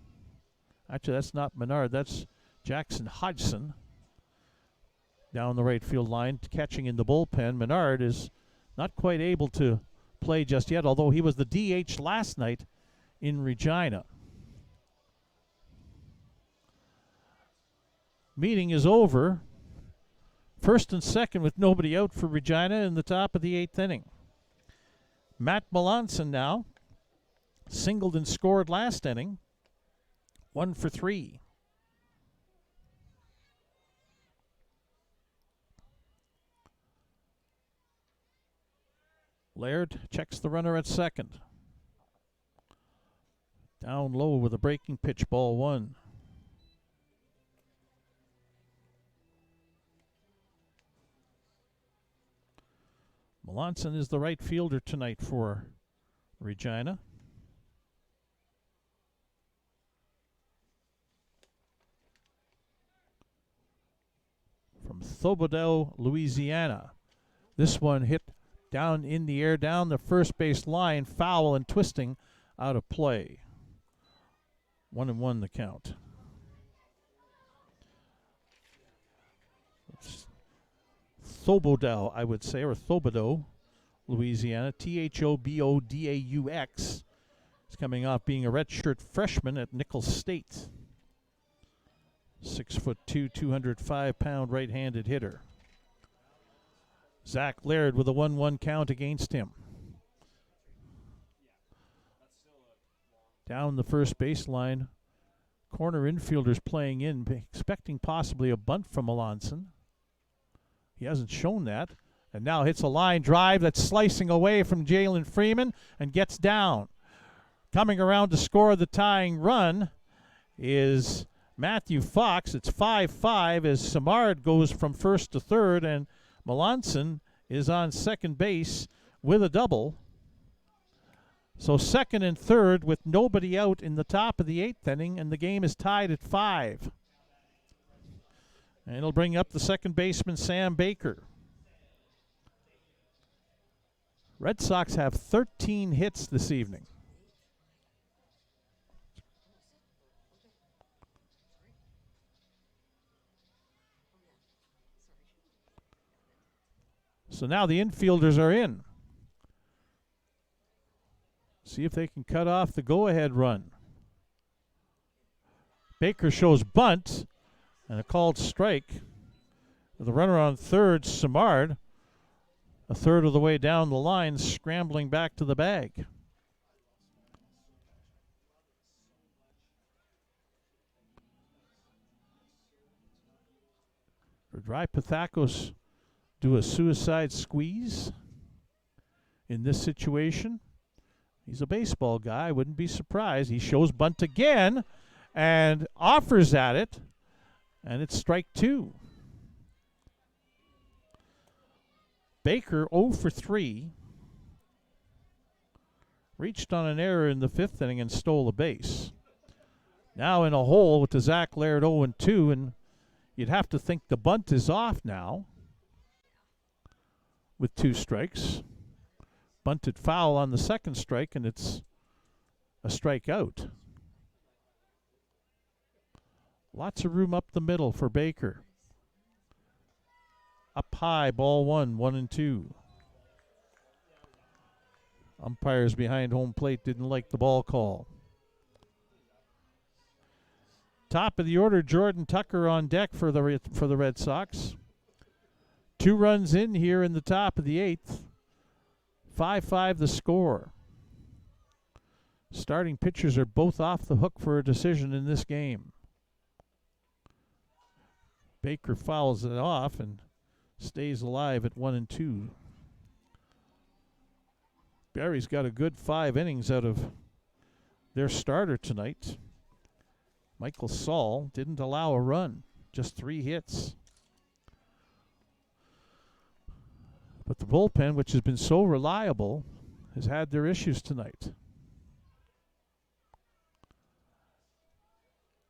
Actually, that's not Menard. That's Jackson Hodgson down the right field line, catching in the bullpen. Menard is not quite able to play just yet, although he was the DH last night in Regina. meeting is over. First and second with nobody out for Regina in the top of the 8th inning. Matt Melanson now singled and scored last inning. 1 for 3. Laird checks the runner at second. Down low with a breaking pitch, ball 1. Melanson is the right fielder tonight for Regina. From Thobodau, Louisiana. This one hit down in the air, down the first base line, foul and twisting out of play. 1-1 the count. Thobodau, I would say, or Thobodau, Louisiana. Thobodaux. He's coming off being a redshirt freshman at Nicholls State. 6'2", 205-pound right-handed hitter. Zach Laird with a 1-1 count against him. Down the first baseline, corner infielders playing in, expecting possibly a bunt from Melanson. He hasn't shown that. And now hits a line drive that's slicing away from Jalen Freeman and gets down. Coming around to score the tying run is Matthew Fox. It's 5-5 as Simard goes from first to third, and Melanson is on second base with a double. So second and third with nobody out in the top of the 8th inning, and the game is tied at 5. And it'll bring up the second baseman, Sam Baker. Red Sox have 13 hits this evening. So now the infielders are in. See if they can cut off the go-ahead run. Baker shows bunt and a called strike. With the runner on third, Simard, a third of the way down the line, scrambling back to the bag. For Pathakos do a suicide squeeze in this situation. He's a baseball guy. I wouldn't be surprised. He shows bunt again and offers at it, and it's strike 2. Baker 0 for 3. Reached on an error in the 5th inning and stole a base. Now in a hole with the Zach Laird 0-2, and you'd have to think the bunt is off now with 2 strikes. Bunted foul on the second strike, and it's a strikeout. Lots of room up the middle for Baker. Up high, ball 1, 1-2. Umpires behind home plate didn't like the ball call. Top of the order, Jordan Tucker on deck for the Red Sox. 2 runs in here in the top of the 8th. 5-5 the score. Starting pitchers are both off the hook for a decision in this game. Baker fouls it off and stays alive at 1-2. Barry's got a good 5 innings out of their starter tonight. Michael Saul didn't allow a run, just 3 hits. But the bullpen, which has been so reliable, has had their issues tonight.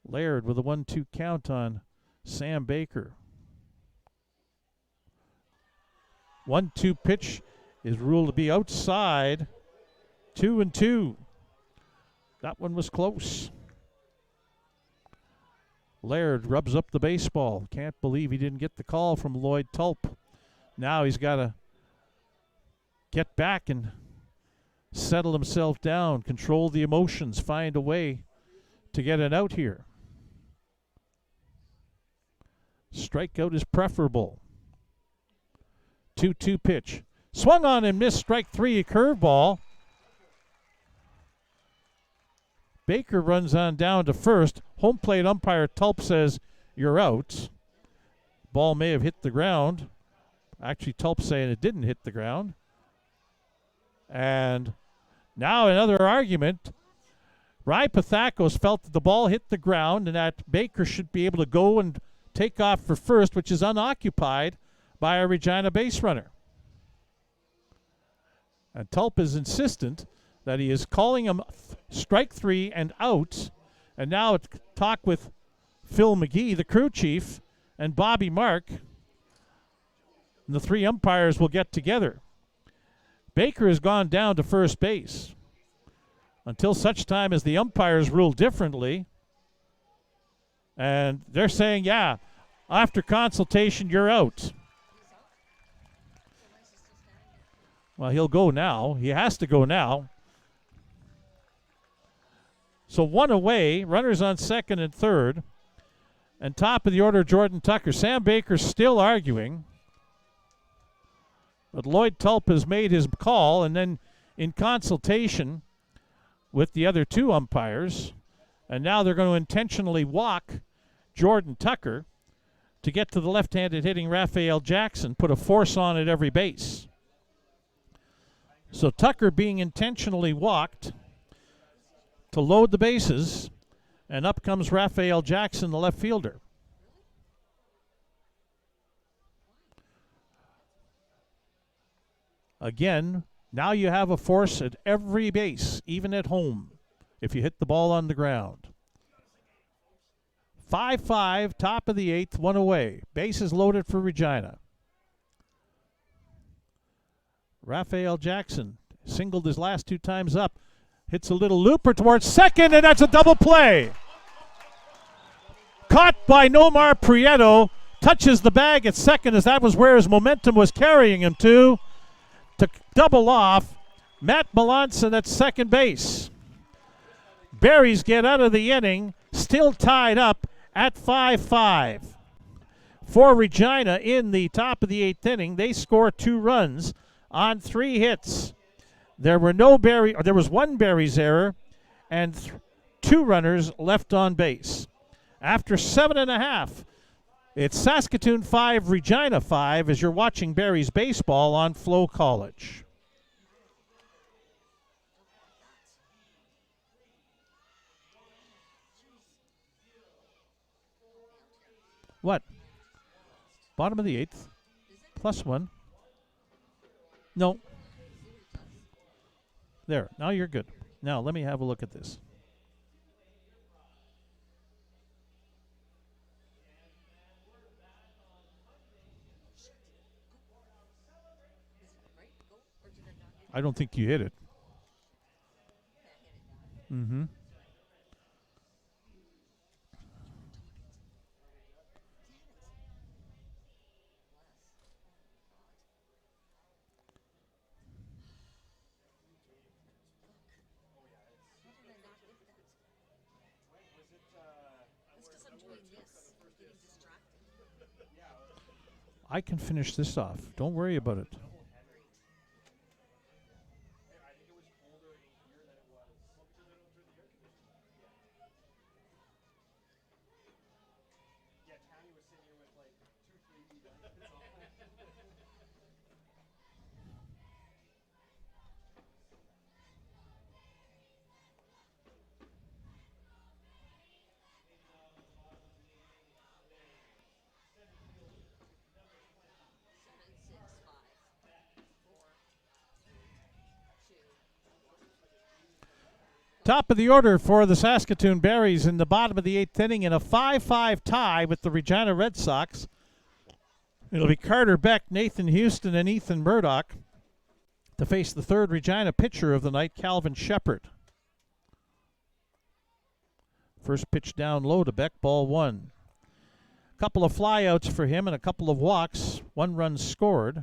Laird with a 1-2 count on Sam Baker. 1-2 pitch is ruled to be outside. 2-2. That one was close. Laird rubs up the baseball. Can't believe he didn't get the call from Lloyd Tulp. Now he's got to get back and settle himself down, control the emotions, find a way to get an out here. strikeout is preferable. 2-2 pitch. Swung on and missed, strike three, a curveball. Baker runs on down to first. Home plate umpire Tulp says, you're out. Ball may have hit the ground. Actually, Tulp saying it didn't hit the ground. And now another argument. Rye Pathakos felt that the ball hit the ground and that Baker should be able to go and take off for first, which is unoccupied by a Regina base runner. And Tulp is insistent that he is calling him strike three and out. And now it's talk with Phil McGee, the crew chief, and Bobby Mark. And the three umpires will get together. Baker has gone down to first base until such time as the umpires rule differently. And they're saying, yeah, after consultation, you're out. Well, he'll go now. He has to go now. So one away, runners on second and third. And top of the order, Jordan Tucker. Sam Baker's still arguing. But Lloyd Tulp has made his call, and then in consultation with the other two umpires, and now they're going to intentionally walk Jordan Tucker to get to the left-handed hitting Raphael Jackson, put a force on at every base. So Tucker being intentionally walked to load the bases, and up comes Raphael Jackson, the left fielder. Again, now you have a force at every base, even at home, if you hit the ball on the ground. 5-5, top of the eighth, one away. Bases loaded for Regina. Raphael Jackson singled his last two times up. Hits a little looper towards second, and that's a double play. Caught by Nomar Prieto. Touches the bag at second, as that was where his momentum was carrying him to double off Matt Melanson at second base. Berries get out of the inning, still tied up at 5-5. For Regina in the top of the eighth inning, they score 2 runs on 3 hits. There was one Berries error and 2 runners left on base. After 7.5, it's Saskatoon 5, Regina 5, as you're watching Berries baseball on FloCollege. What? Bottom of the eighth. +1. No. There. Now you're good. Now let me have a look at this. I don't think you hit it. Mm-hmm. I can finish this off. Don't worry about it. Top of the order for the Saskatoon Berries in the bottom of the eighth inning in a 5-5 tie with the Regina Red Sox. It'll be Carter Beck, Nathan Houston, and Ethan Murdoch to face the third Regina pitcher of the night, Calvin Shepard. First pitch down low to Beck, ball 1. A couple of flyouts for him and a couple of walks, 1 run scored,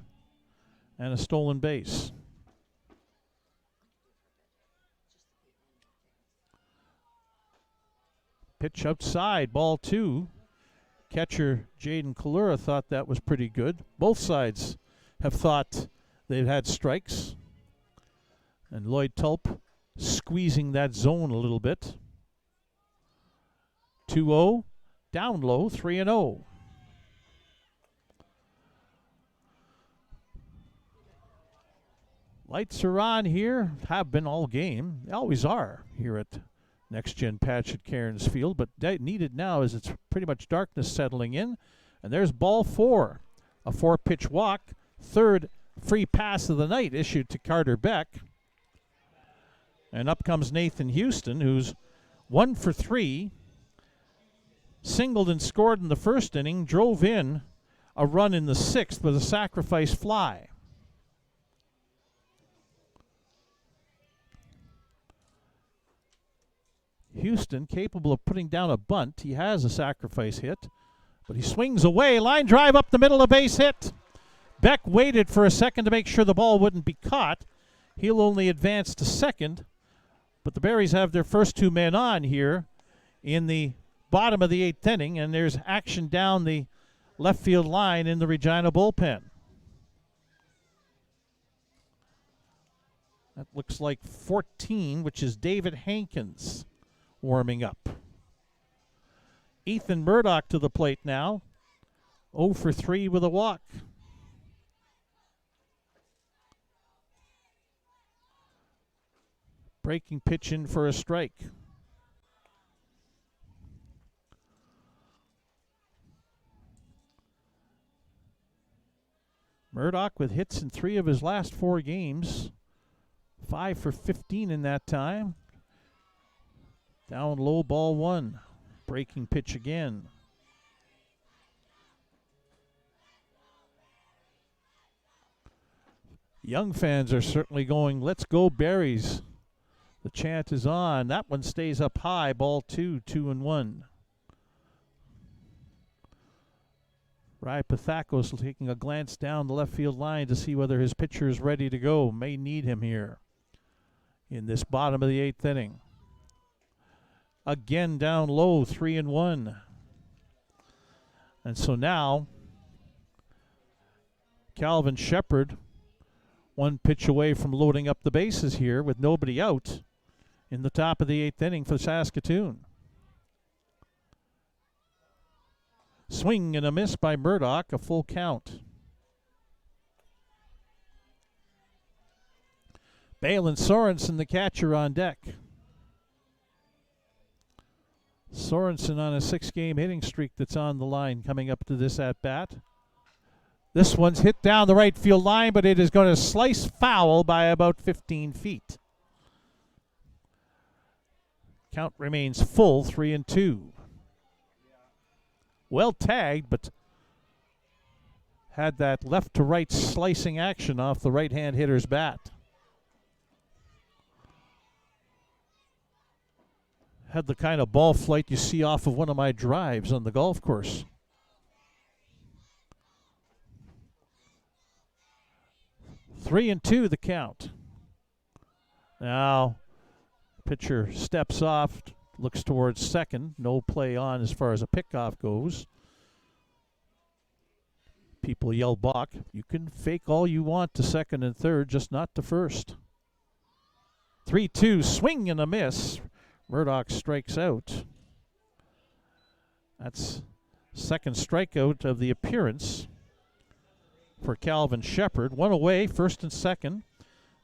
and a stolen base. Pitch outside, ball 2. Catcher Jaden Kalura thought that was pretty good. Both sides have thought they've had strikes. And Lloyd Tulp squeezing that zone a little bit. 2-0, down low, 3-0. Lights are on here, have been all game. They always are here at Next Gen Patch at Cairns Field, but needed now as it's pretty much darkness settling in. And there's ball 4, a 4-pitch walk, third free pass of the night issued to Carter Beck. And up comes Nathan Houston, who's 1 for 3, singled and scored in the first inning, drove in a run in the 6th with a sacrifice fly. Houston capable of putting down a bunt. He has a sacrifice hit, but he swings away. Line drive up the middle, a base hit. Beck waited for a second to make sure the ball wouldn't be caught. He'll only advance to second, but the Berries have their first 2 men on here in the bottom of the 8th inning, and there's action down the left field line in the Regina bullpen. That looks like 14, which is David Hankins warming up. Ethan Murdoch to the plate now. 0 for 3 with a walk. Breaking pitch in for a strike. Murdoch with hits in 3 of his last 4 games. 5 for 15 in that time. Down low, ball 1. Breaking pitch again. Young fans are certainly going, let's go Berries. The chant is on. That one stays up high. Ball 2, 2-1. Rai Pathakos taking a glance down the left field line to see whether his pitcher is ready to go. May need him here in this bottom of the 8th inning. Again down low, 3-1. And so now, Calvin Shepard, 1 pitch away from loading up the bases here with nobody out in the top of the 8th inning for Saskatoon. Swing and a miss by Murdoch, a full count. Balin Sorensen, the catcher, on deck. Sorensen on a 6-game hitting streak that's on the line coming up to this at-bat. This one's hit down the right field line, but it is going to slice foul by about 15 feet. Count remains full, 3-2. Well tagged, but had that left to right slicing action off the right-hand hitter's bat. Had the kind of ball flight you see off of one of my drives on the golf course. 3-2 the count. Now, pitcher steps off, looks towards second. No play on as far as a pickoff goes. People yell balk. You can fake all you want to second and third, just not to first. 3-2, swing and a miss. Murdoch strikes out. That's second strikeout of the appearance for Calvin Shepard. 1 away, first and second.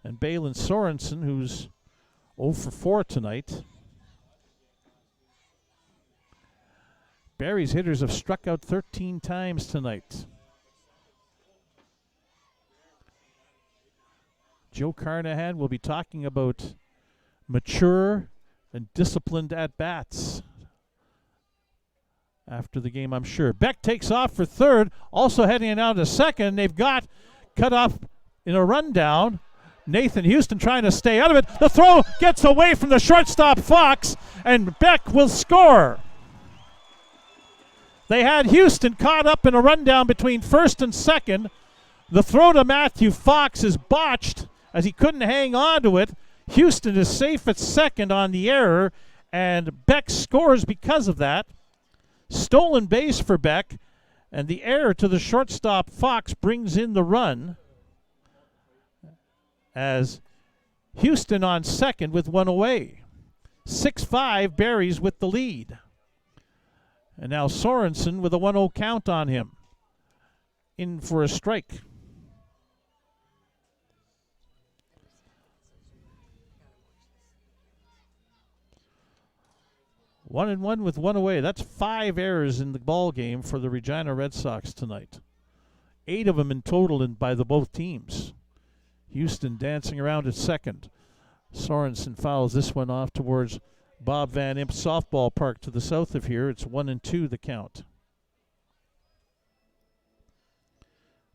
And Balin Sorensen, who's 0 for 4 tonight. Barry's hitters have struck out 13 times tonight. Joe Carnahan will be talking about mature and disciplined at-bats after the game, I'm sure. Beck takes off for third, also heading out to second. They've got cut off in a rundown. Nathan Houston trying to stay out of it. The throw gets away from the shortstop Fox, and Beck will score. They had Houston caught up in a rundown between first and second. The throw to Matthew Fox is botched as he couldn't hang on to it. Houston is safe at second on the error, and Beck scores because of that. Stolen base for Beck, and the error to the shortstop Fox brings in the run as Houston on second with one away. 6-5, Berries with the lead. And now Sorensen with a 1-0 count on him. In for a strike. 1-1 with one away. That's 5 errors in the ball game for the Regina Red Sox tonight. 8 of them in total by the both teams. Houston dancing around at second. Sorensen fouls this one off towards Bob Van Imp Softball Park to the south of here. It's 1-2 the count.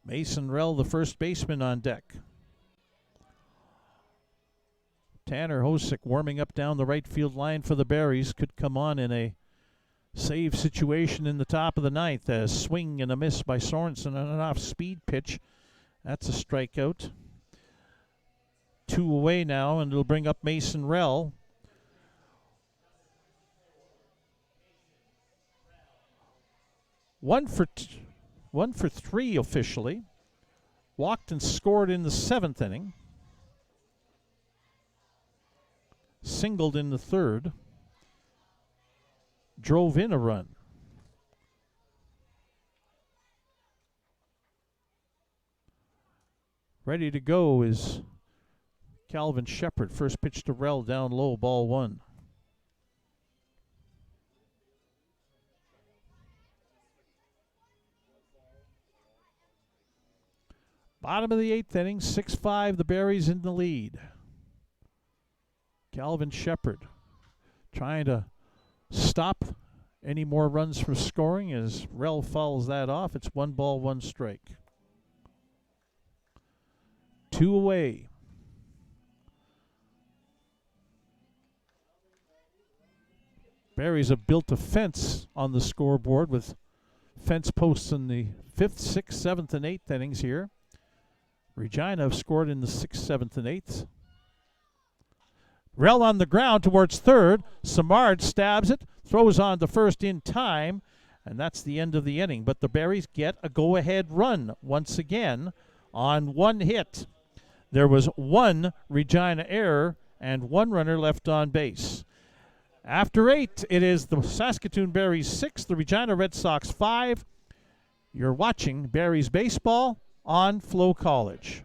Mason Rell, the first baseman, on deck. Tanner Hosick warming up down the right field line for the Berries. Could come on in a save situation in the top of the ninth. A swing and a miss by Sorensen on an off-speed pitch. That's a strikeout. 2 away now, and it'll bring up Mason Rell. One for 3 officially. Walked and scored in the 7th inning. Singled in the 3rd. Drove in a run. Ready to go is Calvin Shepard. First pitch to Rell, down low, ball 1. Bottom of the 8th inning, 6-5, the Berries in the lead. Calvin Shepard trying to stop any more runs from scoring as Rell fouls that off. It's 1 ball, 1 strike. 2 away. Berries have built a fence on the scoreboard with fence posts in the 5th, 6th, 7th, and 8th innings here. Regina have scored in the 6th, 7th, and 8th. Rell on the ground towards third. Samard stabs it, throws on to first in time, and that's the end of the inning. But the Berries get a go-ahead run once again on 1 hit. There was 1 Regina error and 1 runner left on base. After 8, it is the Saskatoon Berries 6, the Regina Red Sox 5. You're watching Berries baseball on FloCollege.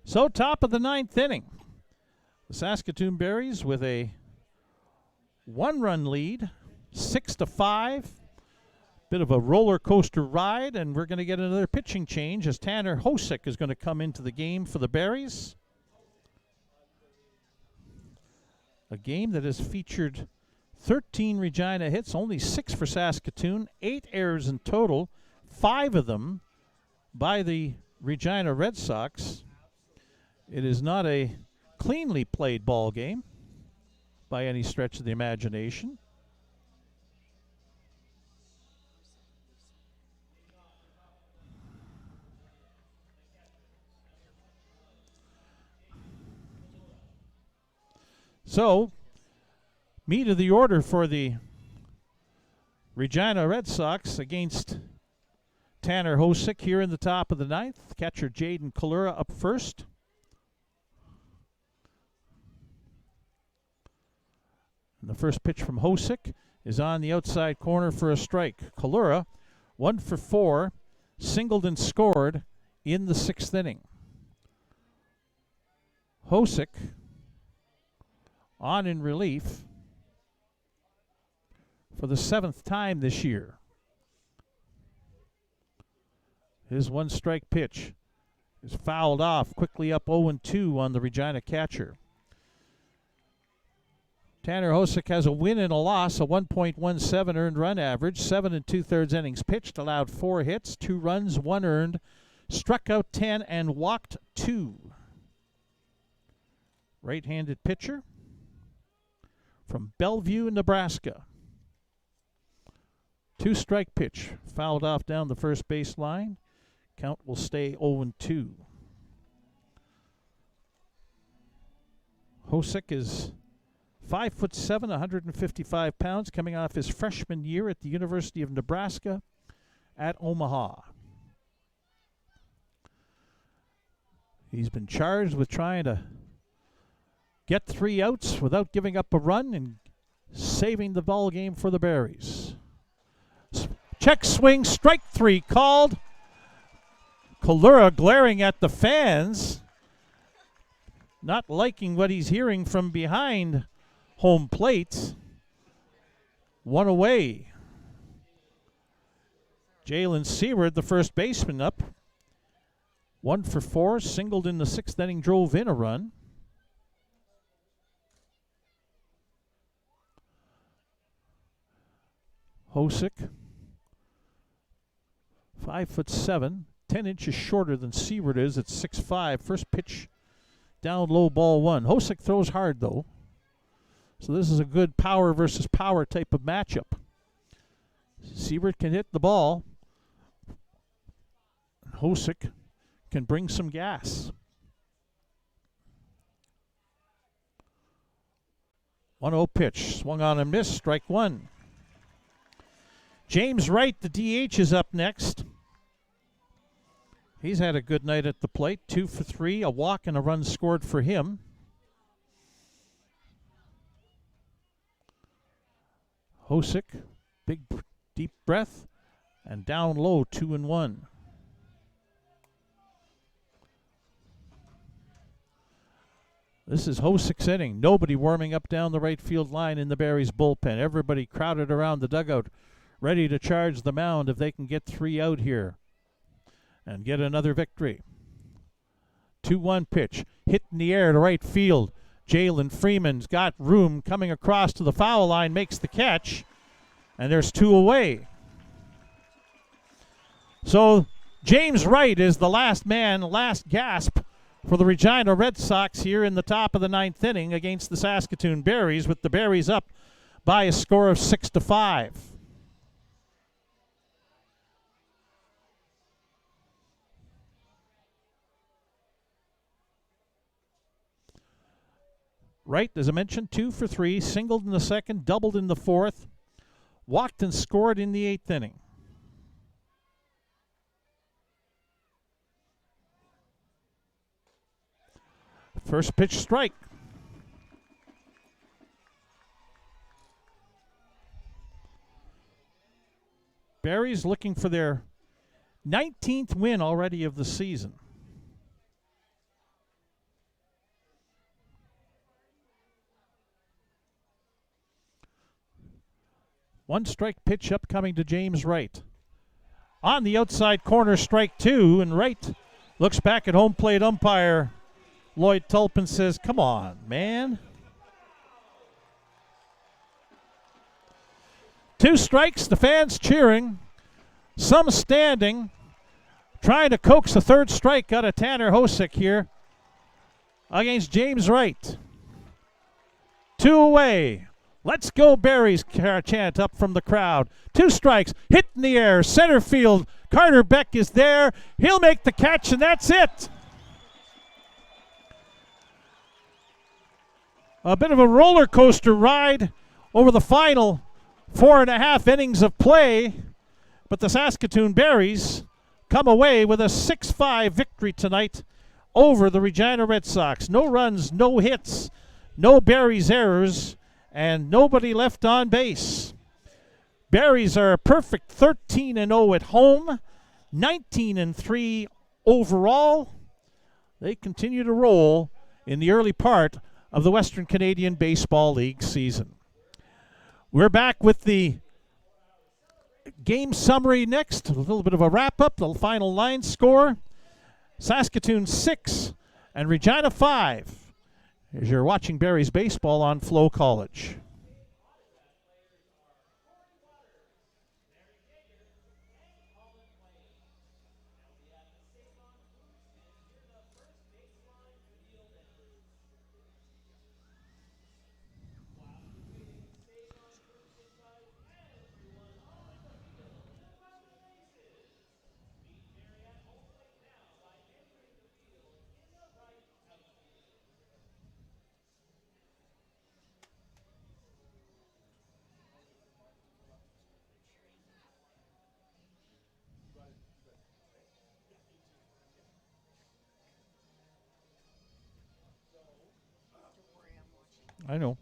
So, top of the 9th inning. The Saskatoon Berries with a 1-run lead, 6-5. Bit of a roller coaster ride, and we're going to get another pitching change as Tanner Hosick is going to come into the game for the Berries. A game that has featured 13 Regina hits, only 6 for Saskatoon, 8 errors in total, 5 of them by the Regina Red Sox. It is not a cleanly played ball game by any stretch of the imagination. So, meat of the order for the Regina Red Sox against Tanner Hosick here in the top of the 9th. Catcher Jaden Kalura up first. And the first pitch from Hosick is on the outside corner for a strike. Kalura, 1 for 4, singled and scored in the 6th inning. Hosick on in relief for the 7th time this year. His 1-strike pitch is fouled off, quickly up 0-2 on the Regina catcher. Tanner Hosick has a win and a loss, a 1.17 earned run average, 7 2/3 innings pitched, allowed 4 hits, 2 runs, 1 earned, struck out 10 and walked 2. Right-handed pitcher from Bellevue, Nebraska. 2-strike pitch, fouled off down the first base line. Count will stay 0-2. Hosick is 5'7", 155 pounds, coming off his freshman year at the University of Nebraska at Omaha. He's been charged with trying to get 3 outs without giving up a run and saving the ball game for the Berries. Check swing, strike 3 called. Kalura glaring at the fans, not liking what he's hearing from behind home plate. 1 away. Jalen Seward, the first baseman, up. 1 for 4, singled in the 6th inning, drove in a run. Hosick, 5'7", 10 inches shorter than Seward is at 6'5". First pitch down low, ball 1. Hosick throws hard though, so this is a good power versus power type of matchup. Seward can hit the ball. Hosick can bring some gas. 1-0 pitch, swung on and missed, strike 1. James Wright, the DH, is up next. He's had a good night at the plate. 2 for 3, a walk and a run scored for him. Hosick, big deep breath, and down low, 2-1. This is Hosick's inning. Nobody warming up down the right field line in the Berries bullpen. Everybody crowded around the dugout, ready to charge the mound if they can get 3 out here and get another victory. 2-1 pitch, hit in the air to right field. Jalen Freeman's got room, coming across to the foul line, makes the catch, and there's 2 away. So James Wright is the last man, last gasp for the Regina Red Sox here in the top of the 9th inning against the Saskatoon Berries, with the Berries up by a score of 6-5. Wright, as I mentioned, 2 for 3, singled in the 2nd, doubled in the 4th, walked and scored in the 8th inning. First pitch, strike. Berries looking for their 19th win already of the season. One strike pitch upcoming to James Wright. On the outside corner, strike 2, and Wright looks back at home plate umpire Lloyd Tulpin, says, "Come on, man." 2 strikes, the fans cheering, some standing, trying to coax a 3rd strike out of Tanner Hosick here against James Wright. 2 away. "Let's go Berries," chant up from the crowd. 2 strikes, hit in the air, center field. Carter Beck is there. He'll make the catch, and that's it. A bit of a roller coaster ride over the final 4.5 innings of play, but the Saskatoon Berries come away with a 6-5 victory tonight over the Regina Red Sox. No runs, no hits, no Berries errors, and nobody left on base. Berries are a perfect 13-0 at home, 19-3 overall. They continue to roll in the early part of the Western Canadian Baseball League season. We're back with the game summary next. A little bit of a wrap-up, the final line score. Saskatoon 6 and Regina 5. As you're watching Berries baseball on FloCollege. I know.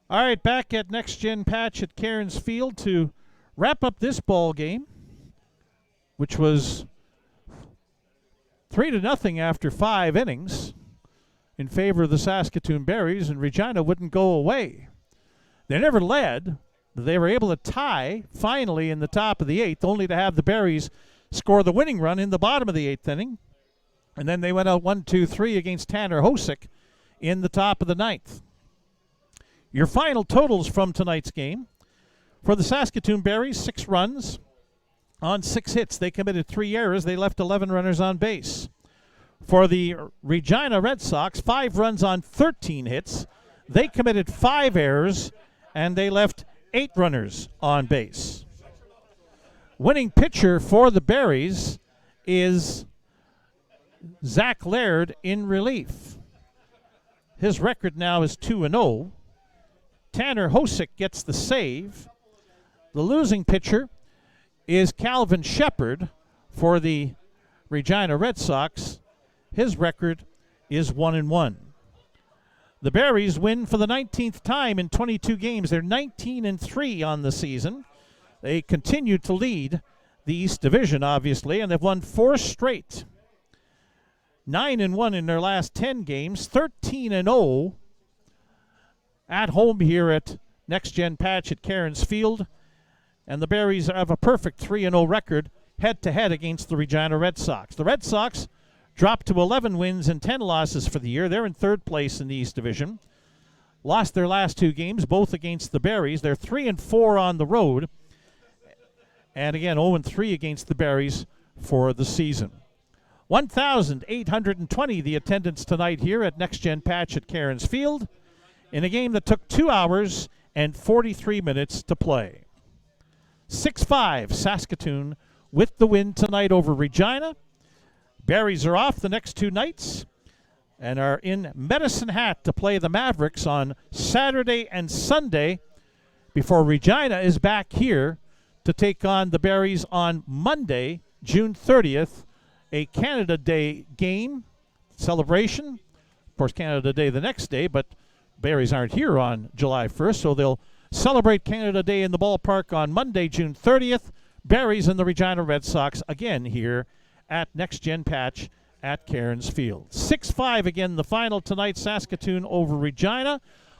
All right, back at Next Gen Patch at Cairns Field to wrap up this ball game, which was 3-0 after 5 innings in favor of the Saskatoon Berries, and Regina wouldn't go away. They never led. They were able to tie finally in the top of the 8th, only to have the Berries score the winning run in the bottom of the 8th inning. And then they went out 1-2-3 against Tanner Hosick in the top of the 9th. Your final totals from tonight's game. For the Saskatoon Berries, 6 runs on 6 hits. They committed 3 errors. They left 11 runners on base. For the Regina Red Sox, 5 runs on 13 hits. They committed 5 errors, and they left 8 runners on base. Winning pitcher for the Berries is Zach Laird in relief. His record now is 2-0. Tanner Hosick gets the save. The losing pitcher is Calvin Shepard for the Regina Red Sox. His record is 1-1. The Berries win for the 19th time in 22 games. They're 19-3 on the season. They continue to lead the East Division, obviously, and they've won 4 straight. 9-1 in their last 10 games, 13-0 at home here at Next Gen Patch at Cairns Field. And the Berries have a perfect 3-0 record head-to-head against the Regina Red Sox. The Red Sox dropped to 11 wins and 10 losses for the year. They're in 3rd place in the East Division. Lost their last 2 games, both against the Berries. They're 3-4 on the road. And again, 0-3 against the Berries for the season. 1,820 the attendance tonight here at Next Gen Patch at Cairns Field in a game that took 2 hours and 43 minutes to play. 6-5 Saskatoon with the win tonight over Regina. Berries are off the next 2 nights and are in Medicine Hat to play the Mavericks on Saturday and Sunday before Regina is back here to take on the Berries on Monday, June 30th, a Canada Day game celebration. Of course, Canada Day the next day, but Berries aren't here on July 1st, so they'll celebrate Canada Day in the ballpark on Monday, June 30th. Berries and the Regina Red Sox again here at Next Gen Patch at Cairns Field. 6-5 again the final tonight, Saskatoon over Regina.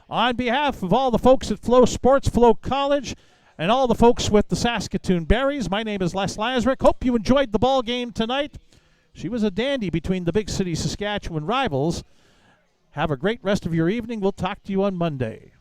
On behalf of all the folks at Flow Sports, FloCollege, and all the folks with the Saskatoon Berries, my name is Les Lazarick. Hope you enjoyed the ball game tonight. She was a dandy between the big city Saskatchewan rivals. Have a great rest of your evening. We'll talk to you on Monday.